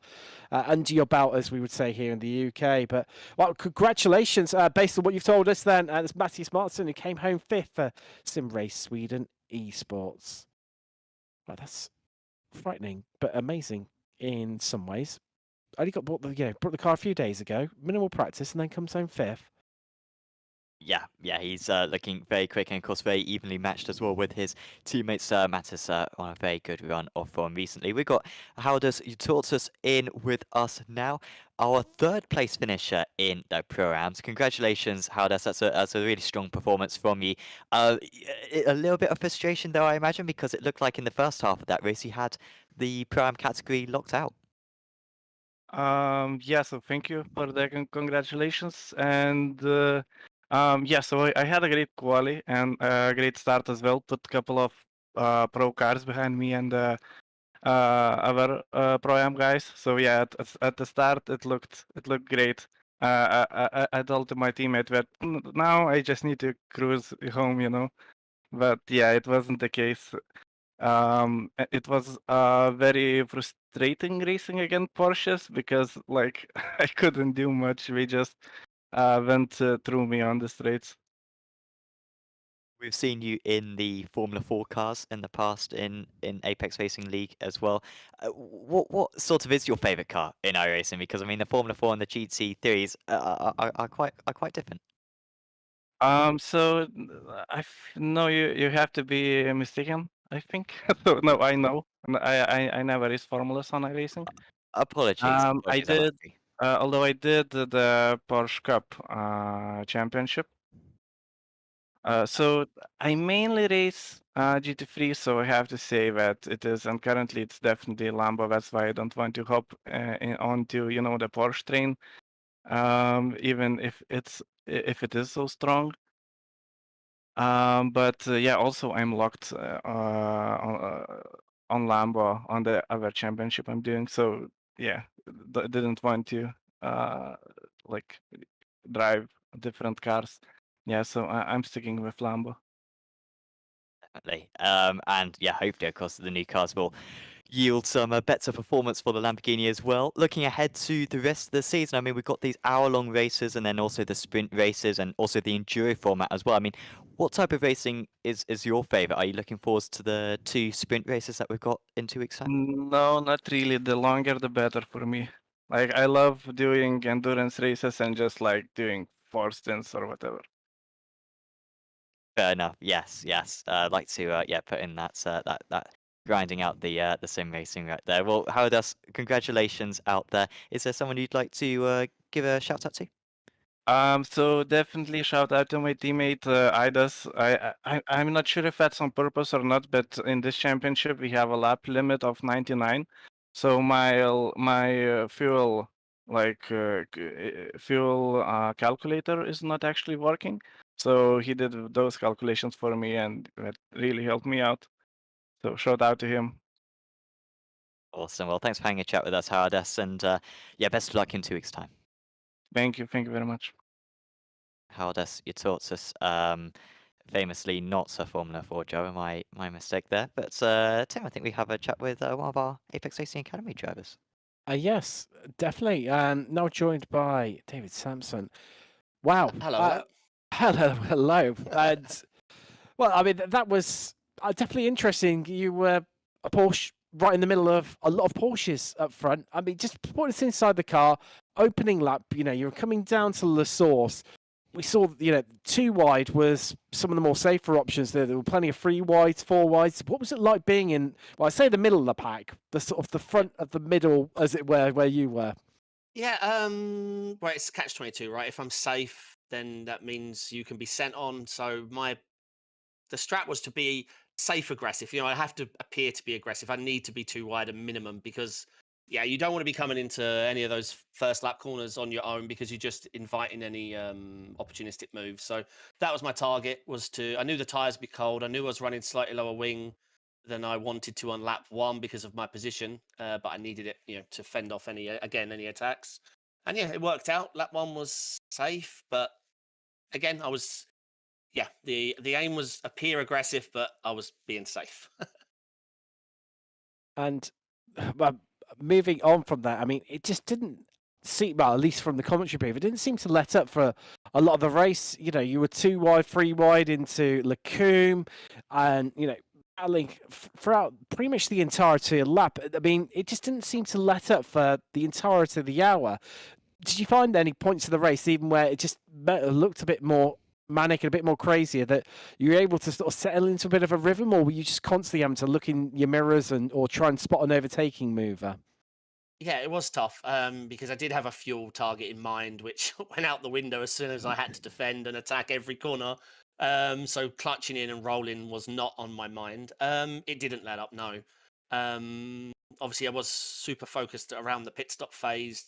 under your belt, as we would say here in the UK. But, well, congratulations. Based on what you've told us then, it's Matthias Martinsson who came home fifth for SimRace Sweden Esports. Well, that's frightening, but amazing in some ways. Only brought the car a few days ago, minimal practice, and then comes home fifth.
Yeah, he's looking very quick and, of course, very evenly matched as well with his teammates. Mattis on a very good run of form recently. We've got Haldus Utortus in with us now, our third place finisher in the Pro-Ams. Congratulations, Haldus. That's a really strong performance from you. A little bit of frustration, though, I imagine, because it looked like in the first half of that race you had the Pro-Am category locked out.
Yeah, so thank you for the congratulations. And yeah, so I had a great quali and a great start as well. Put a couple of pro cars behind me and other pro-am guys. So yeah, at the start it looked great. I told my teammate that now I just need to cruise home, you know. But yeah, it wasn't the case. It was very frustrating racing against Porsches because like I couldn't do much. They just went through me on the straights.
We've seen you in the Formula 4 cars in the past in Apex Racing League as well. What sort of is your favourite car in iRacing? Because I mean, the Formula 4 and the GT3s are quite different.
So no, you have to be mistaken, I think. So no, I know. I never race formulas on iRacing.
Apologies.
I did, although I did the Porsche Cup championship. So I mainly race GT3, so I have to say that it is, and currently it's definitely Lambo. That's why I don't want to hop onto the Porsche train, even if it is so strong. But yeah, also I'm locked on Lambo on the other championship I'm doing. So yeah, didn't want to like drive different cars. Yeah, so I'm sticking with Lambo.
Definitely. And yeah, hopefully, of course, the new cars will yield some better performance for the Lamborghini as well. Looking ahead to the rest of the season, I mean, we've got these hour-long races and then also the sprint races and also the enduro format as well. I mean, what type of racing is your favourite? Are you looking forward to the 2 sprint races that we've got in 2 weeks' time?
No, not really. The longer the better for me. Like I love doing endurance races and just like doing 4 stints or whatever.
Fair enough. Yes, yes. I'd like to yeah, put in that grinding out the sim racing right there. Well, Howard, congratulations out there. Is there someone you'd like to give a shout out to?
So definitely shout out to my teammate Idas. I'm not sure if that's on purpose or not, but in this championship we have a lap limit of 99. So my fuel calculator is not actually working. So he did those calculations for me, and that really helped me out. So shout out to him.
Awesome. Well, thanks for having a chat with us, Howard, and yeah, best of luck in 2 weeks' time.
Thank you very much.
Howard, you taught us famously not a Formula 4 driver. My mistake there. But Tim, I think we have a chat with one of our Apex Racing Academy drivers.
Yes, definitely. Now joined by David Sampson. Wow.
Hello.
Hello. And well, I mean, that was definitely interesting. You were a Porsche right in the middle of a lot of Porsches up front. I mean, just put us inside the car, opening lap. You know, you were coming down to La Source. We saw, you know, 2 wide was some of the more safer options there. There were plenty of 3 wides, 4 wides. What was it like being in, well, I say the middle of the pack, the sort of the front of the middle, as it were, where you were?
Yeah, well, it's catch-22, right? If I'm safe, then that means you can be sent on. So the strat was to be safe aggressive. You know, I have to appear to be aggressive. I need to be 2 wide a minimum because, yeah, you don't want to be coming into any of those first lap corners on your own because you're just inviting any opportunistic moves. So that was my target. I knew the tires would be cold. I knew I was running slightly lower wing than I wanted to on lap 1 because of my position, but I needed it, you know, to fend off any attacks. And yeah, it worked out. Lap 1 was safe, but again, the aim was appear aggressive, but I was being safe.
And moving on from that, I mean, it just didn't seem, well, at least from the commentary brief, it didn't seem to let up for a lot of the race. You know, you were 2 wide, 3 wide into Lacombe, and, you know, battling throughout pretty much the entirety of the lap. I mean, it just didn't seem to let up for the entirety of the hour. Did you find any points of the race, even where it just looked a bit more manic and a bit more crazier, that you were able to sort of settle into a bit of a rhythm, or were you just constantly having to look in your mirrors or try and spot an overtaking mover?
Yeah, it was tough because I did have a fuel target in mind, which went out the window as soon as I had to defend and attack every corner. So clutching in and rolling was not on my mind. It didn't let up, no. Obviously, I was super focused around the pit stop phase,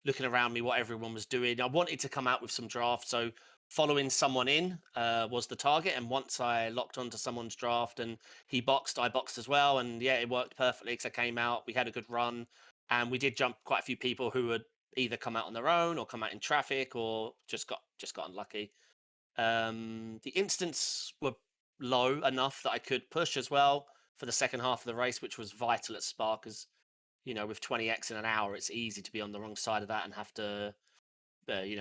looking around me what everyone was doing. I wanted to come out with some draft, so following someone in was the target. And once I locked onto someone's draft and he boxed, I boxed as well. And yeah, it worked perfectly because I came out. We had a good run. And we did jump quite a few people who had either come out on their own or come out in traffic or just got unlucky. The instants were low enough that I could push as well for the second half of the race, which was vital at Spa because, you know, with 20x in an hour, it's easy to be on the wrong side of that and have to,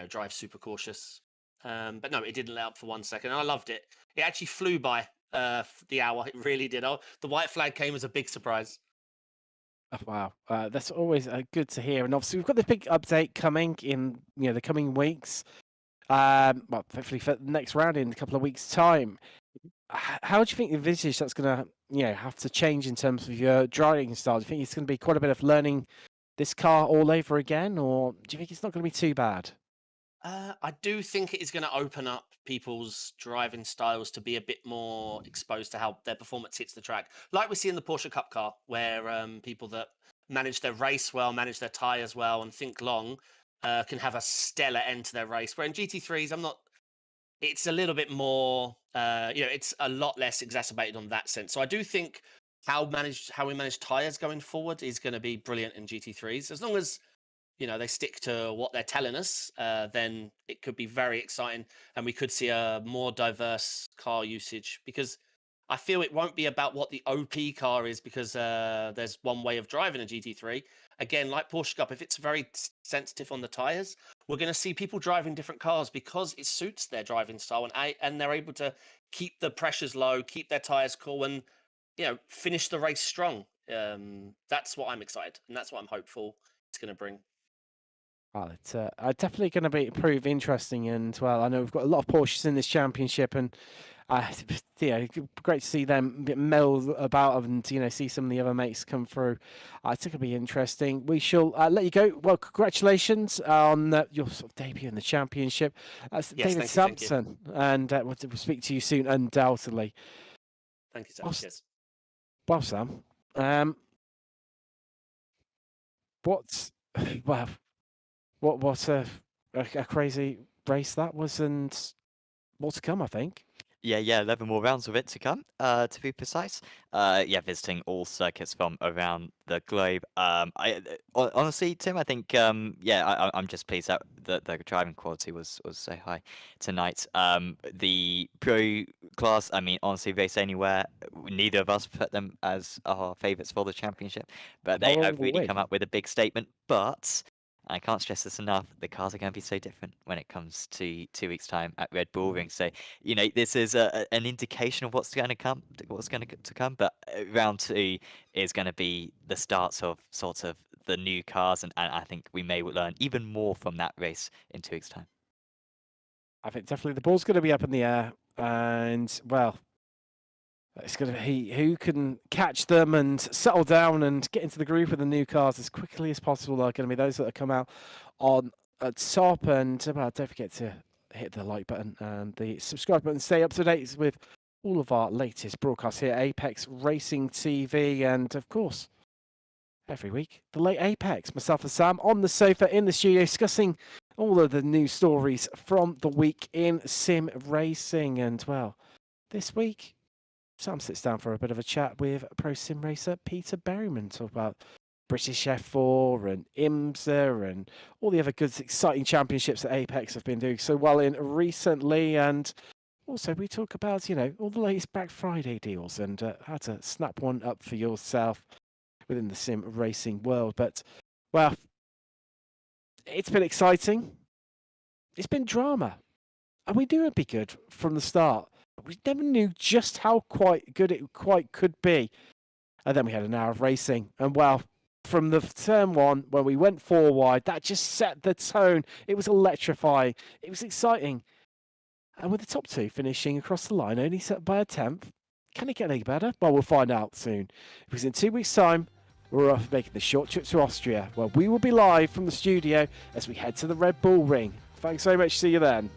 drive super cautious. But no, it didn't let up for 1 second. And I loved it. It actually flew by the hour. It really did. Oh, the white flag came as a big surprise.
Oh, wow, that's always good to hear. And obviously, we've got this big update coming in, you know, the coming weeks. Well, hopefully for the next round in a couple of weeks' time. How do you think the envisage that's going to, you know, have to change in terms of your driving style? Do you think it's going to be quite a bit of learning this car all over again, or do you think it's not going to be too bad?
I do think it is going to open up people's driving styles to be a bit more exposed to how their performance hits the track. Like we see in the Porsche Cup car, where people that manage their race well, manage their tyres well, and think long can have a stellar end to their race. Where in GT3s, it's a little bit more, it's a lot less exacerbated on that sense. So I do think how we manage tyres going forward is going to be brilliant in GT3s. As long as they stick to what they're telling us, then it could be very exciting and we could see a more diverse car usage because I feel it won't be about what the OP car is because there's one way of driving a GT3. Again, like Porsche Cup, if it's very sensitive on the tyres, we're going to see people driving different cars because it suits their driving style and they're able to keep the pressures low, keep their tyres cool, and finish the race strong. That's what I'm excited, and that's what I'm hopeful it's going to bring.
Well, it's definitely going to prove interesting, and well, I know we've got a lot of Porsches in this championship, and great to see them meld about and see some of the other mates come through. I think it'll be interesting. We shall let you go. Well, congratulations on your sort of debut in the championship. That's David Sampson, and we'll speak to you soon, undoubtedly.
Thank you, Sam. Yes.
Well, Sam, what a crazy race that was, and more to come, I think.
Yeah, 11 more rounds of it to come, to be precise. Visiting all circuits from around the globe. Honestly, Tim, I think, I'm just pleased that the driving quality was so high tonight. The pro class, I mean, honestly, Race Anywhere, neither of us put them as our favourites for the championship, but they have really come up with a big statement. But I can't stress this enough, the cars are going to be so different when it comes to 2 weeks' time at Red Bull Ring. So, this is an indication of what's going to come, but round 2 is going to be the starts of sort of the new cars, and I think we may learn even more from that race in 2 weeks' time.
I think definitely the ball's going to be up in the air, and, well, it's going to be who can catch them and settle down and get into the groove with the new cars as quickly as possible. Are going to be those that come out on top. And well, don't forget to hit the like button and the subscribe button. Stay up to date with all of our latest broadcasts here at Apex Racing TV. And of course, every week, the late Apex. Myself and Sam on the sofa in the studio discussing all of the news stories from the week in sim racing. And well, this week, Sam sits down for a bit of a chat with pro sim racer Peter Berryman, talk about British F4 and IMSA and all the other good, exciting championships that Apex have been doing so well in recently. And also we talk about, all the latest Black Friday deals and how to snap one up for yourself within the sim racing world. But, well, it's been exciting. It's been drama. And we knew it'd be good from the start. We never knew just how quite good it could be. And then we had an hour of racing. And well, from the turn 1, when we went 4 wide, that just set the tone. It was electrifying. It was exciting. And with the top 2 finishing across the line, only set by a 10th, can it get any better? Well, we'll find out soon. Because in 2 weeks' time, we're off making the short trip to Austria, where we will be live from the studio as we head to the Red Bull Ring. Thanks so much. See you then.